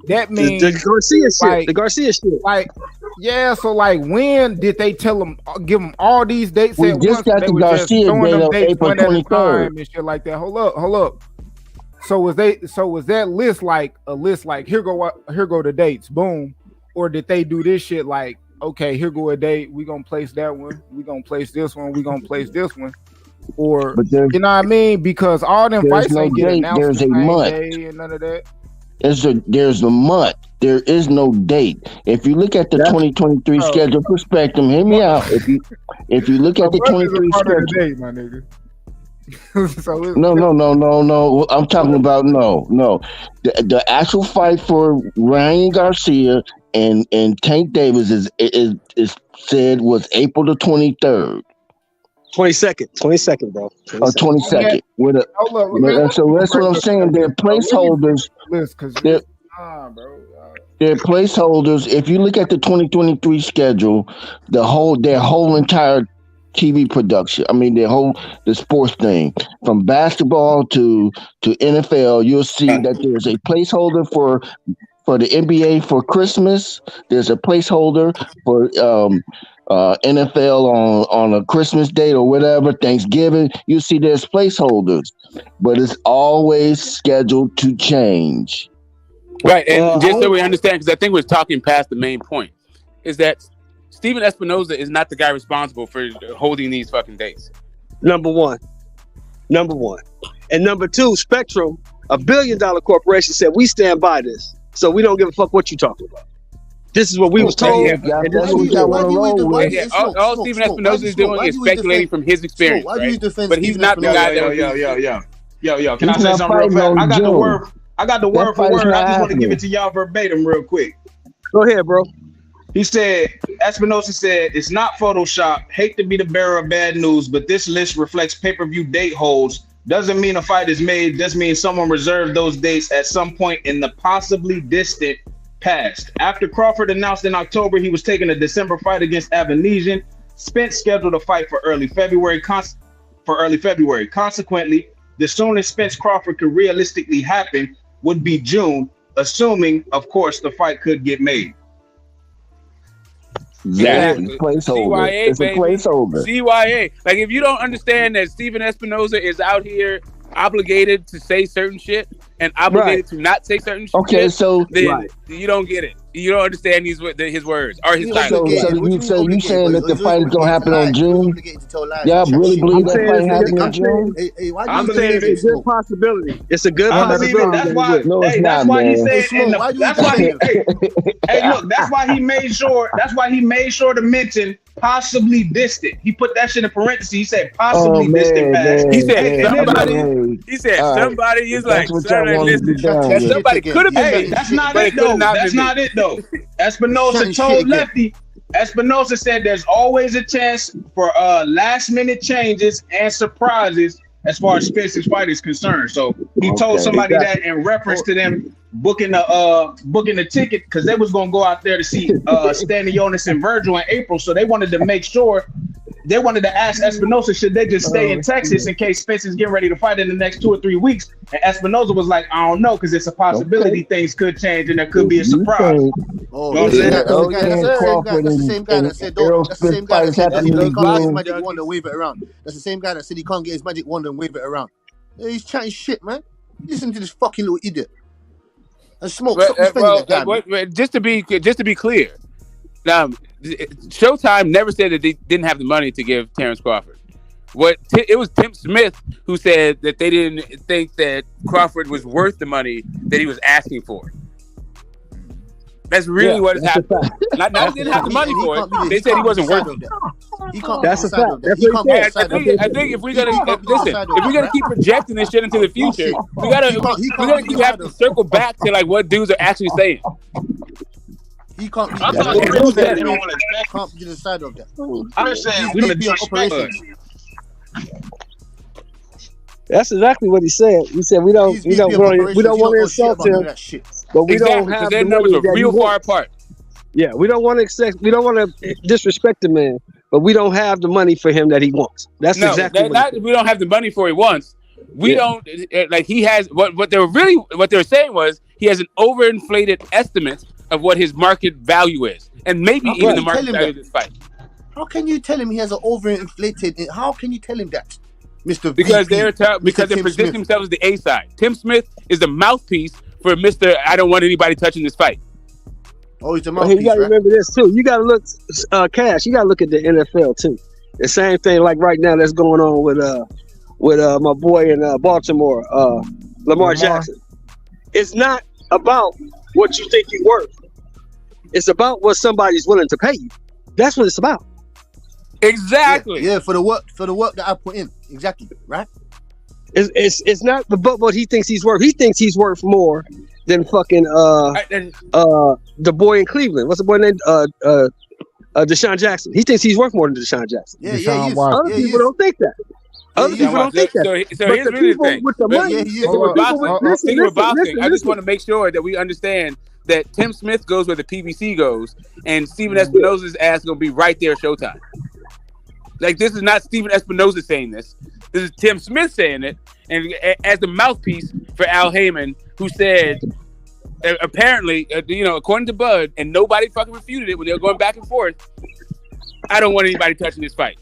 That means the Garcia shit. Like, the Garcia shit. Like, yeah. So like, when did they tell them? Give them all these dates we at just once? Got the Garcia date of April 23rd and shit like that. Hold up. So was that list like a list? Like here go the dates. Boom. Or did they do this shit like? Okay, here go a date. We gonna place that one. We gonna place this one. We gonna place this one. Or you know what I mean? Because all them fights ain't get announced. There's a month. And none of that. There's a month. There is no date. If you look at the 2023 schedule for Spectrum, hear me out. If you look at the 23 schedule, date, my nigga. No. I'm talking about no. The actual fight for Ryan Garcia and Tank Davis is said was April the 23rd. 22nd, bro. 22nd. So that's what I'm saying. They're placeholders. They're placeholders. If you look at the 2023 schedule, their whole entire TV production. I mean, the sports thing from basketball to NFL. You'll see that there's a placeholder for the NBA for Christmas. There's a placeholder for NFL on a Christmas date or whatever, Thanksgiving. You see there's placeholders, but it's always scheduled to change. Right, and just so we understand, because I think we're talking past the main point, is that Stephen Espinoza is not the guy responsible for holding these fucking dates. Number one. And number two, Spectrum, $1 billion corporation, said we stand by this. So we don't give a fuck what you talking about. This is what we was told. And this is what we got to roll with. All Stephen Espinoza is doing is speculating from his experience, right? But he's not the guy that Yo, can I say something real fast? I got the word for word. I just want to give it to y'all verbatim real quick. Go ahead, bro. He said, Espinoza said, it's not Photoshop. Hate to be the bearer of bad news, but this list reflects pay-per-view date holds. Doesn't mean a fight is made. Just means someone reserved those dates at some point in the possibly distant passed. After Crawford announced in October he was taking a December fight against Avanesian, Spence scheduled a fight for early February. Consequently, the soonest Spence Crawford could realistically happen would be June, assuming, of course, the fight could get made. Exactly. Placeholder. CYA, It's a baby. placeholder. CYA. Like, if you don't understand that Steven Espinoza is out here obligated to say certain shit and obligated to not say certain Okay, shit, so then you don't get it. You don't understand his words or his So silence. you saying that the fight is gonna happen on June? Y'all really believe that fight happening in June? I'm saying it's a good possibility. It's a good possibility. That's why. No, it's Hey, that's not, why he man. said. That's why he. Hey, look. That's why he made sure. That's why he made sure to mention possibly distant. He put that shit in parentheses. He said possibly distant past. He said somebody. He said somebody is like. That somebody could have been. Hey, that's not it though. That's not it though. Espinosa told Lefty. Espinosa said there's always a chance for last minute changes and surprises as far as Spence's fight is concerned. So he told somebody that in reference to them booking the ticket because they was gonna go out there to see Stanionis and Virgil in April. So they wanted to make sure. They wanted to ask Espinosa, should they just stay in Texas in case Spence is getting ready to fight in the next 2 or 3 weeks? And Espinosa was like, I don't know, because it's a possibility things could change and there could be a surprise. Oh, You know that's what I'm the saying? same guy that said, that's the same guy that said that he can't get his magic wand and wave it around. That's the same guy that said he can't get his magic wand and wave it around. He's chatting shit, man. Listen to this fucking little idiot. And smoke. Just to be clear, Showtime never said that they didn't have the money to give Terence Crawford. It was Tim Smith who said that they didn't think that Crawford was worth the money that he was asking for. That's really what is happening. Not they didn't have the money for it. They said he wasn't worth it. That's a fact. I think if we're gonna keep projecting this shit into the future, we gotta keep having to circle back to like what dudes are actually saying. He can't be I the thought he was saying he don't want to can't be the side of that. I'm just saying We we need to be on disrespect. operations. That's exactly what he said. He said we don't want to insult him, but we don't have the money that he wants. Apart. Yeah, we don't want to disrespect the man, but we don't have the money for him that he wants. That's exactly what we don't have the money for he wants. We don't like he has what they were saying was he has an overinflated estimate of what his market value is, and maybe even the market value of this fight. How can you tell him he has an overinflated? How can you tell him that, Mr. Because VP, they're Tim positioning Smith? themselves as the A side. Tim Smith is the mouthpiece for Mr. I don't want anybody touching this fight. Oh, he's the But mouthpiece, you got to right? remember this too. You got to look, Cash. You got to look at the NFL too. The same thing like right now that's going on with my boy in Baltimore, Lamar Jackson. It's not about what you think you're worth. It's about what somebody's willing to pay you. That's what it's about. Exactly. Yeah, for the work that I put in. Exactly, right? It's not about what he thinks he's worth. He thinks he's worth more than fucking the boy in Cleveland. What's the boy named? Deshaun Jackson. He thinks he's worth more than Deshaun Jackson. Other people don't think that. Other people don't think that. So But here's the really the people thing. with the money, Speaking of boxing, I just want to make sure that we understand that Tim Smith goes where the PBC goes, and Steven Espinosa's ass is gonna be right there at Showtime. Like, this is not Steven Espinosa saying this. This is Tim Smith saying it, and as the mouthpiece for Al Heyman, who said, apparently, according to Bud, and nobody fucking refuted it when they were going back and forth, I don't want anybody touching this fight.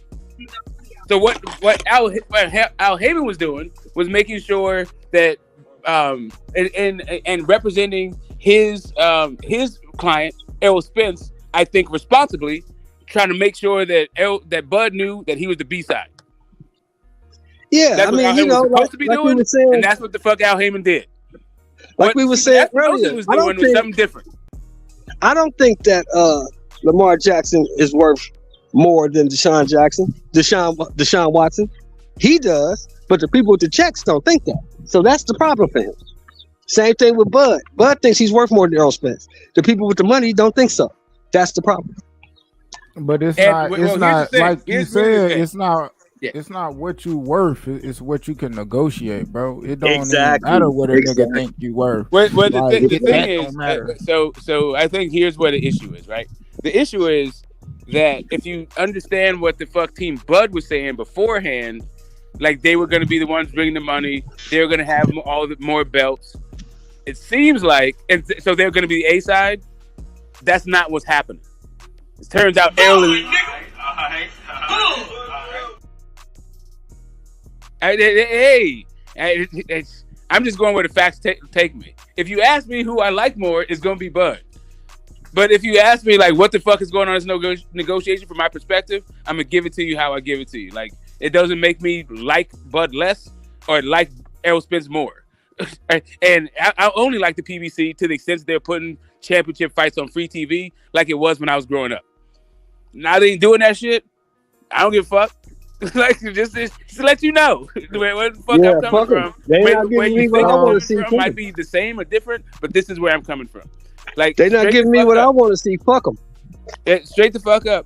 So what Al Heyman was doing was making sure that and representing his client Errol Spence, I think responsibly, trying to make sure that Bud knew that he was the B side. Yeah, that's what Al Heyman was supposed to be doing, we were saying, and that's what the fuck Al Heyman did. Like we were saying earlier, was doing something different. I don't think that Lamar Jackson is worth more than Deshaun Watson. He does, but the people with the checks don't think that. So that's the problem for him. Same thing with Bud. Bud thinks he's worth more than Errol Spence. The people with the money don't think so. That's the problem. But it's not like you said. It's not It's not what you worth. It's what you can negotiate, bro. It don't even Exactly. matter what a nigga Exactly. think you worth. Well, the Like thing that is, don't matter. so I think here's what the issue is, right? The issue is that if you understand what the fuck Team Bud was saying beforehand, like they were going to be the ones bringing the money, they were going to have all the more belts. It seems like, and so they're going to be the A side. That's not what's happening. It turns out Errol. Hey, I'm just going where the facts take me. If you ask me who I like more, it's going to be Bud. But if you ask me, like, what the fuck is going on in this negotiation from my perspective, I'm going to give it to you how I give it to you. Like, it doesn't make me like Bud less or like Errol Spence more. And I only like the PBC to the extent that they're putting championship fights on free TV like it was when I was growing up. Now they ain't doing that shit. I don't give a fuck. Like just to let you know where the fuck I'm coming from. Where you think I'm coming from might be the same or different, but this is where I'm coming from. Like they not giving me what I want to see. Fuck them. Straight the fuck up.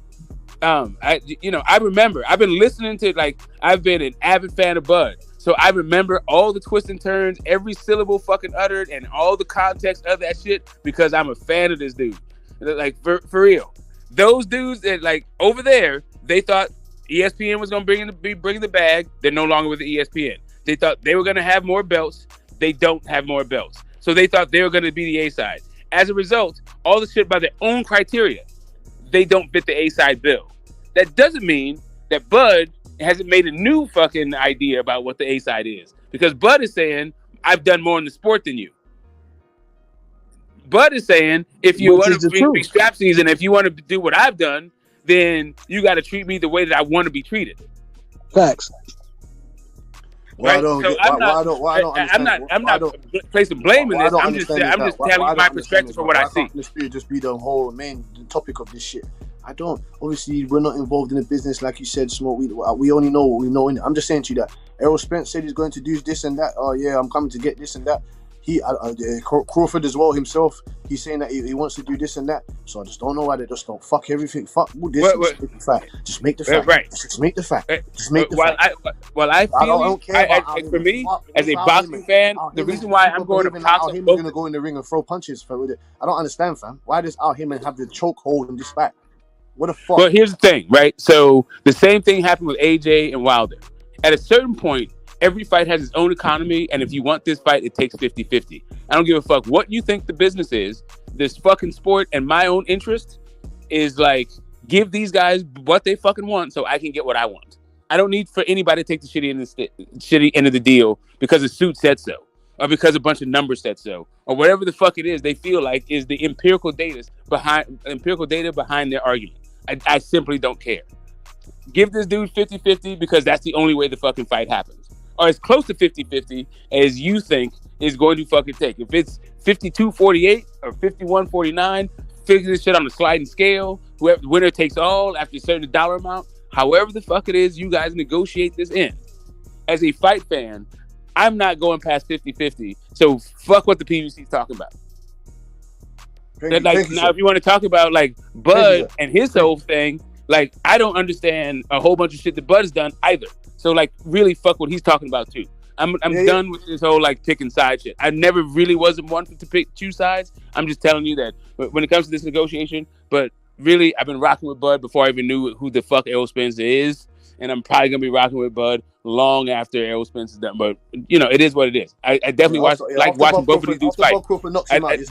I remember I've been listening to, like, I've been an avid fan of Bud, so I remember all the twists and turns, every syllable fucking uttered, and all the context of that shit because I'm a fan of this dude. Like for real, those dudes that like over there, they thought ESPN was going to be bringing the bag. They're no longer with the ESPN. They thought they were going to have more belts. They don't have more belts. So they thought they were going to be the A side. As a result, all the shit by their own criteria, they don't fit the A side bill. That doesn't mean that Bud hasn't made a new fucking idea about what the A side is. Because Bud is saying, I've done more in the sport than you. Bud is saying, if you want to be strap season, if you want to do what I've done, then you got to treat me the way that I want to be treated. Facts. Right? I'm not placing blame in this. I'm just telling you my perspective for what I see. This period just be the whole main topic of this shit. I don't. Obviously, we're not involved in the business, like you said, Smoke. We only know what we know. I'm just saying to you that Errol Spence said he's going to do this and that. Oh yeah, I'm coming to get this and that. Crawford as well himself, he's saying that he wants to do this and that. So I just don't know why they just don't fuck everything. Fuck this. Just make the fact. Right. Just make the fact. Just make the fact. I don't care. For me, as a boxing fan, the reason why I'm going to Al Heyman's going to go in the ring and throw punches with it. I don't understand, fam. Why does Al Heyman have the chokehold in this fight? What the fuck? Well, here's the thing, right? So the same thing happened with AJ and Wilder. At a certain point, every fight has its own economy, and if you want this fight, it takes 50-50. I don't give a fuck what you think the business is. This fucking sport and my own interest is like, give these guys what they fucking want so I can get what I want. I don't need for anybody to take the shitty end of the deal because a suit said so, or because a bunch of numbers said so, or whatever the fuck it is they feel like is the empirical data behind their argument. I simply don't care. Give this dude 50-50 because that's the only way the fucking fight happens. Or as close to 50-50 as you think is going to fucking take. If it's 52-48 or 51-49, figure this shit on a sliding scale. Whoever winner takes all after a certain dollar amount. However the fuck it is, you guys negotiate this in. As a fight fan, I'm not going past 50-50. So fuck what the PBC's talking about. If you want to talk about like Bud and his whole thing, like I don't understand a whole bunch of shit that Bud's done either. So like really fuck what he's talking about too. I'm done with this whole like picking side shit. I never really wasn't one to choose sides. I'm just telling you that when it comes to this negotiation, but really I've been rocking with Bud before I even knew who the fuck Errol Spence is. And I'm probably gonna be rocking with Bud long after Errol Spence is done. But you know, it is what it is. I definitely like watching both of these dudes fight.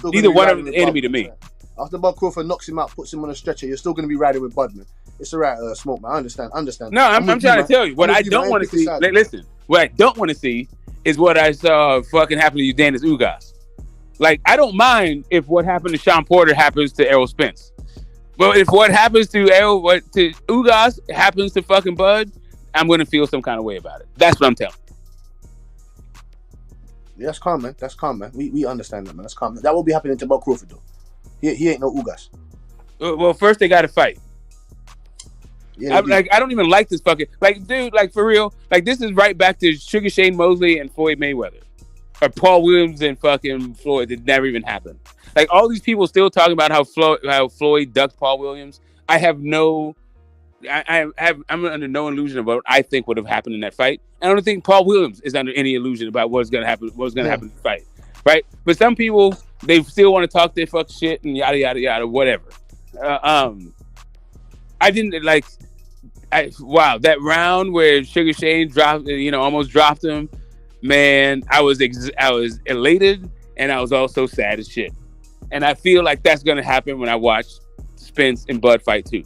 Neither one of them is an enemy to me. After Bob Crawford knocks him out, puts him on a stretcher, you're still going to be riding with Bud, man. It's alright, Smoke, man. I understand. No, I'm trying to tell you what I don't want to see. Listen, what I don't want to see is what I saw fucking happen to Udanis Ugas. Like, I don't mind if what happened to Sean Porter happens to Errol Spence. But if what happens to Ugas happens to fucking Bud, I'm going to feel some kind of way about it. That's what I'm telling you. Yeah, that's calm, man. That's calm, man. We understand that, man. That's calm. That will be happening to Bob Crawford, though. He ain't no Ugas. Well, first they got to fight. Yeah, I don't even like this fucking dude. Like for real, like this is right back to Sugar Shane Mosley and Floyd Mayweather, or Paul Williams and fucking Floyd. It never even happened. Like all these people still talking about how Floyd ducked Paul Williams. I have no I'm under no illusion about what I think would have happened in that fight. I don't think Paul Williams is under any illusion about what's gonna happen. What's gonna happen in the fight, right? But some people, they still want to talk their fuck shit and yada yada yada, whatever. I didn't like. Wow, that round where Sugar Shane dropped, almost dropped him. Man, I was elated, and I was also sad as shit. And I feel like that's gonna happen when I watch Spence and Bud fight too.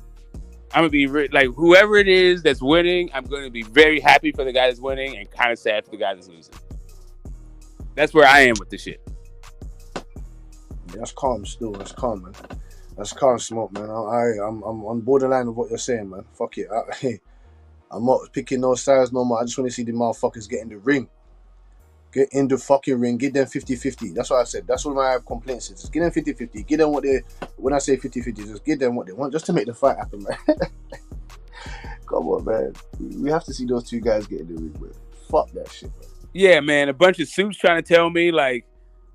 I'm gonna be like, whoever it is that's winning, I'm gonna be very happy for the guy that's winning and kind of sad for the guy that's losing. That's where I am with this shit. That's calm still. That's calm, man. That's calm smoke, man. I'm on borderline of what you're saying, man. Fuck it. I'm not picking no sides no more. I just want to see the motherfuckers get in the ring. Get in the fucking ring. Give them 50-50. That's what I said. That's what my complaints is. Just give them 50-50. Give them what they... When I say 50-50, just give them what they want just to make the fight happen, man. Come on, man. We have to see those two guys get in the ring, man. Fuck that shit, man. Yeah, man. A bunch of suits trying to tell me, like,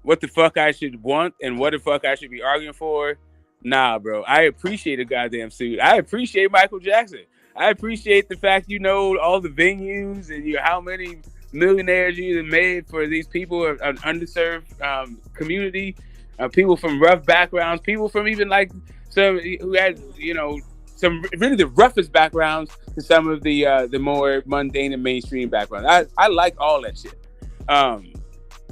what the fuck I should want and what the fuck I should be arguing for. Nah, bro. I appreciate a goddamn suit. I appreciate Michael Jackson. I appreciate the fact you know all the venues and how many millionaires you have made for these people, an underserved community, people from rough backgrounds, people from even like some who had some really the roughest backgrounds to some of the more mundane and mainstream backgrounds. I like all that shit.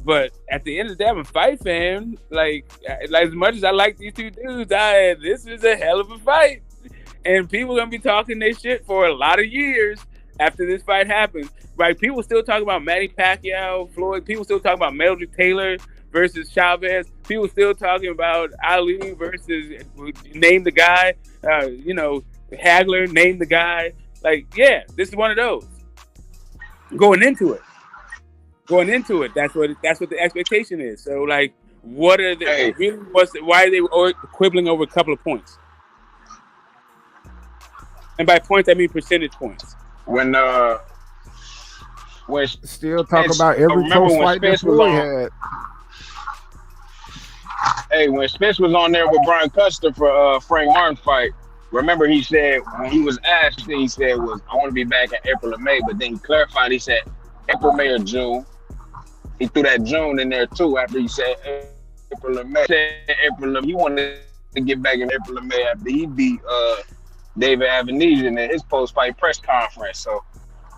But at the end of the day, I'm a fight fan. Like as much as I like these two dudes, this is a hell of a fight. And people are going to be talking their shit for a lot of years after this fight happens. Right? People still talking about Manny Pacquiao, Floyd. People still talking about Meldrick Taylor versus Chavez. People still talking about Ali versus, name the guy, Hagler, name the guy. Like, yeah, this is one of those. Going into it, that's what the expectation is. So, like, what are they? Why are they quibbling over a couple of points? And by points, I mean percentage points. When still talk about every close fight that Floyd had. Hey, when Spence was on there with Brian Custer for Frank Martin fight, remember he said when he was asked, he said was I want to be back in April or May, but then he clarified. He said April, May, or June. He threw that June in there too after he said April or May. He said April or May. He wanted to get back in April or May after he beat David Avenesian in his post-fight press conference. So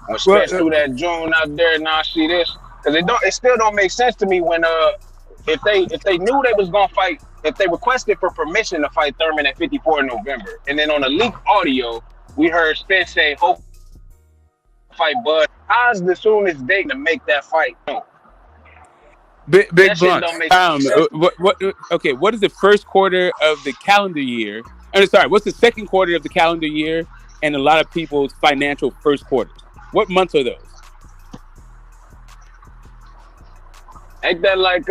when Spence threw that June out there, now I see this because it still don't make sense to me when if they knew they was gonna fight, if they requested for permission to fight Thurman at 54 in November, and then on the leaked audio we heard Spence say, "Oh, fight Bud." How's the soonest date to make that fight? Big Blunt. What is the first quarter of the calendar year? What's the second quarter of the calendar year and a lot of people's financial first quarter? What months are those? Ain't that like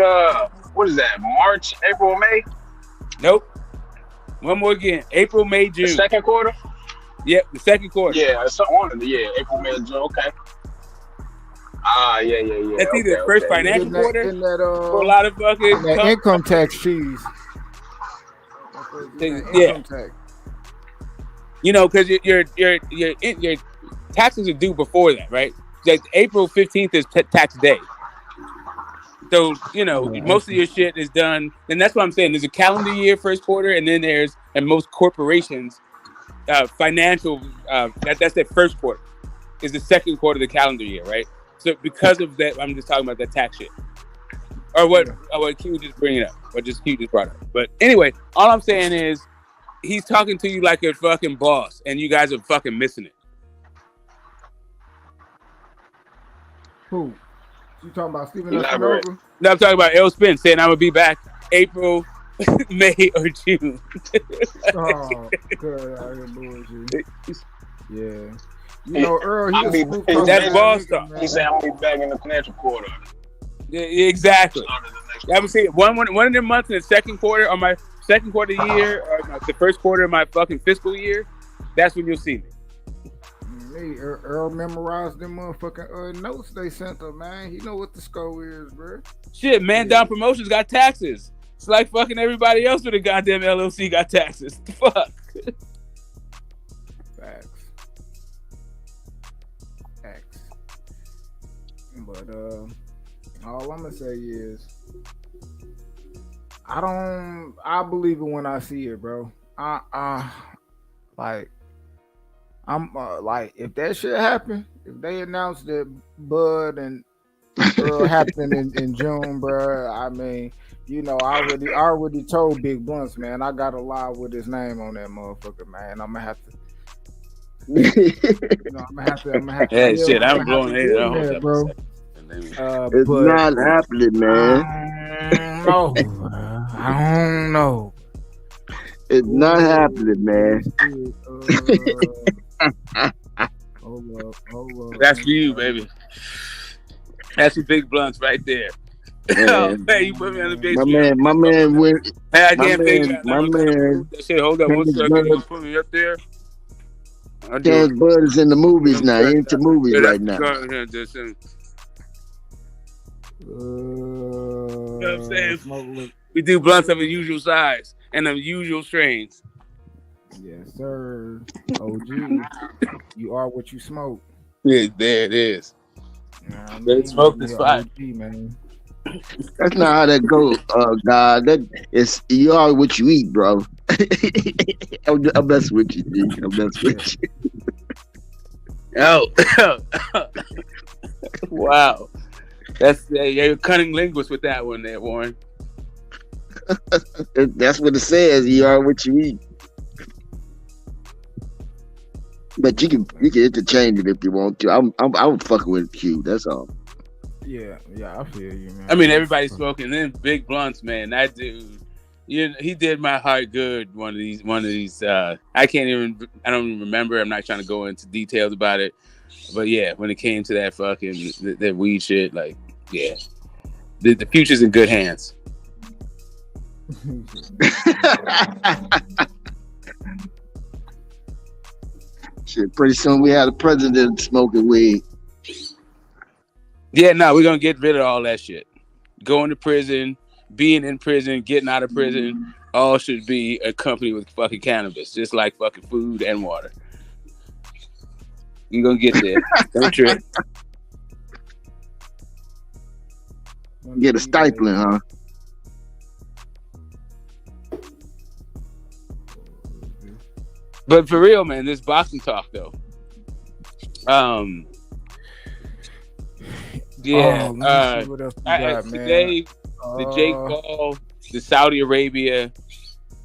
what is that? March, April, May? Nope. One more again. April, May, June. The second quarter? Yep, the second quarter. Yeah, it's one of the April, May, June. Okay. Yeah. That's either the first financial quarter for a lot of fucking income tax fees. Yeah. Because your taxes are due before that, right? Like April 15th is tax day. So, most of your shit is done. And that's what I'm saying. There's a calendar year first quarter, and then there's, and most corporations, financial, that's their first quarter, is the second quarter of the calendar year, right? So because of that, I'm just talking about that tax shit. Or what Q just bringing up. What Q just brought up. But anyway, all I'm saying is he's talking to you like a fucking boss, and you guys are fucking missing it. Who? You talking about Stephen Espinosa? No, I'm talking about L. Spence saying I'm gonna be back April, May, or June. Oh, good. Yeah. Earl, that's boss talk. He said I'm gonna be back in the financial quarter. Yeah, exactly. I would say one of them months in the second quarter, or my second quarter of the year, or the first quarter of my fucking fiscal year. That's when you'll see me. Hey, Earl memorized them motherfucking notes they sent him, man. He know what the score is, bro. Shit, Man Down Promotions got taxes. It's like fucking everybody else with a goddamn LLC got taxes. Fuck. Facts. gonna say is, I believe it when I see it, bro. Like, I'm like, if that shit happen, if they announce that Bud and Earl happened in June, bro. I mean, you know, I already told Big Blunts, man, I got a lie with his name on that motherfucker, man. I'm gonna have to. I'm gonna have to. Yeah, Yeah, shit, I'm I'm gonna have blowing to it. do Hold that, up a bro. second. It's But not happening, man. no, I don't know. It's not happening, man. Hold up. That's for you, baby. That's the Big Blunts right there. Oh, hey, you put me on the big screen. My man went. Hey, I can't figure out. My man. That shit. Hold up one second. You gonna put me up there? Terence Bud is in the movies now. He into movies Yeah, right now. go ahead, just, you know what I'm saying? We do blunts of unusual size and unusual strains. Yes, sir. OG, you are what you smoke. Yeah, there it is. They smoke this fire. OG, man. That's not how that goes, God. That is, you are what you eat, bro. I'm messing with you, G. I'm messing with you. Oh, wow. You're a cunning linguist with that one there, Warren. That's what it says. You are what you eat. But you can interchange it if you want to. I'm fucking with Q. That's all. Yeah, I feel you, man. I mean, everybody's smoking. Then Big Blunts, man. That dude, he did my heart good. One of these. I don't even remember. I'm not trying to go into details about it. But yeah, when it came to that fucking that weed shit, like, yeah, the future's in good hands. Shit, pretty soon we had a president smoking weed. Yeah, no, we're gonna get rid of all that shit. Going to prison, being in prison, getting out of prison, all should be accompanied with fucking cannabis, just like fucking food and water. You're gonna get there. Don't trip. Get a stipend, huh? But for real, man, this boxing talk though. Yeah. What else we got, man? Today, the Jake Paul, the Saudi Arabia,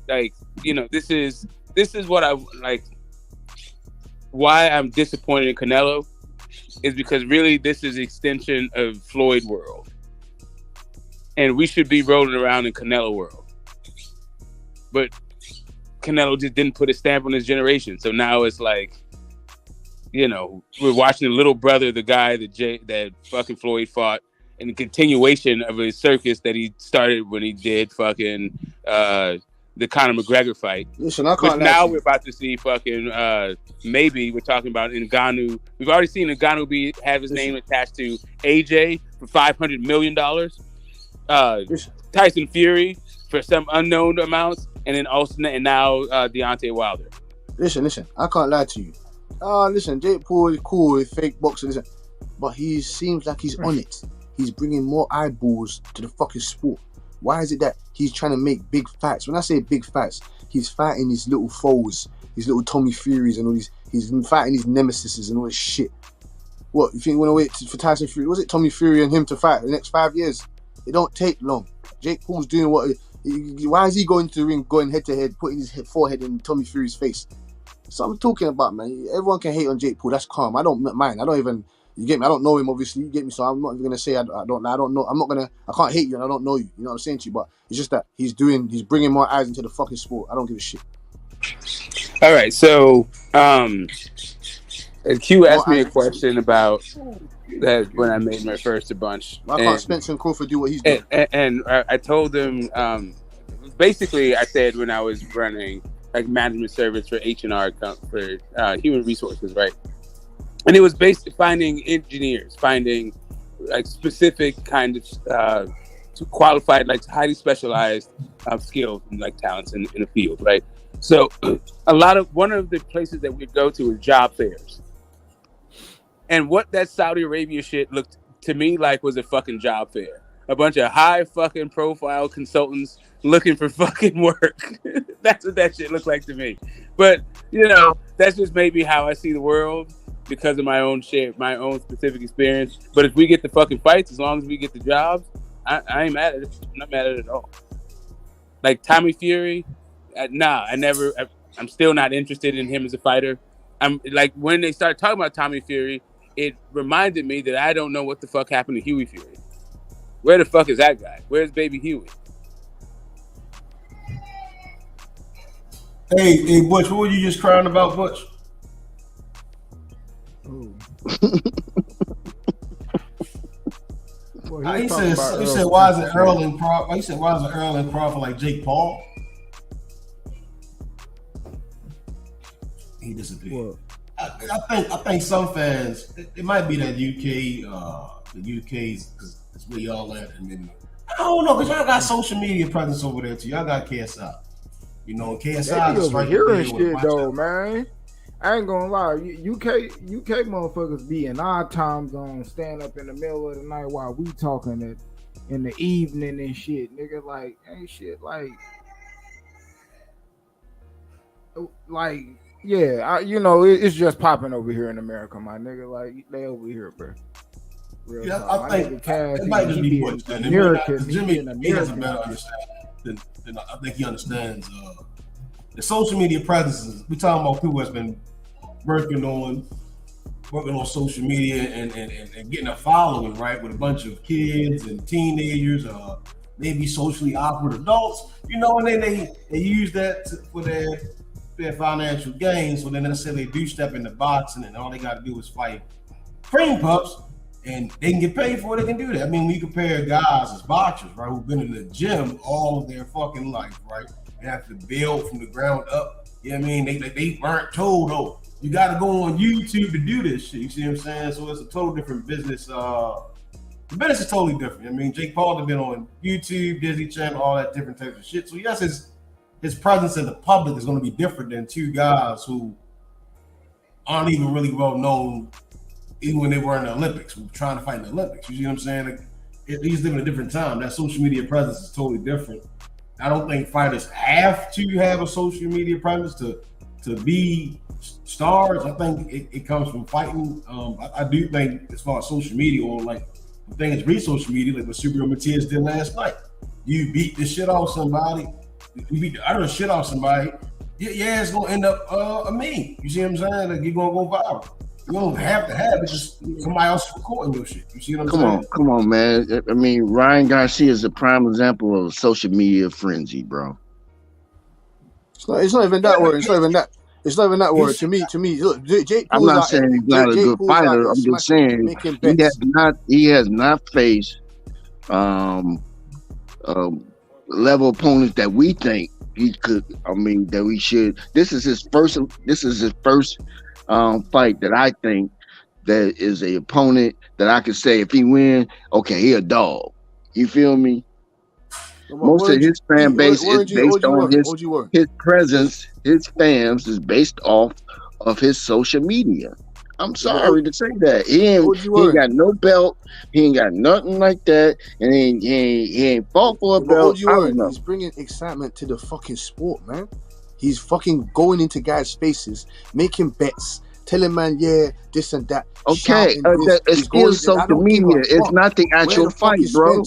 like, this is what I like. Why I'm disappointed in Canelo is because really this is an extension of Floyd world, and we should be rolling around in Canelo world, but Canelo just didn't put a stamp on his generation. So now it's like, we're watching the little brother, the guy that fucking Floyd fought, and the continuation of his circus that he started when he did fucking the Conor McGregor fight. Listen, I can't. Which now we're about to see fucking maybe we're talking about Ngannou. We've already seen Ngannou have his name attached to AJ for $500 million. Tyson Fury for some unknown amounts, and then now Deontay Wilder. Listen, I can't lie to you. Listen, Jake Paul is cool with fake boxing, but he seems like he's on it. He's bringing more eyeballs to the fucking sport. Why is it that he's trying to make big fights? When I say big fights, he's fighting his little foes, his little Tommy Furies and all these. He's fighting his nemesis and all this shit. What, you think we're gonna wait for Tyson Fury? Was it Tommy Fury and him to fight the next 5 years? It don't take long. Jake Paul's doing what? Why is he going to the ring, going head to head, putting his forehead in Tommy Fury's face? So I'm talking about, man. Everyone can hate on Jake Paul. That's calm. I don't mind. I don't even. You get me? I don't know him, obviously. You get me? So I'm not even gonna say I don't know. I'm not gonna. I can't hate you, and I don't know you. You know what I'm saying to you? But it's just that he's bringing more eyes into the fucking sport. I don't give a shit. All right, so Q asked me a question about that when I made my first a bunch. Why can't Spencer and Crawford do what he's doing? And I told him, basically, I said when I was running like management service for H&R for human resources, right? And it was basically finding engineers, finding like specific kind of qualified, like highly specialized skills and like talents in the field, right? So one of the places that we'd go to is job fairs. And what that Saudi Arabia shit looked to me like was a fucking job fair. a bunch of high fucking profile consultants looking for fucking work. That's what that shit looked like to me. But that's just maybe how I see the world because of my own shit, my own specific experience. But if we get the fucking fights, as long as we get the jobs, I ain't mad at it. I'm not mad at it at all. Like Tommy Fury, I'm still not interested in him as a fighter. I'm like, when they started talking about Tommy Fury, it reminded me that I don't know what the fuck happened to Huey Fury. Where the fuck is that guy? Where's baby Huey? Hey, Butch, what were you just crying about, Butch? He said, why is it Earl and Crawford? He said, why is it Earl and Crawford like Jake Paul? He disappeared. I think some fans, it might be that the UK's because it's where y'all at, and then I don't know, because y'all got social media presence over there too. Y'all got KSI. KSI is right here and shit though, man. I ain't gonna lie, UK motherfuckers be in our time zone, stand up in the middle of the night while we talking it in the evening and shit, nigga. Like, ain't shit like yeah, it's just popping over here in America, my nigga. Like, they over here, bro. Real I think it might just be Butch. Jimmy has a better understanding than I think he understands. The social media presences. We talking about people that's been working on social media and getting a following, right, with a bunch of kids and teenagers, maybe socially awkward adults, and then they use that for their financial gain. So then let's say they do step into boxing and all they got to do is fight cream pups and they can get paid for it, they can do that. I mean, we compare guys as boxers, right, who've been in the gym all of their fucking life, right, and have to build from the ground up. I mean? They weren't told, oh, you got to go on YouTube to do this shit. You see what I'm saying? So it's a total different business. The business is totally different. I mean, Jake Paul has been on YouTube, Disney Channel, all that different types of shit. So yes, his presence in the public is going to be different than two guys who aren't even really well known, even when they were in the Olympics, trying to fight in the Olympics. You see what I'm saying? Like, he's living a different time. That social media presence is totally different. I don't think fighters have to have a social media presence to be stars. I think it comes from fighting. I do think as far as social media, or like the thing is, read social media, like what Super Matias did last night. You beat the shit off somebody. You beat the utter shit off somebody. Yeah, it's gonna end up a meme. You see what I'm saying? Like, you're gonna go viral. You don't have to have it. Just somebody else recording your shit. You see what I'm saying? Come on, man. I mean, Ryan Garcia is a prime example of social media frenzy, bro. It's not even that word. It's not even that word. To me, look, Jake Paul's I'm not saying he's not a good fighter. I'm just saying he has not faced level opponents that we think he could. I mean, that we should. This is his first fight that I think that is a opponent that I could say if he win, okay, he a dog. You feel me? Most of his fan base is based on his presence. His fans is based off of his social media. I'm sorry to say that. He ain't got no belt. He ain't got nothing like that. And he ain't fought for a belt. He's bringing excitement to the fucking sport, man. He's fucking going into guys' faces, making bets, telling man, yeah, this and that. Okay, it's still social media. It's not the actual fight, bro.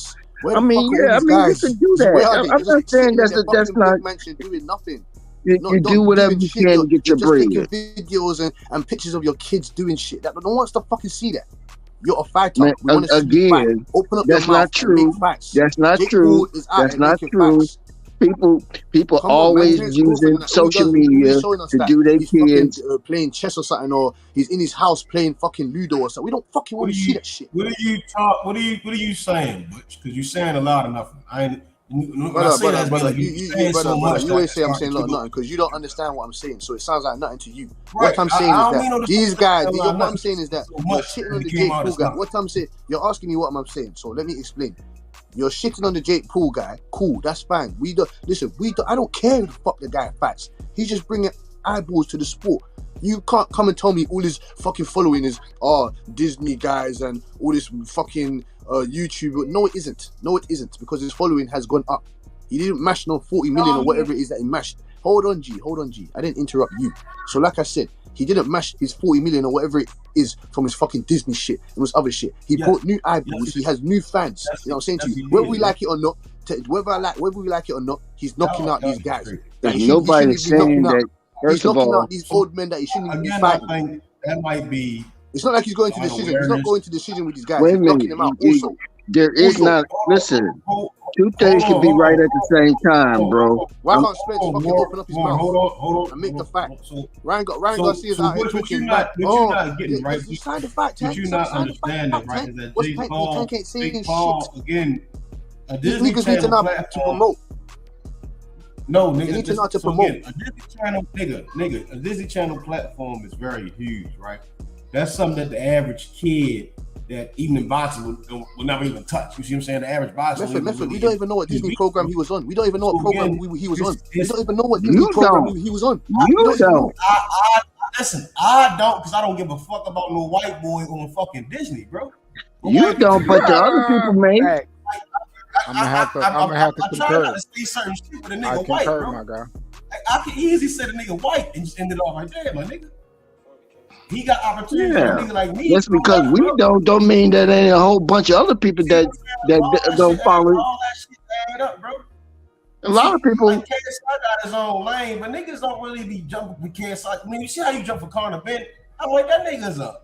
I mean, you can do that. I'm not saying that's not. Doing nothing. You do whatever you can to get your bread. Just taking videos and pictures of your kids doing shit. That no one wants to fucking see that. You're a fighter. Man, we want to see you fight. Open up that's your mouth not true. That's not true. That's not true. People always using social media to do their kids playing chess or something, or he's in his house playing fucking Ludo or something. We don't fucking want to see that shit. What are you saying, Butch? Because you're saying a lot of nothing. You ain't say I'm saying nothing because you don't understand what I'm saying, so it sounds like nothing to you. Right. What I'm saying is that these guys, what I'm saying is that you're shitting on the Jake Paul guy. What I'm saying, you're asking me what I'm saying, so let me explain. You're shitting on the Jake Paul guy. Cool, that's fine. I don't care who the fuck the guy fights. He's just bringing eyeballs to the sport. You can't come and tell me all his fucking following is Disney guys and all this fucking YouTube. No, it isn't. No, it isn't, because his following has gone up. He didn't mash no 40 million or whatever it is that he mashed. Hold on, G. I didn't interrupt you. So like I said, he didn't mash his 40 million or whatever it is from his fucking Disney shit and his other shit. He brought new eyeballs. He has new fans. You know what I'm saying to you? Whether we like it or not, whether we like it or not, he's knocking out these guys. Nobody's saying that. He's knocking out these old men that he shouldn't even be fighting. I think that might be. It's not like he's going to decision. He's not going to decision with these guys. Wait a He's minute. knocking them out also. There is not. Listen, two things can be right at the same time, bro. Why can't Spence fucking open up his mouth? Hold on. And make the fight. Ryan Garcia's out here twitching. You're not getting right. You signed the fight, Tank. What you're not understanding, right, is that Jake Paul, again, a these Disney niggas need to Channel not to promote. No, They nigga. need to not to So promote. again, a Disney Channel, nigga, a Disney Channel platform is very huge, right? That's something that the average kid that even in boxing would never even touch. You see what I'm saying? The average boxer. Method, we don't even know what Disney program he was on. We don't even know what program he was on. We don't even know what Disney program he was on. You don't. Listen, I don't, because I don't give a fuck about no white boy on fucking Disney, bro. You don't, but the other people may. I'm gonna have to I try concur. not to say certain shit with a I nigga white, concur, bro. my guy. I can easily say the nigga white and just end it off right there, my nigga. He got opportunity for a Yeah, nigga like me. just because we don't mean that ain't a whole bunch of other people that don't follow. All that shit add up, bro. A lot of people. Like KSI got his own lane, but niggas don't really be jumping for KSI. I mean, you see how you jump for Conor Ben? I'm like, that nigga's a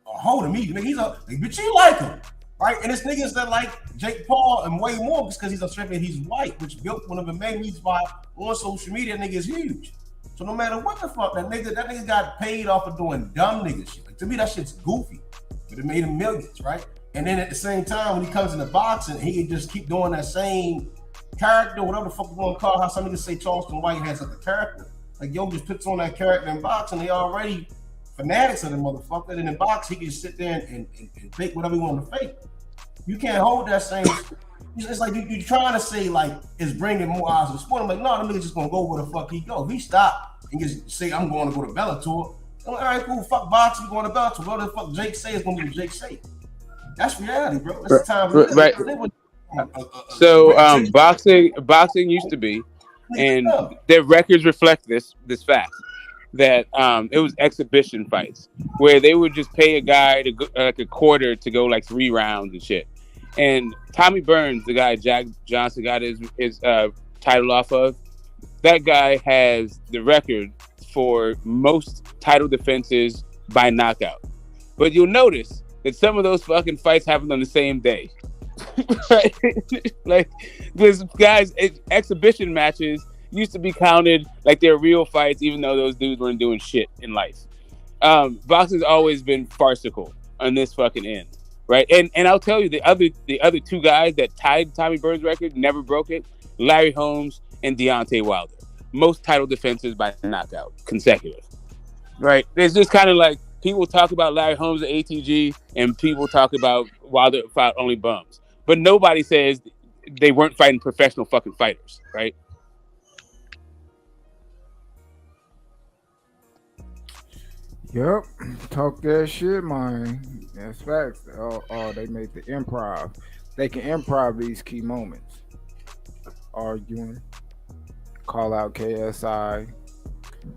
hoe to me. Nigga, he's but you like him, right? And it's niggas that like Jake Paul and way more because he's a strip and he's white, which built one of the main reasons why on social media nigga is huge. So no matter what the fuck, that nigga got paid off of doing dumb nigga shit. Like, to me, that shit's goofy, but it made him millions, right? And then at the same time, when he comes into boxing, he can just keep doing that same character, whatever the fuck you want to call it, how some niggas say Charleston White has like a character. Like, yo, just puts on that character in boxing, they already fanatics of the motherfucker. And in boxing, he can just sit there and fake whatever he want to fake. You can't hold that same. It's like you're trying to say, like, it's bringing more eyes to the sport. I'm like, no, the nigga's just gonna go where the fuck he go. If he stop and just say, I'm going to go to Bellator, I'm like, all right, cool, fuck boxing, going to Bellator. What the fuck Jake say is gonna be what Jake say. That's reality, bro. That's the time. Right. So boxing used to be, and their records reflect this fact that it was exhibition fights where they would just pay a guy to go, like a quarter to go like 3 rounds and shit. And Tommy Burns, the guy Jack Johnson got his title off of, that guy has the record for most title defenses by knockout. But you'll notice that some of those fucking fights happened on the same day. Right? Like, this guys, exhibition matches used to be counted like they're real fights, even though those dudes weren't doing shit in life. Boxing's always been farcical on this fucking end, right? And I'll tell you, the other 2 guys that tied Tommy Burns' record never broke it: Larry Holmes and Deontay Wilder. Most title defenses by knockout, consecutive. Right? It's just kind of like people talk about Larry Holmes at ATG, and people talk about Wilder fought only bums, but nobody says they weren't fighting professional fucking fighters, right? Yep, talk that shit, man. That's facts. Oh, they make the improv. They can improv these key moments. Arguing, call out KSI.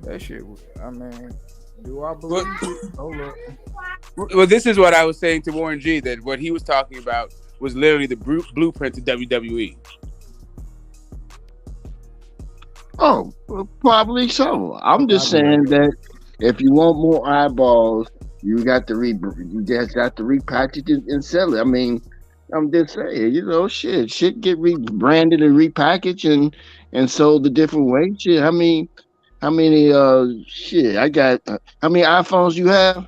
That shit. I mean, do I believe it? Hold up. Well, this is what I was saying to Warren G, that what he was talking about was literally the blueprint to WWE. Oh, probably so. I'm just saying that if you want more eyeballs, you just got to repackage it and sell it. I mean, I'm just saying, shit get rebranded and repackaged and sold the different way. Shit, how many I got? How many iPhones you have?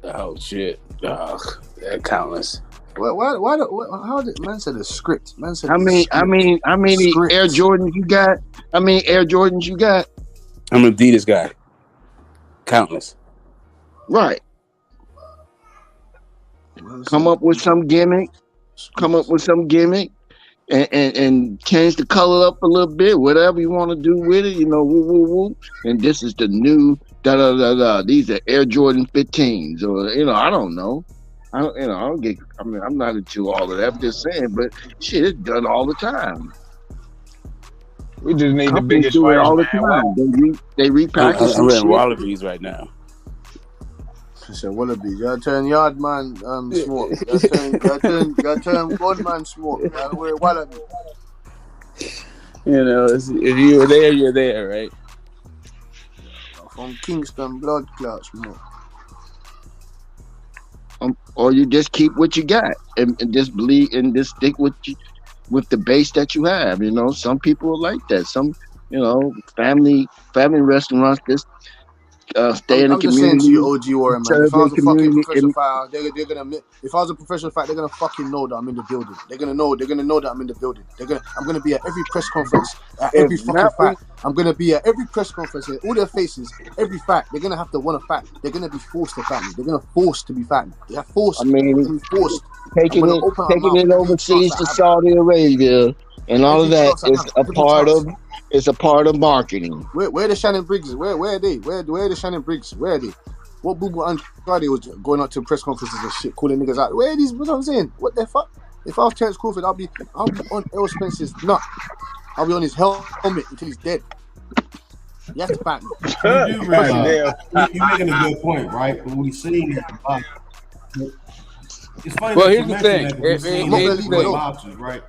Oh shit! They're countless. How did man said a script? Man said how many Air Jordans you got? How many Air Jordans you got? I'm an Adidas guy. Countless. Right. Come up with some gimmick. And change the color up a little bit, whatever you want to do with it, woo, woo, woo. And this is the new These are Air Jordan 15s, or I don't know. I don't get. I mean, I'm not into all of that. I'm just saying, but shit, it's done all the time. We just need the Companies biggest do it fights, all the man. Well, time. They repackage some I'm in shit. Wallabies right now. She said Wallabies. You gotta turn yard man smoke. You gotta turn gunman smoke. You gotta wear Wallabies. You know, if you were there, you're there, right? From Kingston, blood clots, smoke. Or you just keep what you got and just believe and just stick with the base that you have. You know, some people are like that. Some, family restaurants just stay in the I'm just saying to community, you, OG Warren, man. serve If I their was a fucking community. professional fighter, they're gonna. If I was a professional fighter, they're gonna fucking know that I'm in the building. They're gonna know that I'm in the building. I'm gonna be at every press conference, at every fucking fight. I'm gonna be at every press conference, and all their faces, every fight. They're gonna have to want to fight. They're gonna be forced to fight me. They're gonna force to be fighting. They are forced. I mean, they're gonna be forced. taking it overseas to Saudi Arabia and all of that is a part of. It's a part of marketing. Where the Shannon Briggs? Where are they? Where the Shannon Briggs? Where are they? What Boo Andrade was going out to press conferences and shit, calling niggas out. Where are these? What I'm saying? What the fuck? If I was Terence Crawford, I'll be on Errol Spence's nut. I'll be on his helmet until he's dead. You have to fight me. You do realize you're making a good point, right? When we see it's funny. Well, here's the thing. Boxers, right?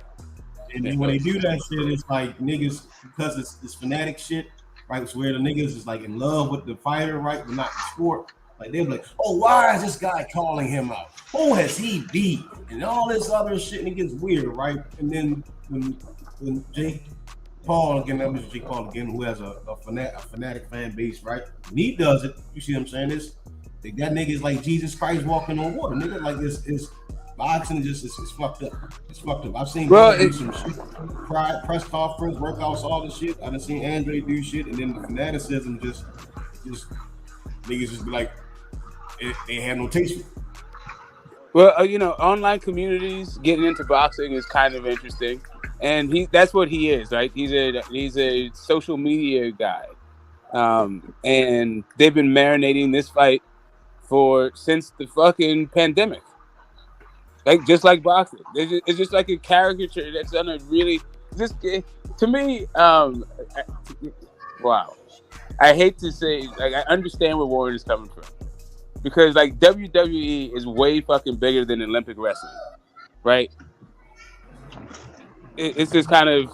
And when they do that shit, it's like niggas, because it's fanatic shit, right? It's where the niggas is like in love with the fighter, right? But not the sport. Like they're like, oh, why is this guy calling him out? Who has he beat? And all this other shit, and it gets weird, right? And then when Jake Paul again, that was Jake Paul again, who has a fanatic fan base, right? When he does it, you see what I'm saying? They got niggas like Jesus Christ walking on water. Nigga, like it's boxing is fucked up. It's fucked up. I've seen do some shit, press conference, workouts, all this shit. I done seen Andre do shit, and then the fanaticism just niggas just be like, they have no taste for it. Well, online communities getting into boxing is kind of interesting, and that's what he is, right? He's a social media guy, and they've been marinating this fight since the fucking pandemic. Like just like boxing, it's just like a caricature that's done a really to me. Wow, I hate to say, like, I understand where Warren is coming from, because like WWE is way fucking bigger than Olympic wrestling, right? It's just kind of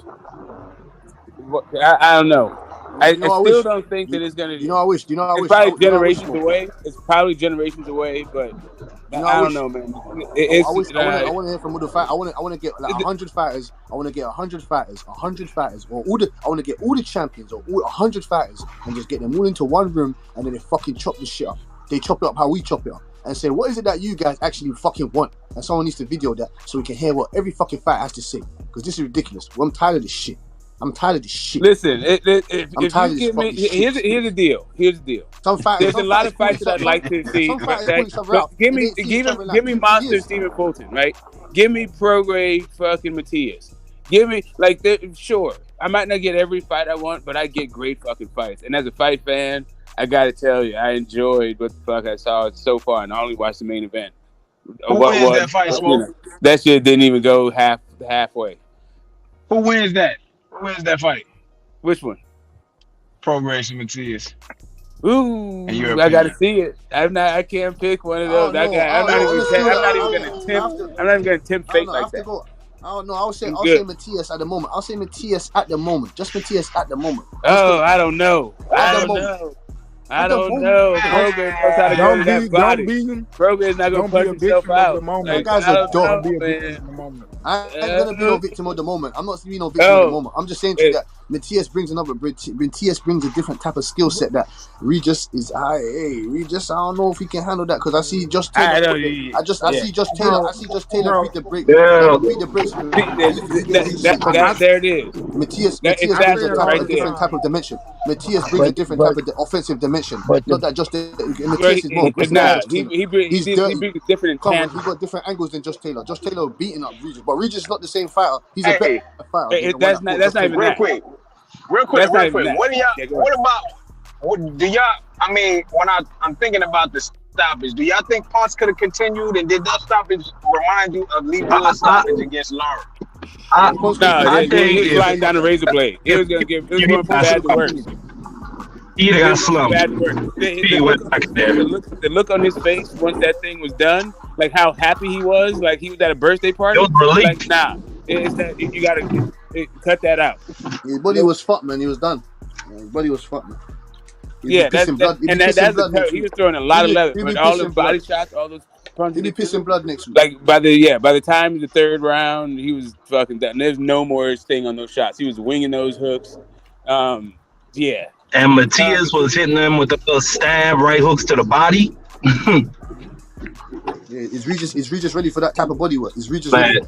I don't know. I still don't think that it's gonna. It's probably generations away. It's probably generations away, but I don't know, man. I want to hear from all the fight. I want to get like 100 fighters. I want to get 100 fighters, or I want to get all the champions, or 100 fighters, and just get them all into one room, and then they fucking chop this shit up. They chop it up how we chop it up, and say, what is it that you guys actually fucking want? And someone needs to video that so we can hear what every fucking fight has to say, because this is ridiculous. Well, I'm tired of this shit. Listen, if you give me, here's the deal. There's a lot of fights I'd like to see. Right? Give me Monster Stephen Fulton, right? Give me Prograis fucking Matias. Give me sure. I might not get every fight I want, but I get great fucking fights. And as a fight fan, I gotta tell you, I enjoyed what the fuck I saw so far, and I only watched the main event. Who wins that fight, Smoke? That shit didn't even go halfway. Who wins that? Who wins that fight? Which one? Prograis and Matias. Ooh, I gotta see it. I can't pick one of those. I'm not even gonna attempt fate like that. I don't know. I'll say Matias at the moment. Just Matias at the moment. I don't know. I don't know. Prograis knows how to go to that body. Prograis not gonna punch himself out. That guy's a dog. I ain't gonna be no victim of the moment. I'm not being no victim of the moment. I'm just saying to you that Matias brings a different type of skill set that Regis is. Regis, I don't know if he can handle that, because I see Josh Taylor. I see Josh Taylor beat the break. There it is. Matias brings a different type of dimension. Matias brings a different type of offensive dimension. Not that just Matias is more. He brings a different intent. He got different angles than Josh Taylor. Josh Taylor beating up Regis, but Regis is not the same fighter. He's a better fighter. That's not even real quick. What do y'all? What about? Do y'all? I mean, when I'm thinking about this stoppage. Do y'all think Ponce could have continued? And did that stoppage remind you of Lee Woods' stoppage against Lauren? No, he was flying down the razor blade. It was going from bad to worse. He got slumped. The look on his face once that thing was done, like how happy he was, like he was at a birthday party. It was relief. Like, nah, it's that you gotta cut that out. His body was fucked, man. He was done. His body was fucked, man. He was throwing a lot of leather, but all the body shots, all those punches. He'd be pissing blood next week. Like by the time the third round, he was fucking done. There's no more sting on those shots. He was winging those hooks. Yeah. And Matias was hitting them with the little stab right hooks to the body. Is Regis ready for that type of body work? Is Regis ready?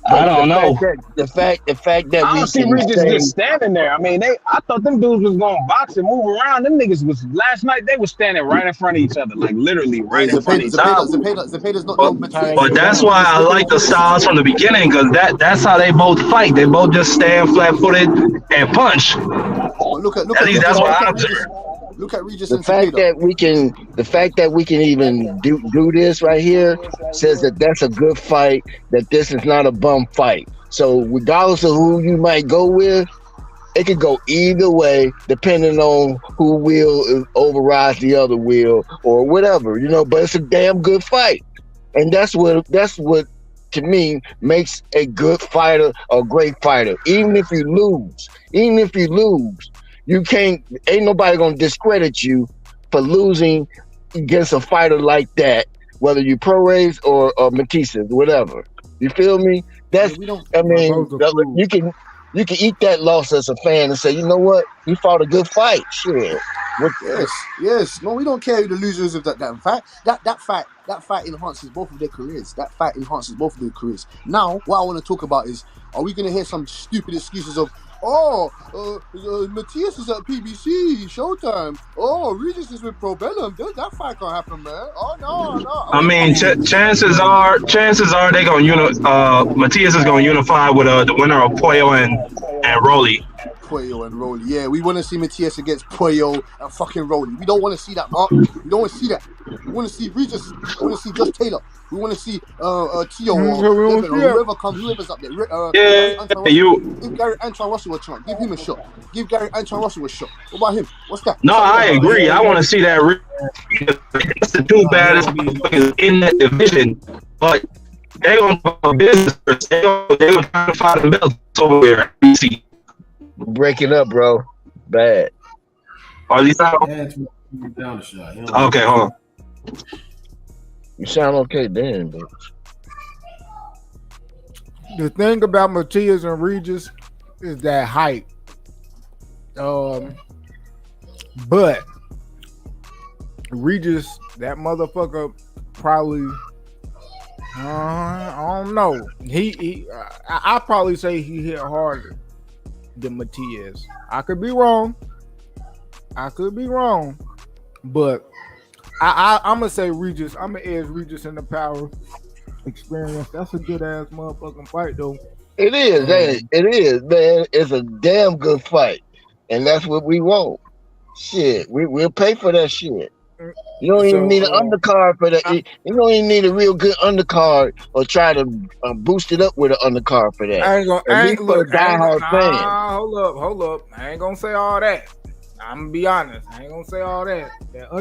I don't know. The fact that I don't see Regis just standing there. I mean, I thought them dudes was going to box and move around. Them niggas was last night. They was standing right in front of each other, like literally right in front of each other. Zepeda's not no Matias. But that's why I like the styles from the beginning, because that's how they both fight. They both just stand flat-footed and punch. Look at that's what I observed. Look at Regis. The fact that we can even do this right here says that that's a good fight. That this is not a bum fight. So regardless of who you might go with, it could go either way, depending on who will override the other will or whatever, But it's a damn good fight, and that's what to me makes a good fighter a great fighter. Even if you lose. Ain't nobody gonna discredit you for losing against a fighter like that, whether you pro-race or Metascience, whatever. You feel me? You can eat that loss as a fan and say, you know what? He fought a good fight. Shit. Yes. No, we don't care who the losers of that damn fight. That fight enhances both of their careers. Now, what I want to talk about is, are we gonna hear some stupid excuses of, Matias is at PBC, Showtime. Regis is with Pro Bellum. That fight can't happen, man. No. I mean, chances are they gonna Matias is gonna unify with the winner of Puello and Rolly. Puello and Rolly. Yeah, we want to see Matias against Puello and fucking Rolly. We don't want to see that, Mark. We don't want to see that. We want to see Regis. We want to see Just Taylor. We want to see Tio or whoever's up there. Give Gary Antoine Russell a chance. Give him a shot. Give Gary Antoine Russell a shot. What about him? What's that? No, I agree. I want to see that. It's the two baddest in that division, but they gonna do business. They gonna try to fight the belts over there. Break it up, bro. Bad. Are these out? Okay, hold on. You sound okay then, but the thing about Matias and Regis is that height. But Regis, that motherfucker probably I don't know. I probably say he hit harder than Matias. I could be wrong, but I'm gonna say Regis. I'm gonna edge Regis in the power experience. That's a good ass motherfucking fight, though. It is, ain't it? It is, man. It's a damn good fight, and that's what we want. Shit, we'll pay for that shit. You don't even need an undercard for that. You don't even need a real good undercard or try to boost it up with an undercard for that. Hold up. I ain't gonna say all that. I'm gonna be honest. I ain't gonna say all that.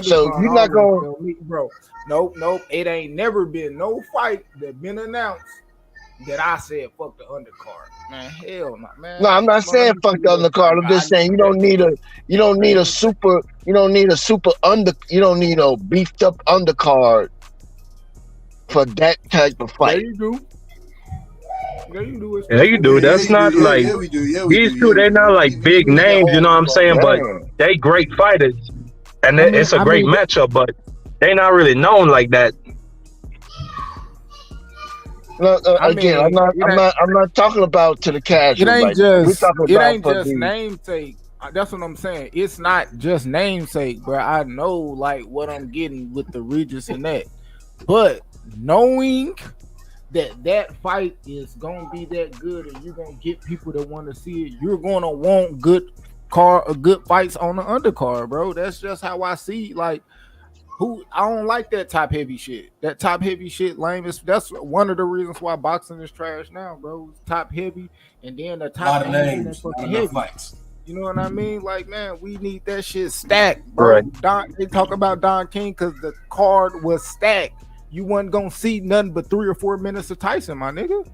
So you're not gonna, bro? Nope. It ain't never been no fight that been announced that I said fuck the undercard. Man, hell no, man. No, I'm not saying fuck the undercard. I'm just saying you don't need a beefed up undercard for that type of fight. Yeah, you do. Yeah, you do. That's not like these two. They're not like big names, you know what I'm saying? But they great fighters, and it's a great matchup. But they not really known like that. No, again, I'm not talking about to the casual. It ain't just namesake. That's what I'm saying. It's not just namesake, bro. I know like what I'm getting with the Regis and that, but knowing that fight is gonna be that good, and you're gonna get people that want to see it, you're gonna want good good fights on the undercard, bro. That's just how I see. Like, I don't like that top heavy shit. That top heavy shit lame. That's one of the reasons why boxing is trash now, bro. It's top heavy, and then the top names, fucking heavy fights. You know what I mean? Like, man, we need that shit stacked, bro. Right. They talk about Don King because the card was stacked. You wasn't gonna see nothing but 3 or 4 minutes of Tyson, my nigga.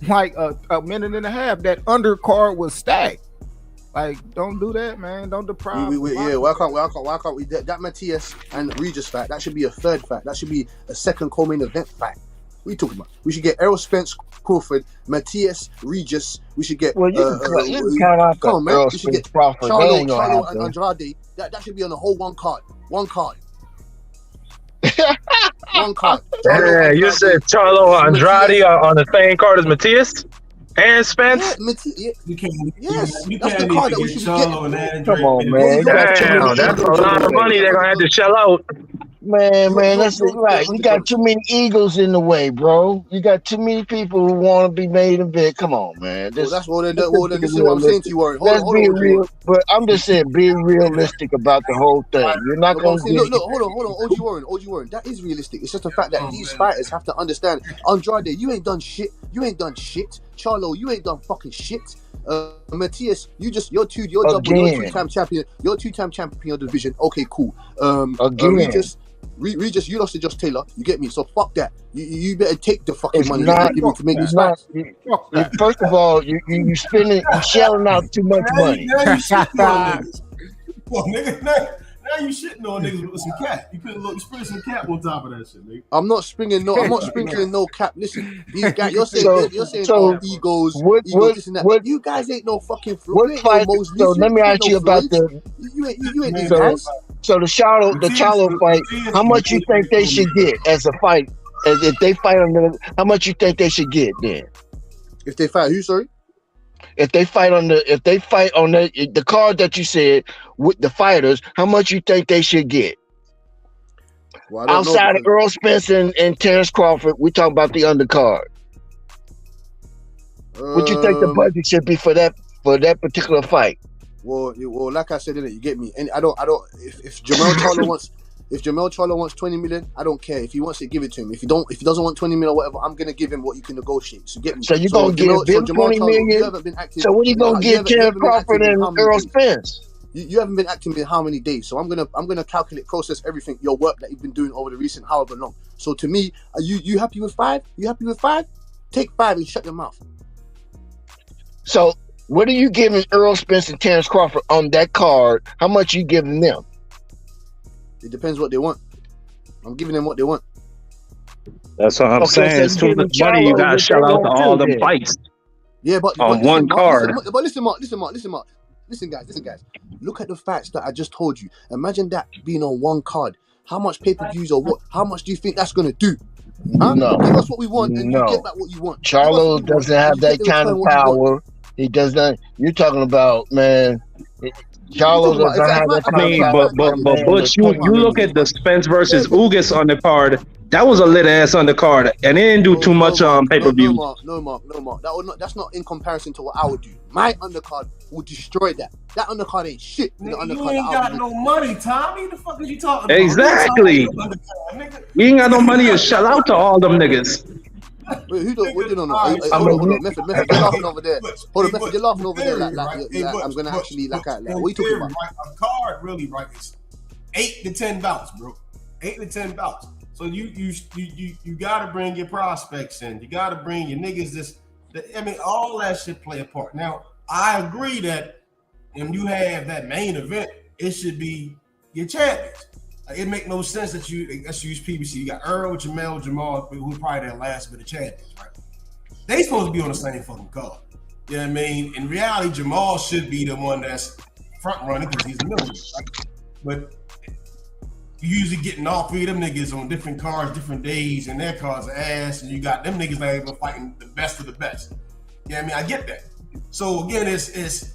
Like a minute and a half. That undercard was stacked. Like, don't do that, man. Don't deprive. Why can't we? That Matias and Regis fight, that should be a third fight. That should be a second co-main event fight. What are you talking about? We should get Errol Spence, Crawford, Matias, Regis. We should get. Well, you can count out come on, man. Errol We should get Spence, Crawford. Charlo and Andrade. That should be on the whole one card. One card. Yeah, you said Charlo Andrade on the same card as Matias and Spence. You can't. Yes, you that's can't the card even that we get should Charlo get. and Come on, man. Damn, that's a lot of money they're gonna have to shell out. Man, that's it. Right. You got too many egos in the way, bro. You got too many people who want to be made of it. Come on, man. That's this is what I'm saying to you, Warren. Let's be real, but I'm just saying, be realistic about the whole thing. You're not going to look, hold on, OG Warren. That is realistic. It's just the fact that these fighters have to understand. Andrade, you ain't done shit. Charlo, you ain't done fucking shit. Matthias, you're two-time champion. You're two-time champion of the division. Okay, cool. Regis, you lost to Josh Taylor. You get me? So fuck that. You better take the fucking money you're giving to make these fights. First of all, you spending, you shelling out too much money. Now you shitting on niggas. Well, nigga, now you shitting on niggas with some cap. You spring some cap on top of that shit, nigga. I'm not sprinkling no cap. Listen, these guys, you're saying egos, this and that. You guys ain't no fucking fruit. So let me ask you about you ain't these guys. So the Charlo fight, how much you think they should get as a fight? As if they fight on the, how much you think they should get then? If they fight who? Sorry. If they fight on the card that you said with the fighters, how much you think they should get? Well, outside of Earl Spence and Terence Crawford, we talking about the undercard. What you think the budget should be for that particular fight? Well, like I said, you get me. And I don't. If Jamel Charlo wants 20 million, I don't care. If he wants it, give it to him. If he doesn't want 20 million or whatever, I'm gonna give him what you can negotiate. So get me. So you're gonna give him 20 million. You haven't been active. So what are you gonna give Terence Crawford and Earl Spence? You haven't been acting in how many days? So I'm gonna calculate, process everything, your work that you've been doing over the recent however long. So to me, are you happy with 5? You happy with 5? Take 5 and shut your mouth. So what are you giving Earl Spence and Terence Crawford on that card? How much you giving them? It depends what they want. I'm giving them what they want. That's what I'm saying. So it's too much money you gotta shell out to all them fights. Yeah, but on one card. But listen, Mark. Listen, guys. Look at the facts that I just told you. Imagine that being on one card. How much pay-per-views or what? How much do you think that's gonna do? Huh? No. Give us what we want and you get back what you want. Charlo doesn't have that kind of power. He does not. You're talking about, man. Charlo doesn't have that kind of power. But Butch, you look at the Spence versus Ugas on the card. That was a lit ass on the card, and it didn't do too much pay-per-view. No, Mark. That's not in comparison to what I would do. My undercard would destroy that. That undercard ain't shit. You ain't got no money, Tommy. The fuck are you talking about? Exactly. We ain't got no money to shell out to all them niggas. Wait, who don't? Hold on. Method, you're laughing over there. Hold on, Method, you're laughing over there. I'm gonna actually what are you talking about? A card really, right? It's 8 to 10 bouts, bro. 8 to 10 bouts. So you gotta bring your prospects in. You gotta bring your niggas. All that shit play a part. Now, I agree that when you have that main event, it should be your champions. It make no sense that let's use PBC. You got Earl, Jamal, who probably their last bit of champions, right? They supposed to be on the same fucking card. You know what I mean? In reality, Jamal should be the one that's front running because he's the middle, right? But you usually getting all 3 of them niggas on different cards, different days, and their cards are ass, and you got them niggas that ain't fighting the best of the best. You know what I mean? I get that. So again, it's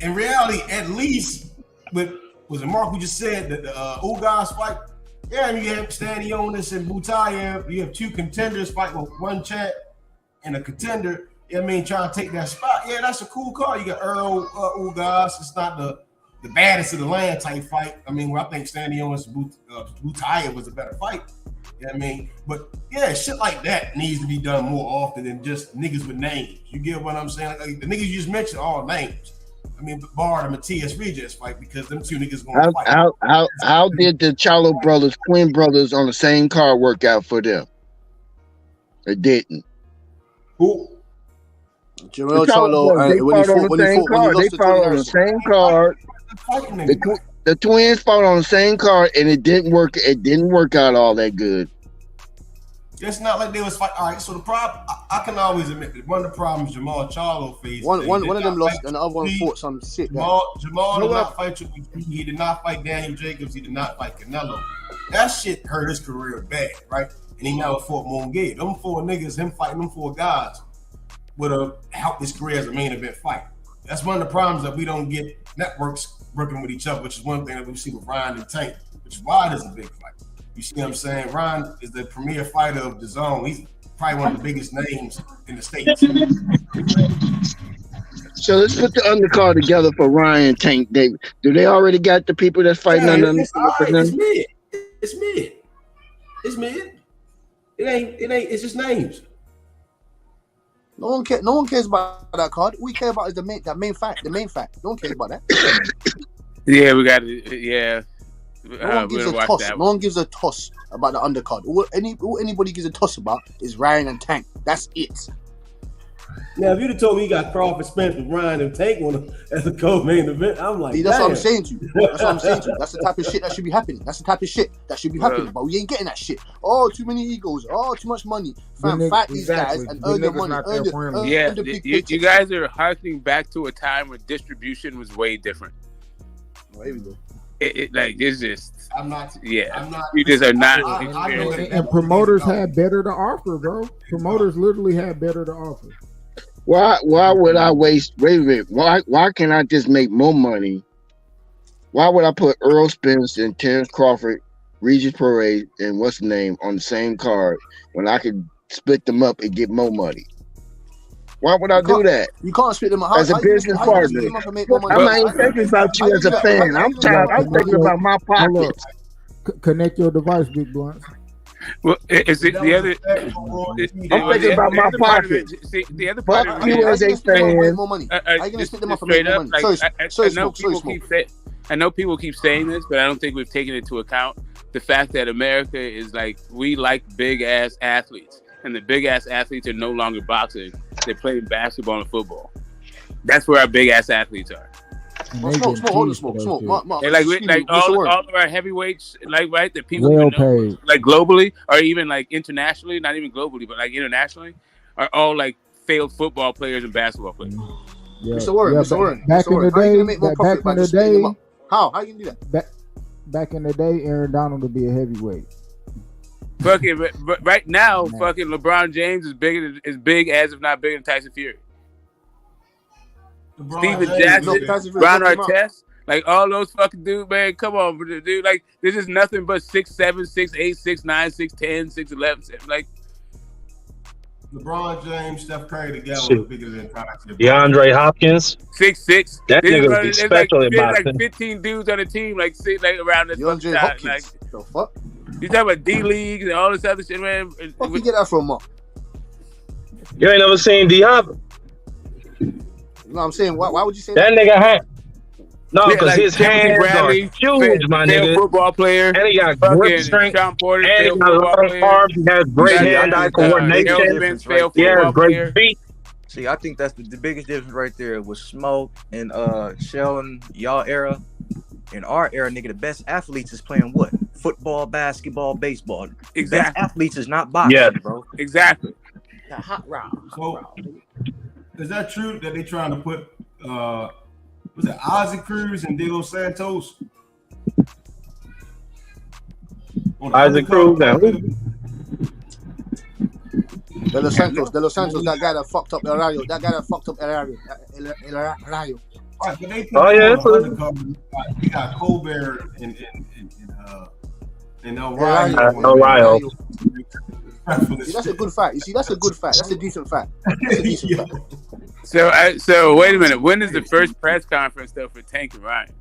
in reality, at least with was it Mark who just said that the Ugas fight? Yeah, I mean, you have Stanionis and Butayev. You have 2 contenders fight with 1 champ and a contender. I mean, trying to take that spot. Yeah, that's a cool card. You got Earl Ugas. It's not the baddest of the land type fight. I mean, I think Standing Owens Butaya was a better fight. You know what I mean? But yeah, shit like that needs to be done more often than just niggas with names. You get what I'm saying? Like the niggas you just mentioned, all names. I mean, bar the Matias Regis fight because them two niggas gonna fight. How did the Charlo brothers, twin brothers, on the same card work out for them? It didn't. Who? Jamel Charlo, they fought on the same card. The twins fought on the same card, and it didn't work. It didn't work out all that good. It's not like they was fighting. All right, so the problem, I can always admit that one of the problems Jamal Charlo faced. One of them lost, and the other one fought some shit. Jamal did not fight. He did not fight Daniel Jacobs. He did not fight Canelo. That shit hurt his career bad, right? And he never fought Munguia. Them four niggas, him fighting them four guys, would have helped his career as a main event fight. That's one of the problems that we don't get networks working with each other, which is one thing that we see with Ryan and Tank, which is why it is a big fight. You see what I'm saying? Ryan is the premier fighter of the zone. He's probably one of the biggest names in the States. So let's put the undercard together for Ryan and Tank David. Do they already got the people that's fighting under them? It's mid. It ain't. It's just names. No one cares about that card. All we care about is the main fact. No one cares about that. Yeah, we got it. Yeah. No one gives a toss about the undercard. All anybody gives a toss about is Ryan and Tank. That's it. Now, if you'd have told me you got Crawford, Spence, with Ryan and Tank on as a co-main event, I'm like, that's what I'm saying to you. That's the type of shit that should be happening. But we ain't getting that shit. Oh, too many egos. Oh, too much money. Fam, fight these guys and earn the money. Earn the big you guys are harkening back to a time where distribution was way different. Well, here we go. It's just. I'm not. You just are not. And promoters had better to offer, bro. Promoters literally had better to offer. Why would I waste? Wait a minute. Why can't I just make more money? Why would I put Earl Spence and Terence Crawford, Regis Perez, and what's the name on the same card when I could split them up and get more money? Why would I do that? You can't split them up as a business partner. I'm not even thinking about you as a fan. I'm thinking about my pockets. Connect your device, Big Blunt. Well, is it the other? I'm thinking about my pocket. See, the other part of you as a fan. More money. How you gonna split them up for straight more up? money? I know people keep saying this, but I don't think we've taken into account the fact that America is like we like big ass athletes, and the big ass athletes are no longer boxing; they're playing basketball and football. That's where our big ass athletes are. Smoke. Like all of our heavyweights, right? That people know, like globally or even like internationally, not even globally, but like internationally, are all like failed football players and basketball players. Yeah. Mr. Warren. Back in the day, how you can do that? Back in the day, Aaron Donald would be a heavyweight. Fucking right now, fucking LeBron James is big as if not bigger than Tyson Fury. Steven Jackson, Ron Artest, like all those fucking dudes, man. Come on, dude. Like this is nothing but 6'7", 6'8", 6'9", 6'10", 6'11", like LeBron James, Steph Curry together was bigger than Tyson. DeAndre Hopkins, 6'6". That nigga is special in boxing. Like 15 dudes on the team, like around this DeAndre Hopkins. Like the fuck? You talking about D leagues and all this other shit, man? Fuck you get that from, Mark? You ain't never seen D Hop? No, I'm saying, why would you say that? That nigga had because like his hands Bradley, are huge, my nigga. Football player, and he got grip strength, Sean Porter, and he got long arms. He has great hand-eye coordination. Yeah, great feet. See, I think that's the biggest difference right there with Smoke and Shell and y'all era. In our era, nigga, the best athletes is playing what? Football, basketball, baseball. Exactly. Best athletes is not boxing, bro. Exactly. That hot round. Is that true that they trying to put was it Ozzy Cruz and De Los Santos? Isaac Cruz now. De Los Santos, that guy that fucked up El Rayo. Right, but they we got Colbert and El Rayo. That's a good fact. You see, that's a good fact. That's a decent fact. That's a decent fact. So wait a minute. When is the first press conference though for Tank and Ryan?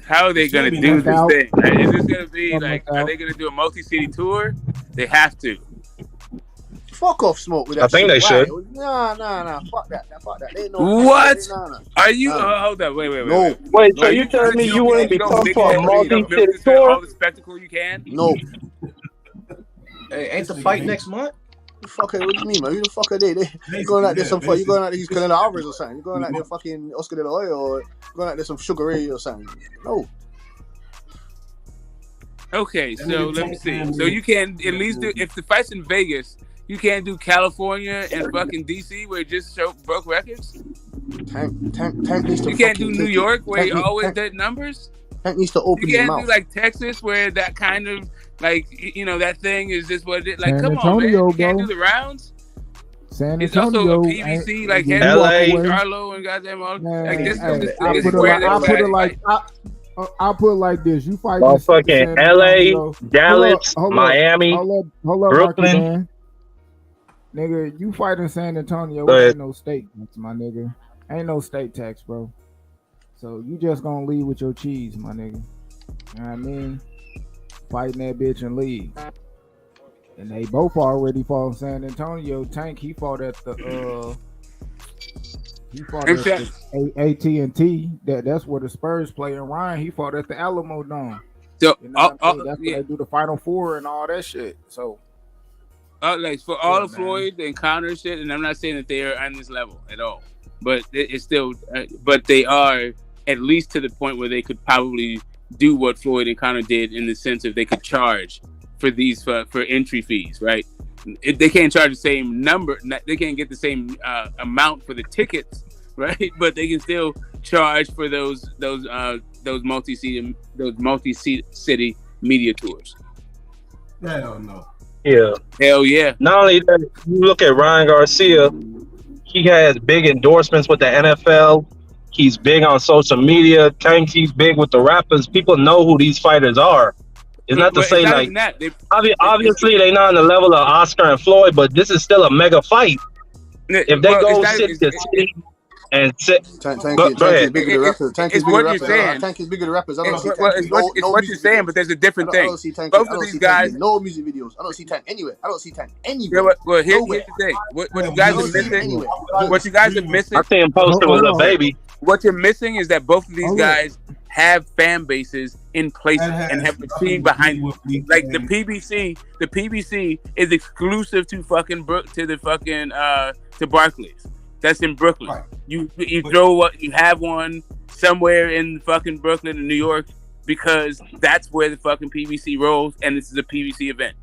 How are they gonna do this thing? Right? Is this gonna be like? Are they gonna do a multi-city tour? They have to. Fuck off, Smoke. With that I think they should. Nah. Fuck that. Fuck that. They know. What? Nah. Are you? Hold up. Wait. No. Wait, so you telling me you wouldn't be coming for a multi-city tour? All the spectacle you can? No. Hey, ain't the fight next month? Fuck it, what do you mean, man? Who the fuck are they? You going out there some fuck? You going out there? He's Canelo Alvarez or something? You going out there fucking Oscar De La Hoya or going out there some Sugar Ray or something? No. Okay, so let me see. So you can at least do if the fight's in Vegas. You can't do California and fucking DC where it just broke records. Tank needs to. You can't do New York where you always did numbers. Tank needs to open his mouth. You can't do like Texas where that kind of like that thing is just what it like. San Come Antonio, on, man. You can't bro. do the rounds. San It's Antonio, also a PVC like LA, Charlo and goddamn all. Like this. I put it like this: you fight fucking LA, Dallas, Miami, hold up, Brooklyn. Nigga, you fight in San Antonio, ain't no state tax, my nigga. Ain't no state tax, bro. So you just gonna leave with your cheese, my nigga. You know what I mean? Fighting that bitch and leave. And they both already fought in San Antonio. Tank, he fought at the AT&T. That's where the Spurs play. And Ryan, he fought at the Alamo Dome. So that's where they do the Final Four and all that shit. So like for all of Floyd and Conor shit, and I'm not saying that they are on this level at all, but it's still, but they are at least to the point where they could probably do what Floyd and Conor did in the sense of they could charge for these for entry fees, right? They can't charge the same number, they can't get the same amount for the tickets, right? But they can still charge for those multi-city media tours. Hell no. Yeah. Hell yeah. Not only that, you look at Ryan Garcia, he has big endorsements with the NFL. He's big on social media. Tank, he's big with the rappers. People know who these fighters are. It's not to say like obviously they're not on the level of Oscar and Floyd, but this is still a mega fight. If they go sit the city and sit, Tank is bigger than rappers. Tank is bigger than rappers. I don't see Tank. It's what you're saying, but there's a different thing. I don't see Tank. Both of these guys, no music videos. I don't see Tank anywhere. Yeah, well, here's the thing. What you guys are missing. What you guys are missing. I see him posted with a baby. What you're missing is that both of these guys have fan bases in place and have machine behind them. Like the PBC. The PBC is exclusive to to Barclays. That's in Brooklyn. Right. You have one somewhere in fucking Brooklyn and New York because that's where the fucking PBC rolls, and this is a PBC event,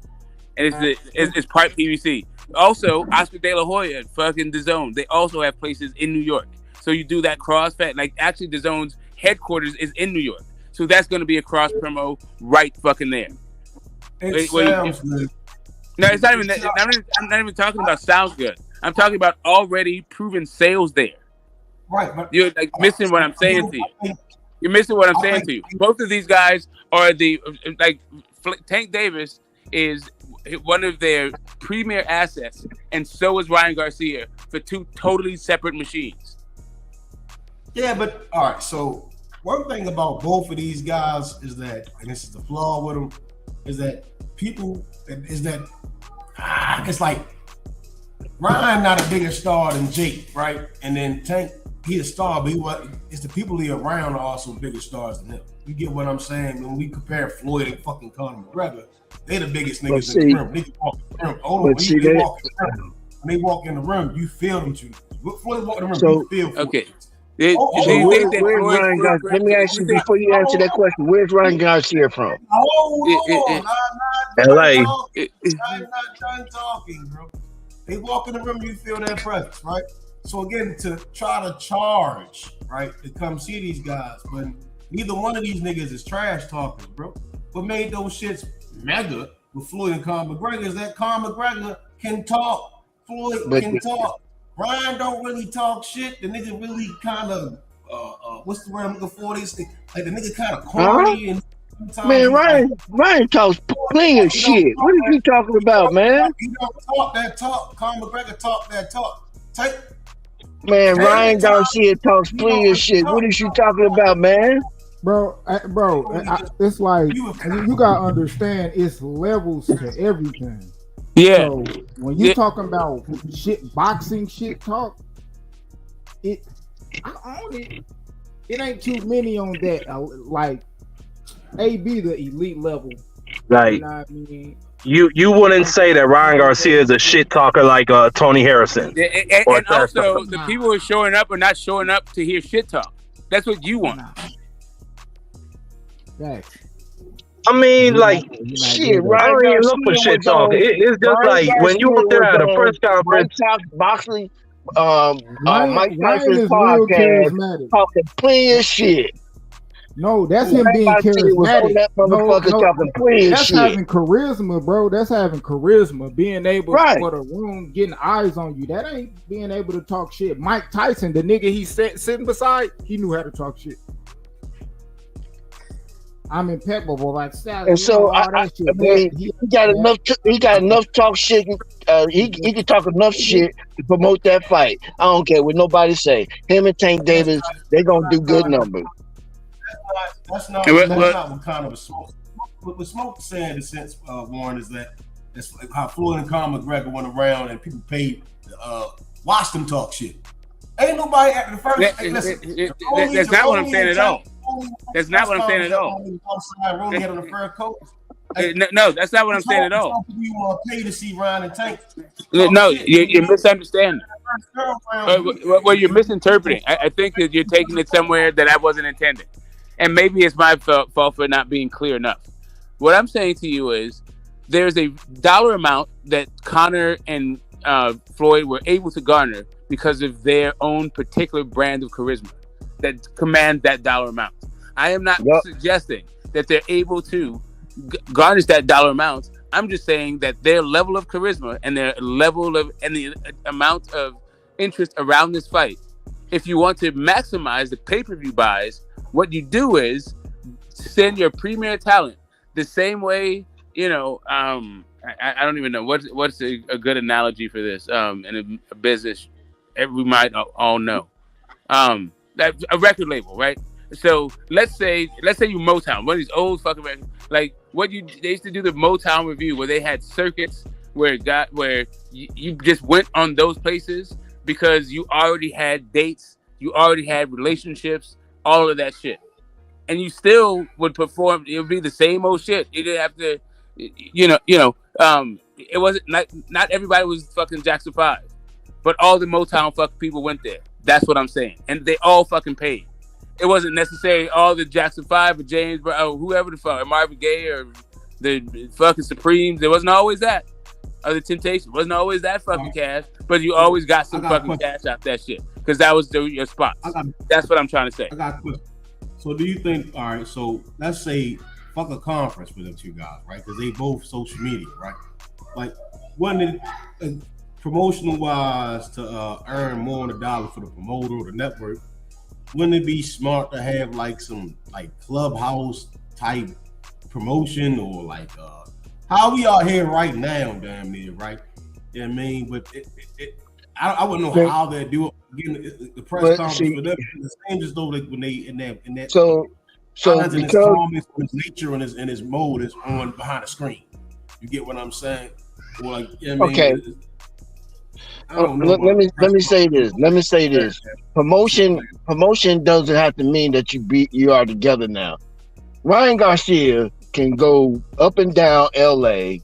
and it's part PBC. Also, Oscar De La Hoya, fucking DAZN, they also have places in New York. So you do that cross-fat. Like actually, DAZN's headquarters is in New York, so that's going to be a cross promo right fucking there. No, it's not even that. I'm not even talking about sounds good. I'm talking about already proven sales there. Right, but you're like missing what I'm saying to you. You're missing what I'm saying to you. Both of these guys are Tank Davis is one of their premier assets, and so is Ryan Garcia for two totally separate machines. Yeah, but all right. So one thing about both of these guys is that, and this is the flaw with them, is that it's like Ryan not a bigger star than Jake, right? And then Tank, he a star, but it's the people he around are also bigger stars than him. You get what I'm saying? When we compare Floyd and fucking Conor McGregor, they the biggest niggas in the room. They can walk in the room. When they walk in the room, you feel them too. Floyd walk in the room, you feel them. Okay. Let me ask you before you answer that question. Where's Ryan Garcia from? L.A. I'm not done talking, bro. They walk in the room, you feel their presence, right? So again, to try to charge, right, to come see these guys, but neither one of these niggas is trash talking, bro. What made those shits mega with Floyd and Conor McGregor is that Conor McGregor can talk. Floyd can talk. Ryan don't really talk shit. The nigga really kind of, what's the word I'm looking for? Like the nigga kind of corny and Man, Ryan talks plenty of shit. What are you talking about, man? He don't talk that talk. Conor McGregor talk that talk. Man, Ryan Garcia talks plenty of shit. What is you talking about, man? Bro, it's like you gotta understand it's levels to everything. Yeah. So when you talking about shit, boxing shit talk, it ain't too many on that. Like A.B. the elite level. Like, you know what I mean? You wouldn't say that Ryan Garcia is a shit talker like Tony Harrison. And also, the people who are showing up are not showing up to hear shit talk. That's what you want. I mean, like, shit, I don't even look for shit talk. It's just like when you up there at a press conference. Boxing, Ryan, Mike Ryan Tyson's is real podcast, charismatic. talking plenty of shit. No, that's him being charismatic. That motherfucker talking plenty of that's shit. having charisma, bro. That's having charisma. Being able for the room, getting eyes on you. That ain't being able to talk shit. Mike Tyson, the nigga he sitting beside, he knew how to talk shit. I'm impeccable, like Sally. And so I mean, he got enough. He got enough talk shit. He can talk enough shit to promote that fight. I don't care what nobody say. Him and Tank Davis, they gonna do good numbers. That's not what kind of a Smoke. What Smoke saying in the sense, Warren, is that that's how Floyd and Conor McGregor went around and people paid to watch them talk shit. Ain't nobody at the first. That's not what I'm saying at all. That's not what I'm saying at all. No, that's not what I'm saying at all. You want to pay to see Ryan and Tank? No, you're misunderstanding. Well, you're misinterpreting. I think that you're taking it somewhere that I wasn't intending. And maybe it's my fault for not being clear enough. What I'm saying to you is there's a dollar amount that Conor and Floyd were able to garner because of their own particular brand of charisma that command that dollar amount. I am not suggesting that they're able to garnish that dollar amount. I'm just saying that their level of charisma and their level of and the amount of interest around this fight. If you want to maximize the pay-per-view buys, what you do is send your premier talent the same way. I don't even know what's a good analogy for this. In a business, we might all know. That's a record label, right? So let's say you Motown, one of these old fucking records. Like they used to do the Motown review where they had circuits where you just went on those places because you already had dates, you already had relationships, all of that shit, and you still would perform. It would be the same old shit. You didn't have to, it wasn't not everybody was fucking Jackson 5, but all the Motown fucking people went there. That's what I'm saying, and they all fucking paid. It wasn't necessarily all the Jackson 5 or James Brown or whoever the fuck, or Marvin Gaye or the fucking Supremes. It wasn't always that. Or the Temptations. It wasn't always that fucking cash, but you always got some fucking cash out that shit because that was your spot. That's what I'm trying to say. I got a question. So do you think? All right. So let's say fuck a conference for them two guys, right? Because they both social media, right? Like, wasn't it promotional wise to earn more on the dollar for the promoter or the network? Wouldn't it be smart to have like some like clubhouse type promotion or like how we are here right now, damn near, right? You know what I mean? But I wouldn't know how they do it. Again, the press conference for them is the same as though when they in that so because his nature and his mode is on behind the screen. You get what I'm saying? Or like, you know what okay. I mean? Let me say this. Promotion doesn't have to mean that you are together now. Ryan Garcia can go up and down L.A.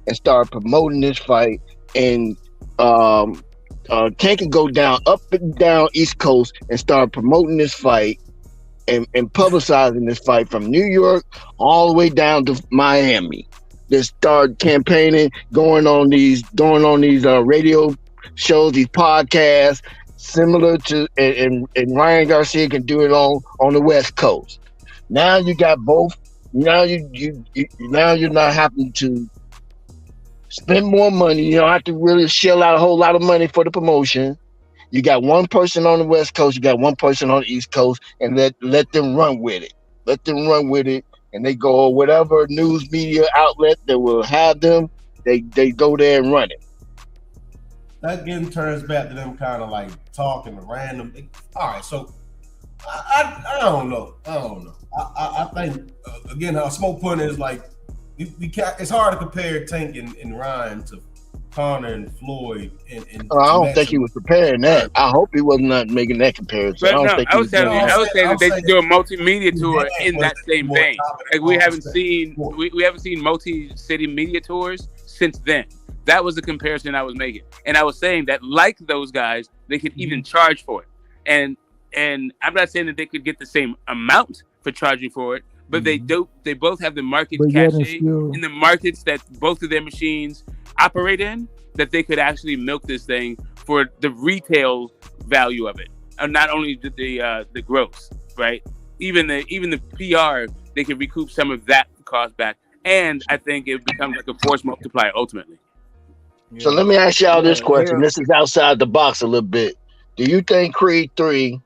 and start promoting this fight, and Tank can go up and down East Coast and start promoting this fight and publicizing this fight from New York all the way down to Miami. They start campaigning, going on these radio shows, these podcasts, similar to and Ryan Garcia can do it on the West Coast. Now you got both. Now you're not having to spend more money. You don't have to really shell out a whole lot of money for the promotion. You got one person on the West Coast, you got one person on the East Coast, and let them run with it. Let them run with it and they go whatever news media outlet that will have them. They go there and run it. That again turns back to them kind of like talking to random. All right, so I don't know. I think again, our smoke point is like we can't. It's hard to compare Tank and Ryan to Connor and Floyd. And I don't think he was preparing that. I hope he was not making that comparison. But I was saying that they should do a multimedia tour in that same vein. Like we haven't seen multi-city media tours since then. That was the comparison I was making, and I was saying that like those guys, they could even charge for it. And I'm not saying that they could get the same amount for charging for it, but they both have the market cachet in the markets that both of their machines operate in, that they could actually milk this thing for the retail value of it, and not only the gross, right? Even the PR, they could recoup some of that cost back, and I think it becomes like a force multiplier ultimately. So let me ask y'all this question. This is outside the box a little bit. Do you think Creed 3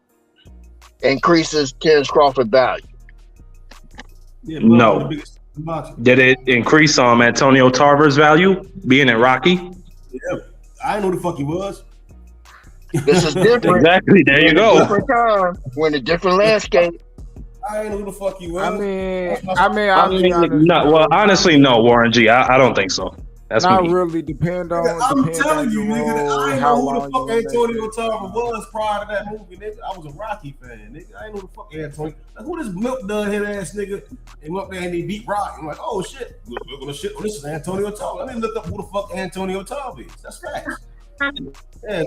increases Terence Crawford value? No. Did it increase Antonio Tarver's value being in Rocky? Yeah, I didn't know who the fuck he was. This is different. Exactly. There you go. Different time. We're in a different landscape. I didn't know who the fuck he was. Well, honestly, no, Warren G. I don't think so. That's not me. really depend on. I'm telling you, nigga, I didn't know who the fuck you Antonio Tarver was prior to that movie, nigga. I was a Rocky fan, nigga. I didn't know who the fuck Antonio. Like, who this milk dud head ass nigga? And went up there and they beat Rock. I'm like, oh shit, look on the shit. Oh, this is Antonio Tarver. Let me look up who the fuck Antonio Tarver is. That's facts. Yeah.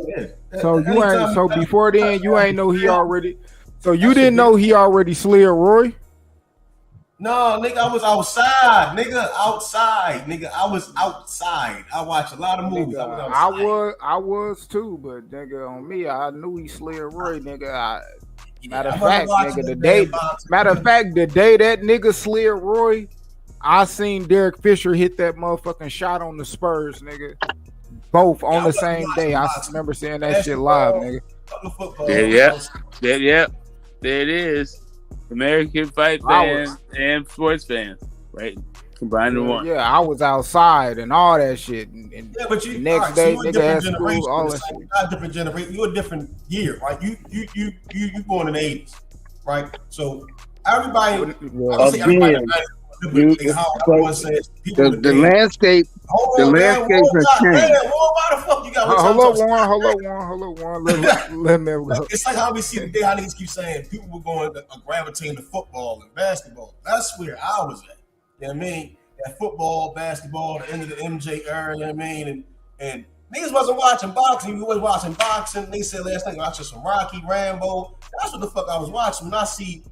So you ain't. So before then, you ain't know he already. So you didn't know he already slid Roy. No, nigga, I was outside, nigga. I was outside. I watched a lot of movies. I was too, but nigga, on me, I knew he slid Roy, nigga. Matter of fact, the day that nigga slid Roy, I seen Derek Fisher hit that motherfucking shot on the Spurs, nigga. Both on the same day. I remember seeing that shit live, nigga. Yeah. There it is. American fight fans and sports fans, right? Combined in one. Yeah, I was outside and all that shit. And but you next day, nigga had school, all that shit. Not a different generation. You're a different year, right? You born in the 80s, right? So everybody, the landscape. The landscape has changed. Why the fuck you got? Hold on, Warren. Let me go. It's like how we see today. How niggas keep saying people were going to gravitating to football and basketball. That's where I was at. You know what I mean? That football, basketball, the end of the MJ era. You know what I mean? And niggas wasn't watching boxing. You was watching boxing. They said last night watching some Rocky, Rambo. That's what the fuck I was watching. When I see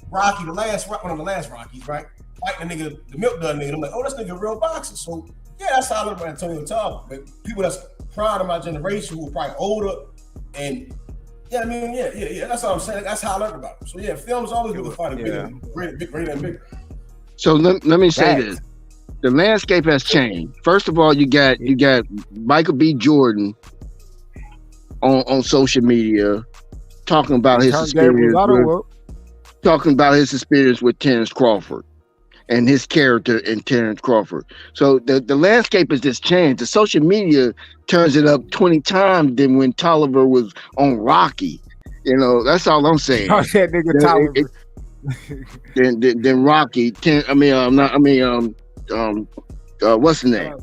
Rocky, one of the last Rockies, right? Fighting the nigga, the milk dud nigga. I'm like, oh, this nigga a real boxer. So yeah, that's how I look at Antonio Tarver. But people that's proud of my generation who are probably older and yeah, that's what I'm saying. That's how I learned about him. So yeah, film's always going to find a greater and bigger. So let me say this: the landscape has changed. First of all, you got Michael B. Jordan on social media talking about his experience with Terence Crawford and his character in Terence Crawford. So the landscape has just changed. The social media turns it up 20 times than when Tolliver was on Rocky. You know, that's all I'm saying. Oh, that nigga Tolliver. Then Rocky. What's the name?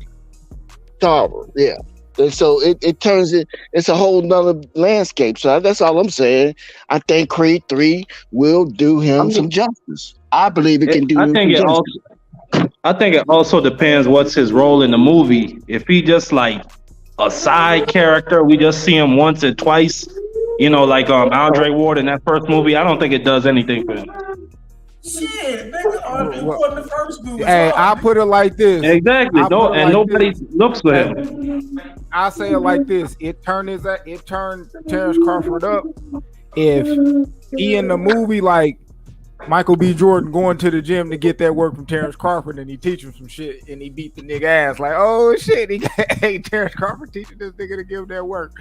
Tolliver. Yeah. And so it turns it. It's a whole nother landscape. So that's all I'm saying. I think Creed 3 will do him some justice. I believe it can do. I think it also depends what's his role in the movie. If he just like a side character, we just see him once or twice. You know, like Andre Ward in that first movie. I don't think it does anything for him. Shit, nigga, it wasn't the first movie. Hey, I put it like this. Exactly. Nobody looks for him. I say it like this. It turned Terence Crawford up. If he in the movie like Michael B. Jordan going to the gym to get that work from Terence Crawford, and he teach him some shit, and he beat the nigga ass like, oh shit, hey, Terence Crawford teaching this nigga to give that work.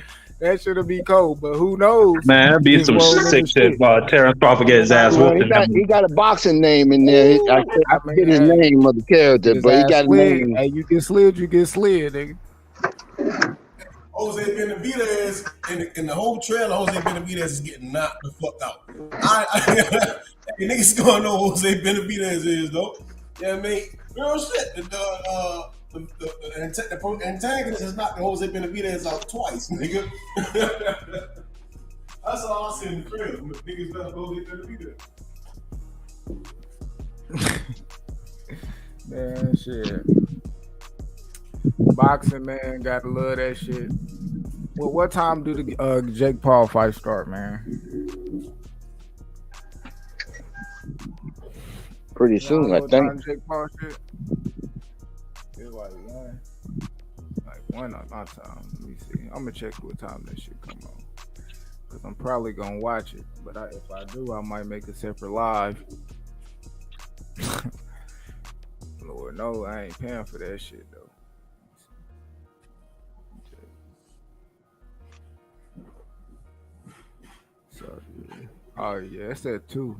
That should be cold, but who knows? Man, that'd be some sick shit. Terence Crawford get his ass whooped. He got a boxing name in there. I forget his name of the character, but he got a name. Hey, you get slid, nigga. Jose Benavidez in the whole trailer, Jose Benavidez is getting knocked the fuck out. Hey, niggas gonna know who Jose Benavidez is, though. Yeah, I mean, real shit. The antagonist has knocked Jose Benavidez out twice, nigga. That's all I see in the trailer. Niggas better Jose Benavidez. Man, shit. Boxing, man, gotta love that shit. Well, what time do the Jake Paul fight start, man? Pretty soon, I think. Jake Paul shit? It's like one. Like one on my time. Let me see. I'm gonna check what time that shit come on. Cause I'm probably gonna watch it. But if I do, I might make a separate live. Lord, no, I ain't paying for that shit though. So, yeah. Oh yeah, it's at 2.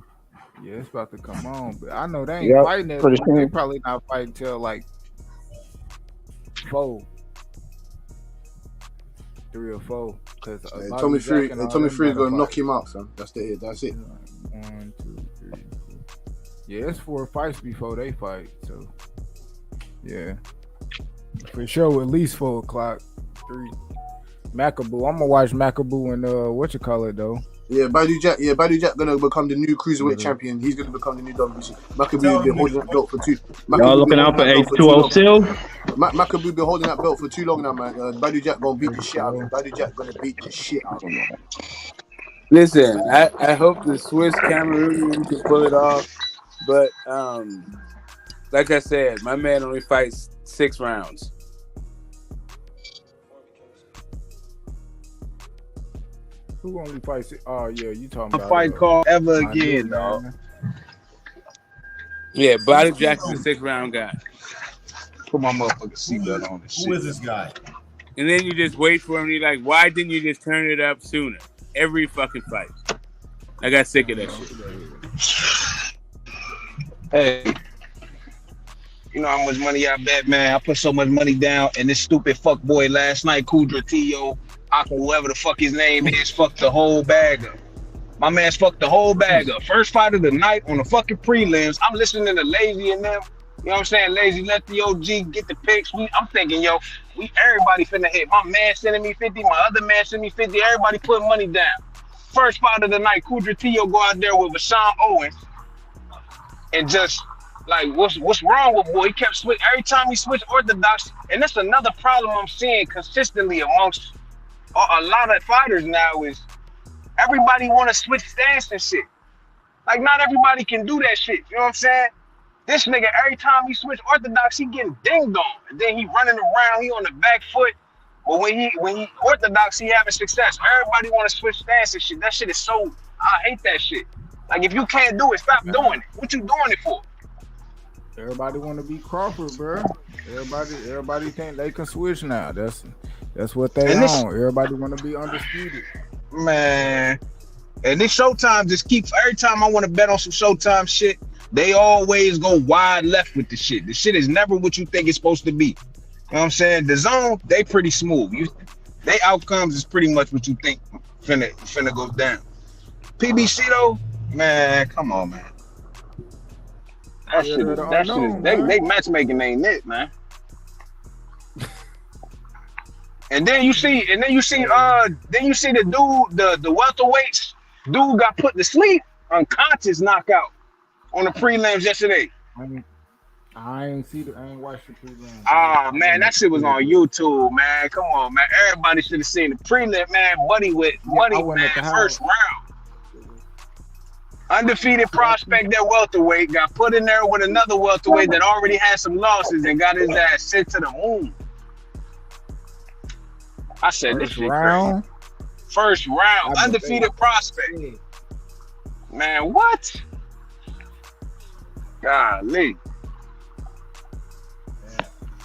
Yeah, it's about to come on, but I know they ain't fighting it. They probably not fighting till like 4, 3 or 4. Because Tommy Fury is gonna knock him out, son. That's it. 1, 2, 3, 4. Yeah, it's 4 fights before they fight. So yeah, for sure, at least 4 o'clock. 3. Macaboo. I'm gonna watch Macaboo and what you call it though. Yeah, Badu Jack gonna become the new cruiserweight champion. He's gonna become the new WBC. Macaboo been holding that belt for too. Y'all looking out for H2O Macaboo been holding that belt for too long now, man. Badu Jack gonna beat the shit out of him. Badu Jack gonna beat the shit out of him. Listen, I hope the Swiss Cameroon can pull it off, but like I said, my man only fights 6 rounds. Who only fights? Oh yeah, you talking about a fight called Ever Again, dog. Yeah, Body Jackson's a 6-round guy. Put my motherfucking seatbelt on. Who is this guy? And then you just wait for him. And you're like, why didn't you just turn it up sooner? Every fucking fight. I got sick of that shit. Hey, you know how much money I bet, man? I put so much money down, and this stupid fuck boy last night, Kudratillo, whoever the fuck his name is, fucked the whole bag up. My man's fucked the whole bag up. First fight of the night on the fucking prelims. I'm listening to Lazy and them. You know what I'm saying? Lazy let the OG get the picks. I'm thinking, yo, everybody finna hit. My man sending me 50, my other man sending me 50. Everybody putting money down. First fight of the night, Kudratillo go out there with Vashawn Owens and just like, what's wrong with boy? He kept switching every time he switched orthodox, and that's another problem I'm seeing consistently amongst a lot of fighters now is everybody want to switch stance and shit. Like, not everybody can do that shit. You know what I'm saying? This nigga, every time he switch orthodox, he getting dinged on. And then he running around, he on the back foot. But when he orthodox, he having success. Everybody want to switch stance and shit. That shit is so, I hate that shit. Like, if you can't do it, stop doing it. What you doing it for? Everybody want to be Crawford, bro. Everybody think they can switch now. That's what they on. Everybody want to be undisputed. Man. And this Showtime just keeps, every time I want to bet on some Showtime shit, they always go wide left with the shit. The shit is never what you think it's supposed to be. You know what I'm saying? The Zone, they pretty smooth. They outcomes is pretty much what you think finna go down. PBC though, man, come on, man. That shit is they matchmaking ain't it, man. And then you see the dude, the welterweights, dude got put to sleep, unconscious knockout on the prelims yesterday. I ain't watched the prelims. Oh man, that shit was on YouTube, man. Come on, man. Everybody should have seen the prelim, man. Buddy, man, first round. Undefeated prospect, that welterweight, got put in there with another welterweight that already had some losses and got his ass sent to the moon. I said, this shit crazy. First round, undefeated prospect. Man, what? Golly.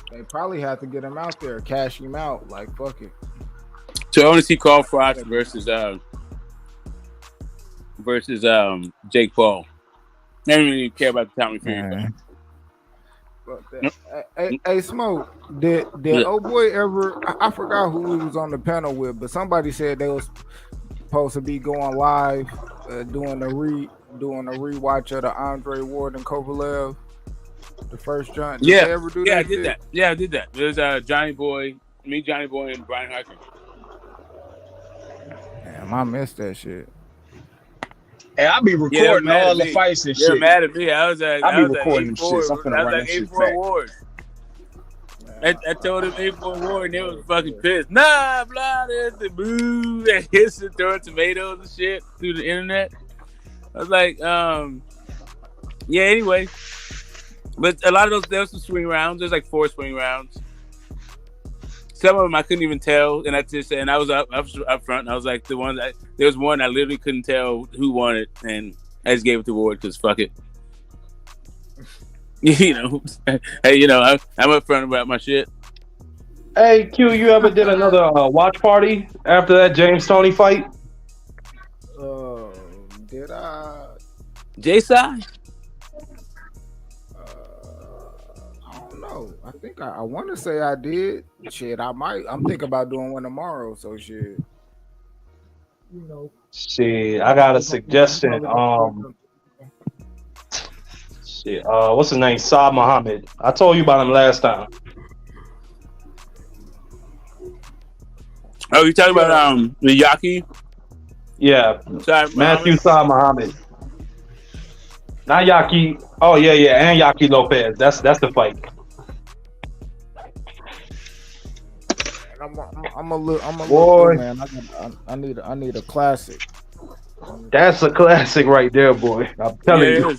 They probably have to get him out there, cash him out. Like, fuck it. So I want to see Crawford versus Jake Paul. I don't really care about the Tommy Fury. Hey, Smoke, did old boy ever? I forgot who he was on the panel with, but somebody said they was supposed to be going live, doing a rewatch of the Andre Ward and Kovalev, the first joint. Did they ever do that? I did that. Yeah, I did that. It was Johnny Boy, and Brian Harkin. Damn, I missed that shit. Hey, I be recording all the fights and shit. They're mad at me. I be recording them shit. I'm finna run that shit back. I told him 8-4 war, and they was fucking pissed. Nah, blah, there's the boo, and hissing, throwing tomatoes and shit through the internet. I was like, yeah. Anyway, but a lot of those, there was some swing rounds. There's like 4 swing rounds. Some of them I couldn't even tell, and I was up front. And I was like, there was one I literally couldn't tell who won it, and I just gave it to Ward because fuck it. You know, hey, I'm up front about my shit. Hey, Q, you ever did another watch party after that James Toney fight? Did I? J-Side? I don't know. I think I want to say I did. Shit, I might. I'm thinking about doing one tomorrow. So shit. Shit, I got a suggestion. Shit, what's his name? Saad Muhammad. I told you about him last time. Oh, you talking about the Yaki? Yeah, Matthew Saad Muhammad. Not Yaki. Oh yeah, and Yaki Lopez. That's the fight. I'm a little boy, man. I need a classic. That's a classic right there, boy. I'm telling you.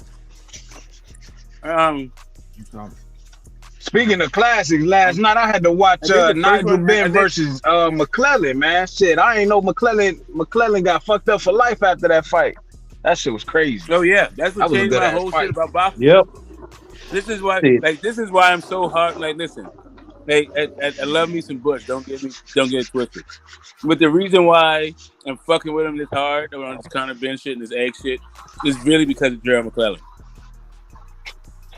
Speaking of classics, last night I had to watch Nigel Benn versus McClellan, man. Shit, I ain't know McClellan got fucked up for life after that fight. That shit was crazy. Oh yeah, that's what changed my whole shit about boxing. Yep. This is why, I'm so hard. Like, listen, I love me some Bush. Don't get it twisted. But the reason why I'm fucking with him this hard on this Conor Benn shit and this egg shit is really because of Gerald McClellan.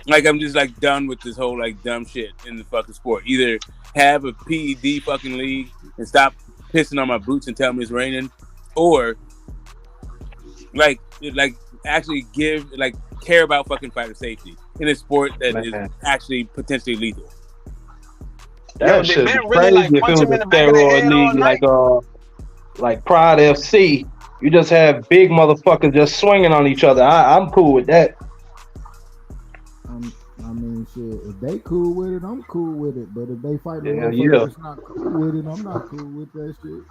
Like, I'm just like done with this whole like dumb shit in the fucking sport. Either have a PED fucking league and stop pissing on my boots and tell me it's raining, or like actually care about fucking fighter safety in a sport that is actually potentially lethal. That shit be crazy if it was a steroid league like Pride FC. You just have big motherfuckers just swinging on each other. I'm cool with that. I mean, shit. If they cool with it, I'm cool with it. But if they fight that's not cool with it, I'm not cool with that shit.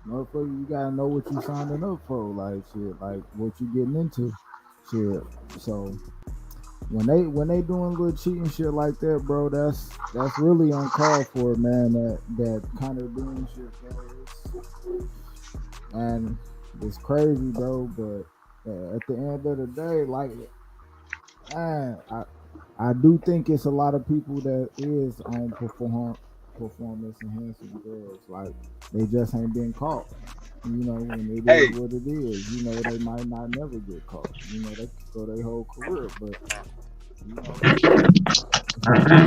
Motherfucker, you gotta know what you signing up for, like shit, like what you getting into, shit. So when they doing little cheating shit like that, bro, that's really uncalled for, man. That kind of doing shit, bro. And it's crazy, bro. But at the end of the day, like, man, I do think it's a lot of people that is on performance enhancing drugs. Like, they just ain't been caught. When it is what it is. They might not never get caught. They could go their whole career, but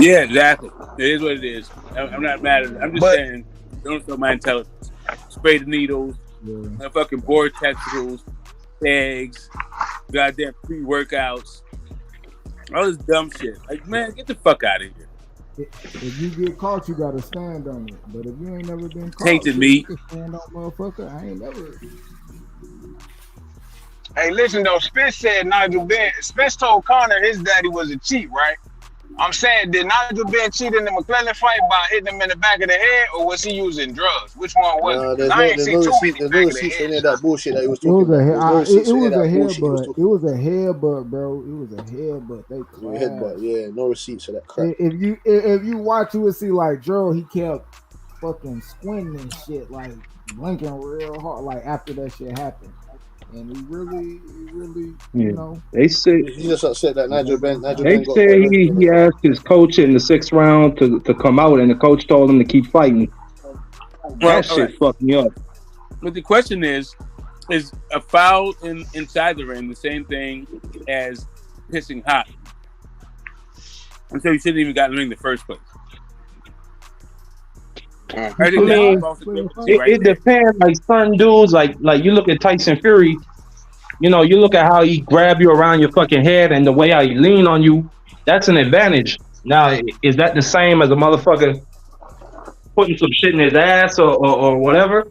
yeah, exactly. It is what it is. I'm not mad at it. I'm just saying, don't show my intelligence. Spray the needles, fucking vortexicals, eggs, goddamn pre-workouts, all this dumb shit. Like, man, get the fuck out of here. If you get caught, you gotta stand on it. But if you ain't never been caught, tainted meat. You can stand on, motherfucker. I ain't never. Hey, listen though. Spence said Nigel Benn. Spence told Conor his daddy was a cheat, right? I'm saying, did Nigel Benn cheat in the McClellan fight by hitting him in the back of the head, or was he using drugs? Which one was it? I ain't seen too many back of the head. That bullshit that he was talking about. It was a headbutt. It was a headbutt, bro. It was a headbutt. They clashed. Headbutt. Yeah, no receipts for that crap. If you watch, you would see like Gerald. He kept fucking squinting and shit, like blinking real hard. Like after that shit happened, and he really, Yeah. you know. They said He's just upset that Nigel Ben they got said he asked his coach in the 6th round to come out, and the coach told him to keep fighting. Well, That all shit right. fucked me up. But the question is a foul inside the ring the same thing as pissing hot? And so you shouldn't even got in the ring in the first place. I I think mean, that's it depends. Like certain dudes, like you look at Tyson Fury. You know, you look at how he grab you around your fucking head and the way how he lean on you. That's an advantage. Now, is that the same as a motherfucker putting some shit in his ass or whatever?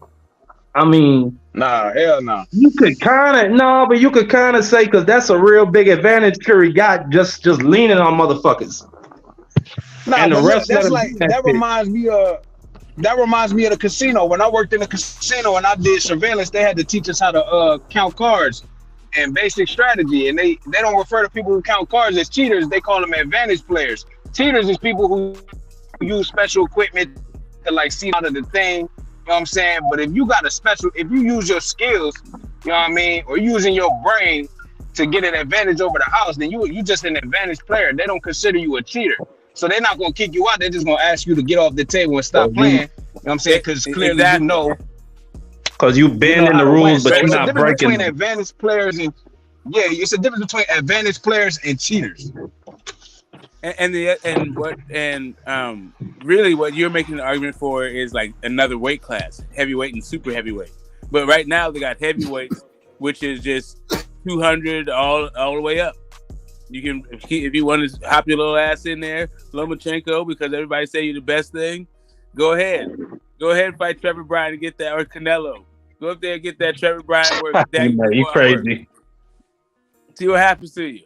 I mean, nah, hell no. You could kind of but you could kind of say because that's a real big advantage Fury got just leaning on motherfuckers. Nah, And the but refs let that's him like do that that shit. reminds me of the casino. When I worked in the casino and I did surveillance, they had to teach us how to count cards and basic strategy. And they don't refer to people who count cards as cheaters. They call them advantage players. Cheaters is people who use special equipment to like see out of the thing. You know what I'm saying? But if you use your skills, you know what I mean, or using your brain to get an advantage over the house, then you just an advantage player. They don't consider you a cheater. So they're not gonna kick you out. They're just gonna ask you to get off the table and stop playing. You know what I'm saying? Because clearly you know. Because you bend in how the to win. rules, but So you're it's a not difference breaking between them. advantage players and it's a difference between advantage players and cheaters. Really what you're making an argument for is like another weight class, heavyweight and super heavyweight. But right now they got heavyweights, which is just 200 all the way up. You can if you want to hop your little ass in there, Lomachenko, because everybody say you're the best thing. Go ahead and fight Trevor Bryan and get that, or Canelo. Go up there and get that Trevor Bryan work. You crazy. See what happens to you.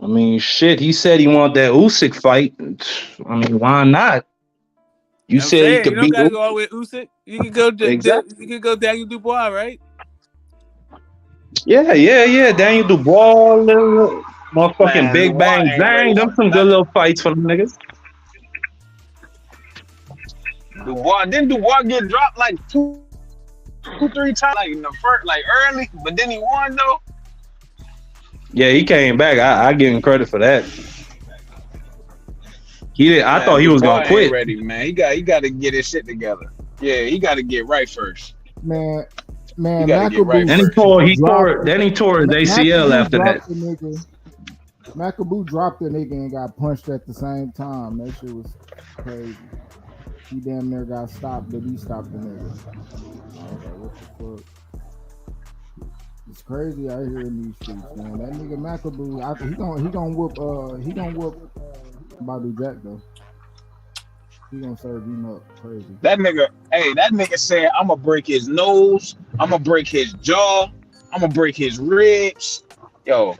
I mean, shit. He said he wanted that Usyk fight. I mean, why not? You said he could you don't beat gotta go all the way with Usyk. You can go Exactly. You can go Daniel Dubois, right? Yeah. Daniel Dubois, little motherfucking Man, Big Dubois Bang ain't Bang. ready Them for some good nothing. little fights for them niggas. Didn't Dubois get dropped like two, 3 times, like in the first, like early, but then he won though. Yeah, he came back. I give him credit for that. He did. I thought he was Dubois gonna quit. ain't ready, man. He got to get his shit together. Yeah, he got to get right first. Man, He got to get right Then first. Then he tore his ACL after that. Macaboo dropped the nigga and got punched at the same time. That shit was crazy. He damn near got stopped, but he stopped the nigga. What the fuck? It's crazy out here in these streets, man. That nigga Macaboo, he gonna whoop Badu Jack though. He gonna serve him up crazy. That nigga said, I'm gonna break his nose, I'm gonna break his jaw, I'm gonna break his ribs. Yo,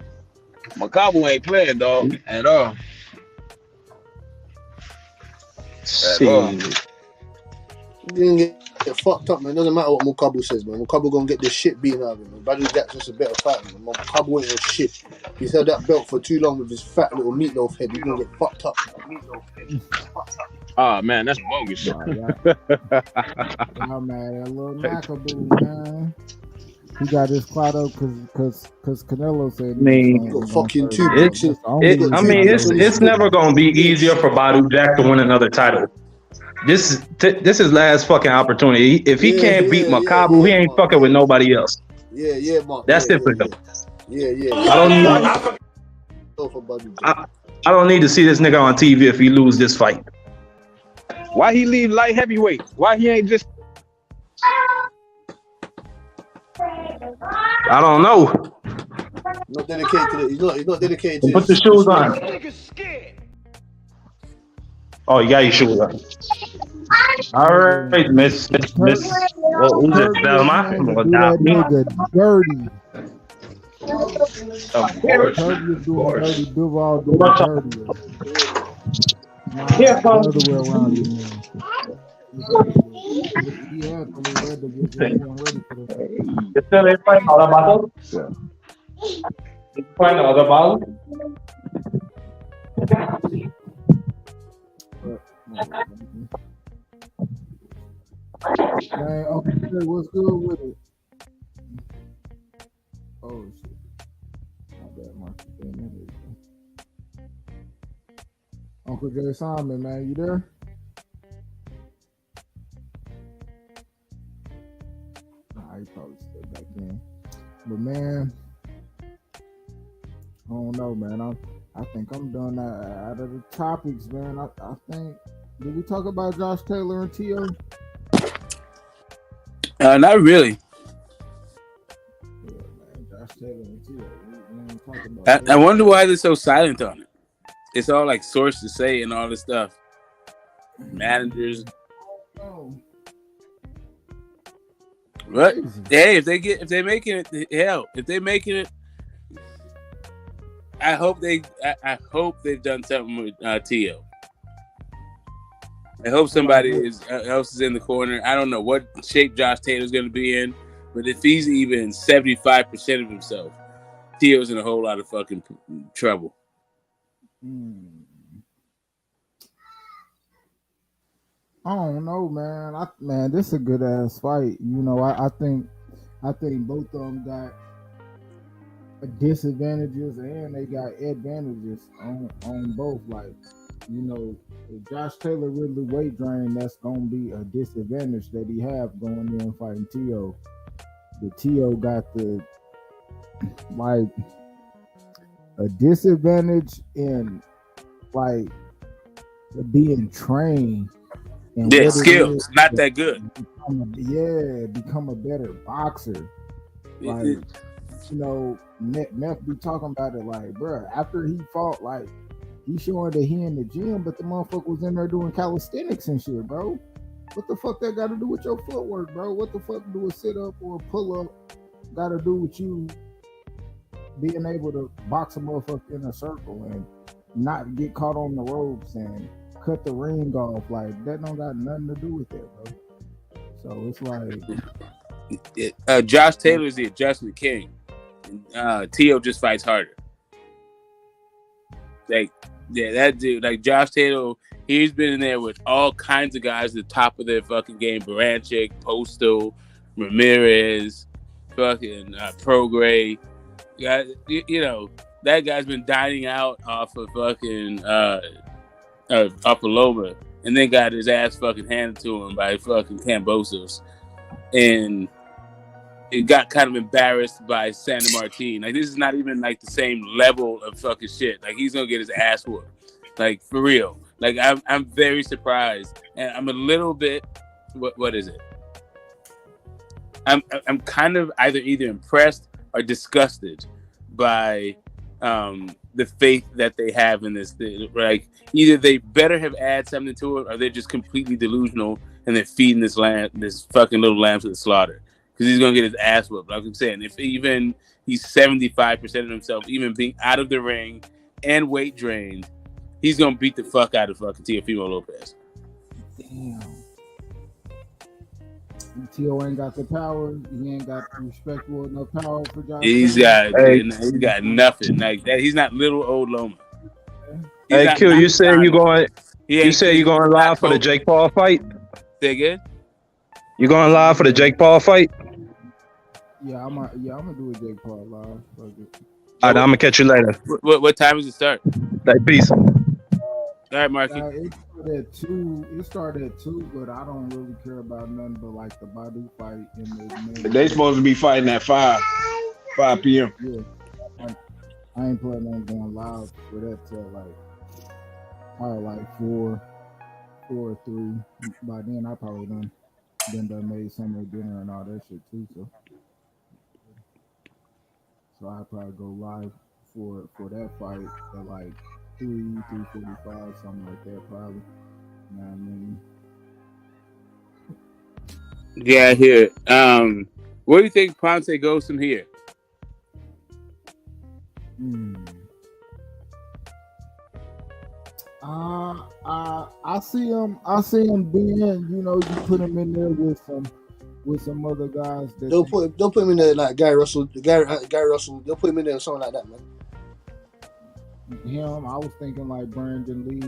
Makabu ain't playing, dog, at all. You didn't get fucked up, man. Doesn't matter what Mukabu says, man. Mukabu gonna get the shit beaten out of him. Badu Jack's just a better fighter, man. Mukabu ain't a shit. He's held that belt for too long with his fat little meatloaf head. He's gonna get fucked up. Oh man, that's bogus. I'm mad at little Macaboo, man. He got his clout up because Canelo said it's never gonna be easier for Badu Jack to win another title. This is last fucking opportunity. If he can't beat Makabu, he ain't fucking with nobody else. Yeah, Mark. That's different though. Yeah. I don't need to see this nigga on TV if he lose this fight. Why he leave light heavyweight? Why he ain't just? I don't know. Not dedicated to it. He's not dedicated to it. Put the shoes on. Oh, you got your shoes on. All right, Miss. What was it? Belma? Dirty. Of course. Dirty. Duval doing dirty. Here comes. The other way around. You still ain't fighting other battles? Yeah. You find other battles? Man, okay, what's good with it? Oh shit. My bad, Mark. Uncle Jay Simon, man, you there? Nah, he probably still back in. But man, I don't know, man. I think I'm done out of the topics, man. I think, did we talk about Josh Taylor and T.O.? Not really. Yeah, man. Josh Taylor and T.O. We ain't talking about I wonder why they're so silent on it. It's all like sources say and all this stuff. Managers. Oh. What? Hey, if they're making it, hell, if they're making it, I hope they've done something with T.O. I hope somebody else is in the corner. I don't know what shape Josh Taylor's going to be in, but if he's even 75% of himself, T.O.'s in a whole lot of fucking trouble. I don't know, man. Man, this is a good ass fight. You know, I think both of them got disadvantages and they got advantages on both. Like, you know, if Josh Taylor really weight drained, that's gonna be a disadvantage that he have going in fighting T.O. The T.O. got the like a disadvantage in like being trained. And yeah, skills not that good. Become a better boxer. Like, you know, Meth be talking about it like, bro, after he fought, like, he showing that he in the gym, but the motherfucker was in there doing calisthenics and shit, bro. What the fuck that got to do with your footwork, bro? What the fuck do a sit up or a pull up got to do with you being able to box a motherfucker in a circle and not get caught on the ropes and cut the ring off? Like, that don't got nothing to do with that, bro. So it's like Josh Taylor is the adjustment king. T.O. just fights harder. Like, yeah, that dude, like Josh Taylor, he's been in there with all kinds of guys at the top of their fucking game. Baranchik, Postal, Ramirez, fucking Prograis. Yeah, you know, that guy's been dining out off of fucking off of Loma, and then got his ass fucking handed to him by fucking Cambosos, and it got kind of embarrassed by Santa Martin. Like, this is not even like the same level of fucking shit. Like, he's gonna get his ass whooped, like, for real. Like, I'm very surprised, and I'm a little bit. What is it? I'm kind of either impressed or disgusted by the faith that they have in this thing. Like, either they better have added something to it, or they're just completely delusional and they're feeding this fucking little lamb to the slaughter, because he's gonna get his ass whooped. Like I'm saying, if even he's 75% of himself, even being out of the ring and weight drained, he's gonna beat the fuck out of fucking Teofimo Lopez. Damn. T.O. ain't got the power. He ain't got respectable enough power for Josh. He's got nothing like that. He's not little old Loma. Hey, Q, you said you're going live for the Jake Paul fight? Say again? You going live for the Jake Paul fight? Yeah, I'm gonna do a Jake Paul live. All right, I'm gonna catch you later. What time does it start? Like, peace. All right, Marky. It started at 2, but I don't really care about nothing but like the Badu fight and they supposed to be fighting at 5 p.m. Yeah, I ain't planning on going live for that till probably like 4 or 3. By then I probably done made summer dinner and all that shit too. So I'll probably go live for that fight at like 3:45, something like that, probably. You know what I mean? Yeah, here. Where do you think Ponce goes from here? I see him being, you know, you put him in there with some other guys. Don't put him in there like Gary Russell. Gary Russell. They'll put him in there or something like that, man. Him, I was thinking like Brandon Lee.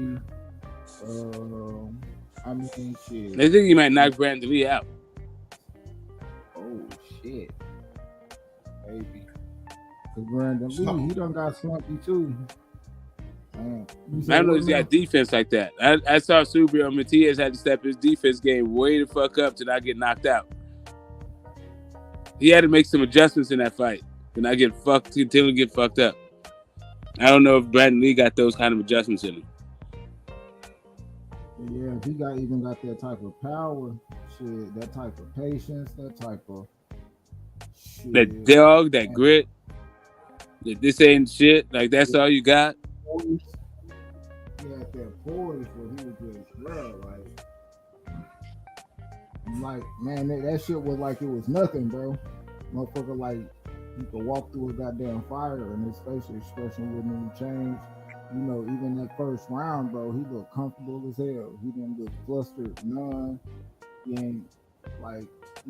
I mean, shit. They think he might knock Brandon Lee out. Oh shit, maybe. Cause Brandon Lee, he done got slumpy too. I don't know if he's got defense like that. I saw Subriel Matias had to step his defense game way the fuck up to not get knocked out. He had to make some adjustments in that fight to not get fucked until he get fucked up. I don't know if Brandon Lee got those kind of adjustments in him. Yeah, if he even got that type of power, shit, that type of patience, that type of shit. That dog, that grit, that this ain't shit. Like that's all you got. He had that poise where he was just, bro, like man, that shit was like it was nothing, bro. Motherfucker, like he could walk through a goddamn fire and his facial expression wouldn't even change. You know, even that first round, bro, he looked comfortable as hell. He didn't look flustered, none. He ain't like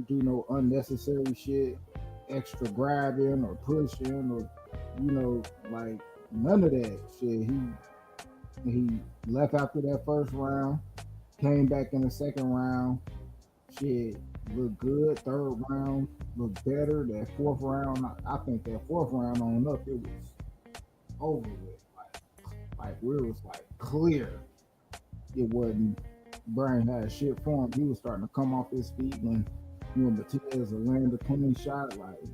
do no unnecessary shit, extra grabbing or pushing or you know, like none of that shit. He left after that first round, came back in the second round. Shit, looked good. Third round looked better. That fourth round, I think that fourth round on up, it was over with. Like where it was like clear. It wasn't. Brian had shit for him. He was starting to come off his feet when Matias landed a clean shot. Like,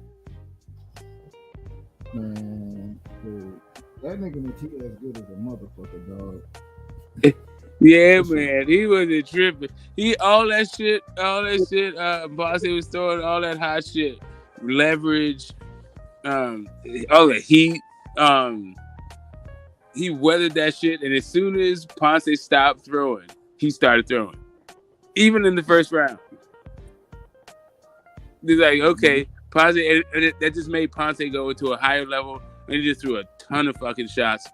man, dude, that nigga Matias good as a motherfucker, dog. Yeah, man, he wasn't tripping. All that shit. Bossy was throwing all that hot shit, leverage, all the heat. He weathered that shit, and as soon as Ponce stopped throwing, he started throwing. Even in the first round, he's like, okay, Ponce, and that just made Ponce go into a higher level, and he just threw a ton of fucking shots.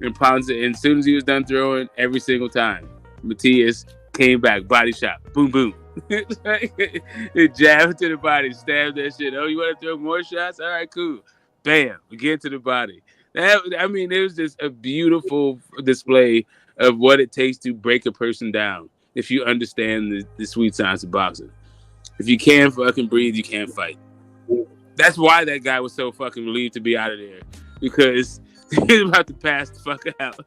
And Ponce, and as soon as he was done throwing, every single time, Matias came back, body shot, boom, boom. It jabbed to the body, stabbed that shit. Oh, you want to throw more shots? All right, cool. Bam, again to the body. It was just a beautiful display of what it takes to break a person down if you understand the sweet science of boxing. If you can't fucking breathe, you can't fight. That's why that guy was so fucking relieved to be out of there, because he was about to pass the fuck out.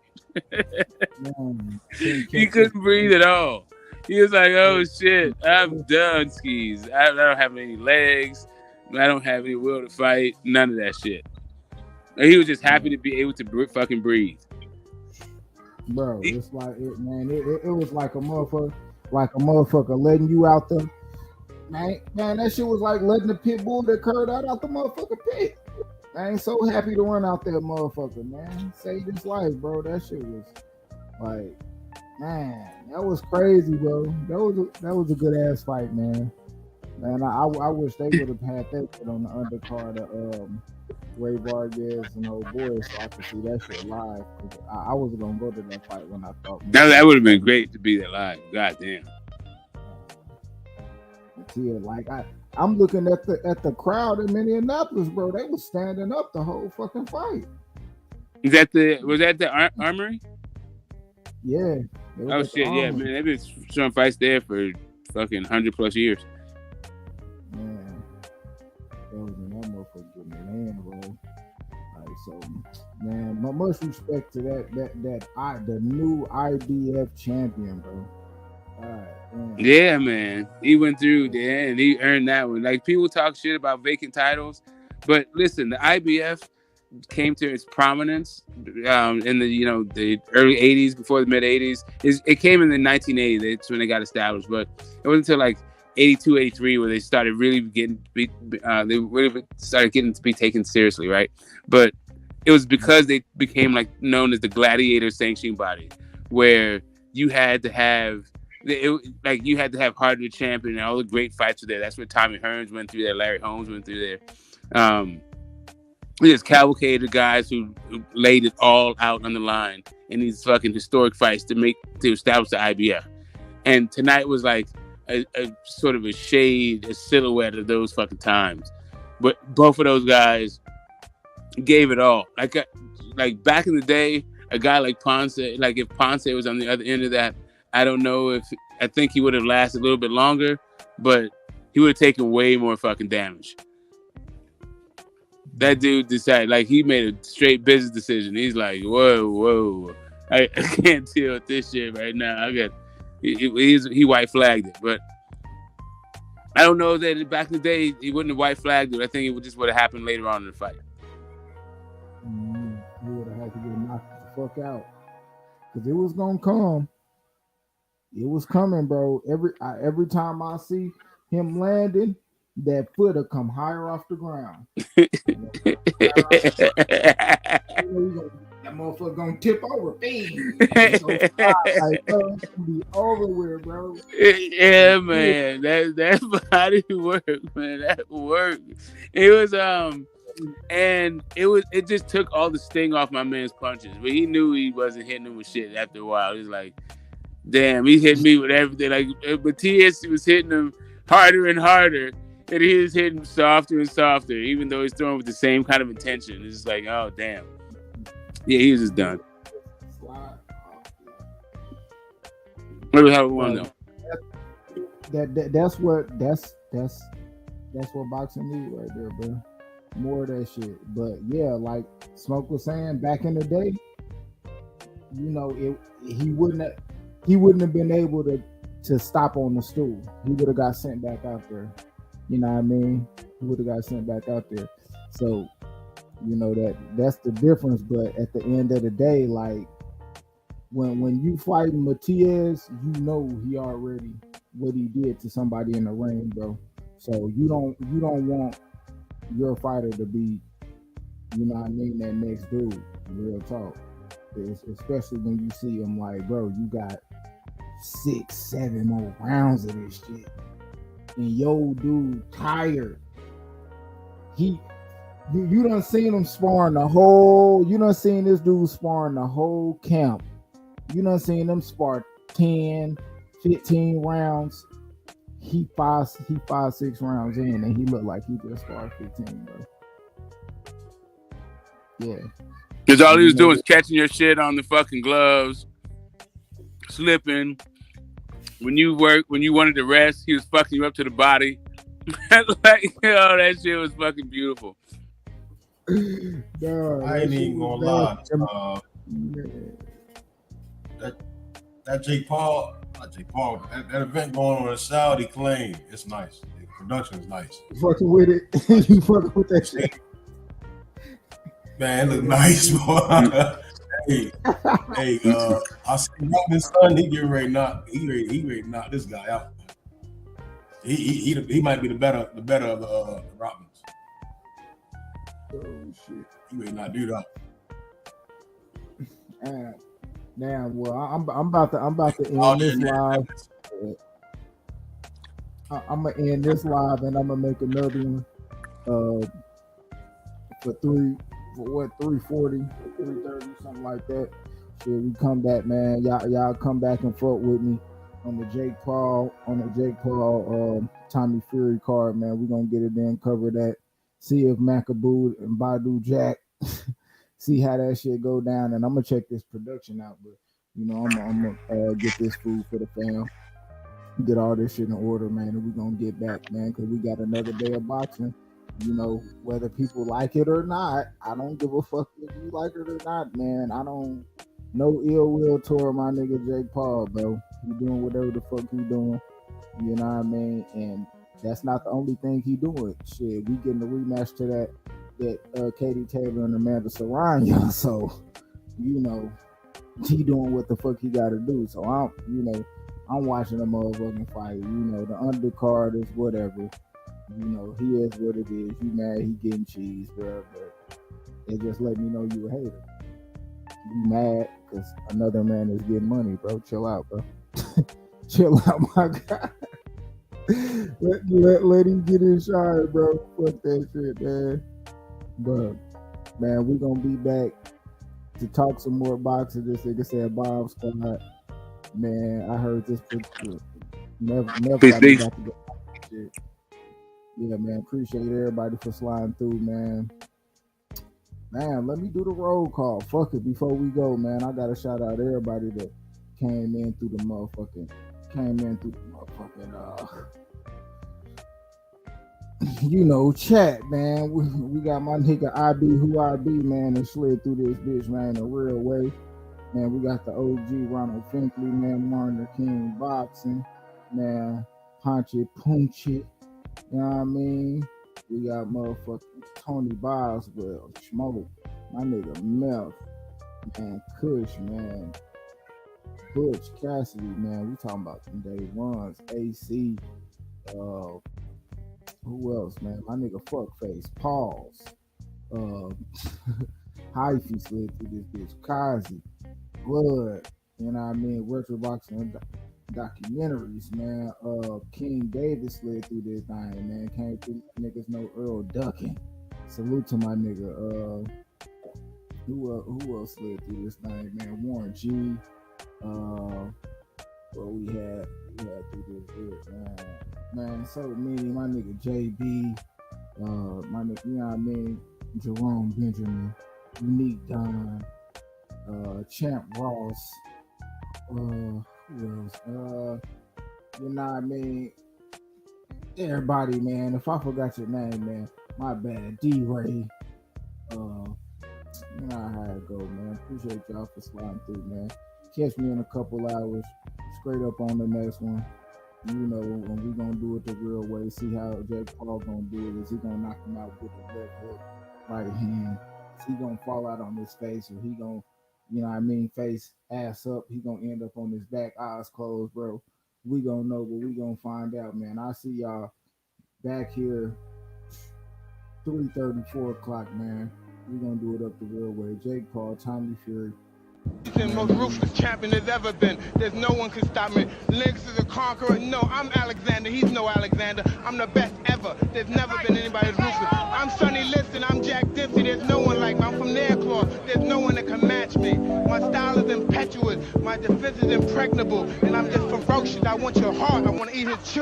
He couldn't breathe at all. He was like, oh shit, I'm done, skis. I don't have any legs. I don't have any will to fight. None of that shit. He was just happy to be able to fucking breathe. Bro, it's like it, man. It was like a motherfucker letting you out the man. That shit was like letting the pit bull that curved out the motherfucking pit. I ain't so happy to run out there, motherfucker, man. Save his life, bro. That shit was like, man, that was crazy, bro. That was a good ass fight, man. Man, I wish they would have had that shit on the undercard of Ray Vargas and old boys, so I could see that shit live. I wasn't gonna go to that fight when I thought that would have been great to be there live. Goddamn. Like I'm looking at the crowd in Minneapolis, bro. They was standing up the whole fucking fight. Was that the Armory? Yeah. Oh shit, yeah, man. They've been showing fights there for fucking 100+ years. Man, that was an motherfucker getting it in, bro. Like, so, man, much respect to the new IBF champion, bro. Yeah, man. He went through there and he earned that one. Like, people talk shit about vacant titles, but listen, the IBF came to its prominence in the early 80s, before the mid 80s. It came in the 1980s. That's when they got established, but it wasn't until like 82, 83 where they started really getting to be taken seriously, right? But it was because they became like known as the gladiator sanctioning body, where you had to have Hard to Champion and all the great fights were there. That's where Tommy Hearns went through there, Larry Holmes went through there. We just cavalcaded guys who laid it all out on the line in these fucking historic fights to establish the IBF. And tonight was like a sort of a silhouette of those fucking times. But both of those guys gave it all. Like back in the day, a guy like Ponce, like if Ponce was on the other end of that, I don't know I think he would have lasted a little bit longer, but he would have taken way more fucking damage. That dude decided, like, he made a straight business decision. He's like, whoa, I can't deal with this shit right now. He white flagged it, but I don't know that back in the day he wouldn't have white flagged it. I think it just would have happened later on in the fight. He would have had to get knocked the fuck out because it was gonna come. It was coming, bro. Every time I see him landing, that foot will come higher off the ground. That motherfucker gonna tip over. It's gonna be over with, bro. Yeah, man. That body work, man. That work. It was and it just took all the sting off my man's punches. But he knew he wasn't hitting him with shit after a while. He was like, damn, he hit me with everything. Like, Matias was hitting him harder and harder, and he was hitting softer and softer, even though he's throwing with the same kind of intention. It's just like, oh, damn. Yeah, he was just done. Maybe have one though. That's what boxing needs right there, bro. More of that shit. But yeah, like Smoke was saying, back in the day, you know, he wouldn't have been able to stop on the stool. He would have got sent back out there. You know what I mean? He would have got sent back out there. So, you know, that's the difference. But at the end of the day, like when you fighting Matias, you know he already what he did to somebody in the ring, bro. So you don't want your fighter to be, you know what I mean, that next dude. Real talk. Especially when you see him like, bro, you got 6-7 more rounds of this shit, and yo dude tired. You done seen him sparring the whole. You done seen this dude sparring the whole camp. You done seen them spar 10, 15 rounds. He 5-6 rounds in, and he looked like he just sparred 15, bro. Yeah. Because all he was doing was catching your shit on the fucking gloves, slipping. When you wanted to rest, he was fucking you up to the body. Like, yo, that shit was fucking beautiful. No, I ain't even gonna lie. That Jake Paul, that event going on in Saudi claim, it's nice. The production is nice. You fucking with it. You fucking with that shit. Man, it look nice, boy. hey, I see Robin's son. He ready to knock this guy out. He might be the better of the Robins. Oh shit! He may not do that. Now, well, I'm about to end this live. I'm gonna end this live, and I'm gonna make another one for 340, 330, something like that. Shit, we come back, man. Y'all come back and fuck with me on the Jake Paul Tommy Fury card, man. We're gonna get it in, cover that. See if Macaboo and Badu Jack see how that shit go down, and I'm gonna check this production out. But you know, I'm gonna get this food for the fam, get all this shit in order, man, and we're gonna get back, man, because we got another day of boxing. You know, whether people like it or not, I don't give a fuck if you like it or not, man. I don't no ill will toward my nigga Jake Paul, bro. He doing whatever the fuck he doing. You know what I mean? And that's not the only thing he doing. Shit, we getting a rematch to that Katie Taylor and Amanda Serrano. So, you know, he doing what the fuck he got to do. So I'm watching a motherfucking fight. You know, the undercard is whatever. You know, he is what it is. You mad he getting cheese, bro. But it just let me know you a hater. You mad because another man is getting money, bro. Chill out, bro. Chill out, my guy. let him get his shot, bro. Fuck that shit, man. But man, we gonna be back to talk some more boxing. This nigga said Bob Squad. Man, I heard this never Peace. got me back to go shit. Yeah, man. Appreciate everybody for sliding through, man. Man, let me do the roll call. Fuck it. Before we go, man, I gotta shout out everybody that came in through the motherfucking you know, chat, man. We got my nigga IB who IB, man, and slid through this bitch, man, in a real way. Man, we got the OG Ronald Finkley, man, Martin Luther King boxing, man, Punchy Punchy, you know what I mean? We got motherfucking Tony Boswell, Smoke, my nigga Meth, man, Kush, man, Butch Cassidy, man. We talking about them day ones, AC, who else, man? My nigga Fuckface, Pauls, Hyphy slid through this bitch, Kazi, Blood, you know what I mean? Retro boxing documentaries, man. King David slid through this thing, man. Can't think niggas know Earl Ducking. Salute to my nigga. Who else slid through this thing, man? Warren G. What we had through this bit, man. So many, my nigga JB, my nigga, you know what I mean? Jerome Benjamin, Unique Don, Champ Ross, who else? You know what I mean? Everybody, man. If I forgot your name, man, my bad. D-Ray. You know how it go, man. Appreciate y'all for sliding through, man. Catch me in a couple hours. Straight up on the next one. You know, when we gonna do it the real way. See how Jake Paul gonna do it. Is he gonna knock him out with the left hook, right hand? Is he gonna fall out on his face, or he gonna, you know what I mean, face ass up? He gonna end up on his back, eyes closed, bro. We gonna know, but we gonna find out, man. I see y'all back here 3:30, 4 o'clock, man. We gonna do it up the real way. Jake Paul, Tommy Fury. The most ruthless champion there's ever been. There's no one can stop me. Lynx is a conqueror. No, I'm Alexander. He's no Alexander. I'm the best ever. There's never been anybody ruthless. I'm Sonny Liston. I'm Jack Dempsey. There's no one like me. I'm from Nairclaw. There's no one that can match me. My style is impetuous. My defense is impregnable. And I'm just ferocious. I want your heart. I want to eat his children.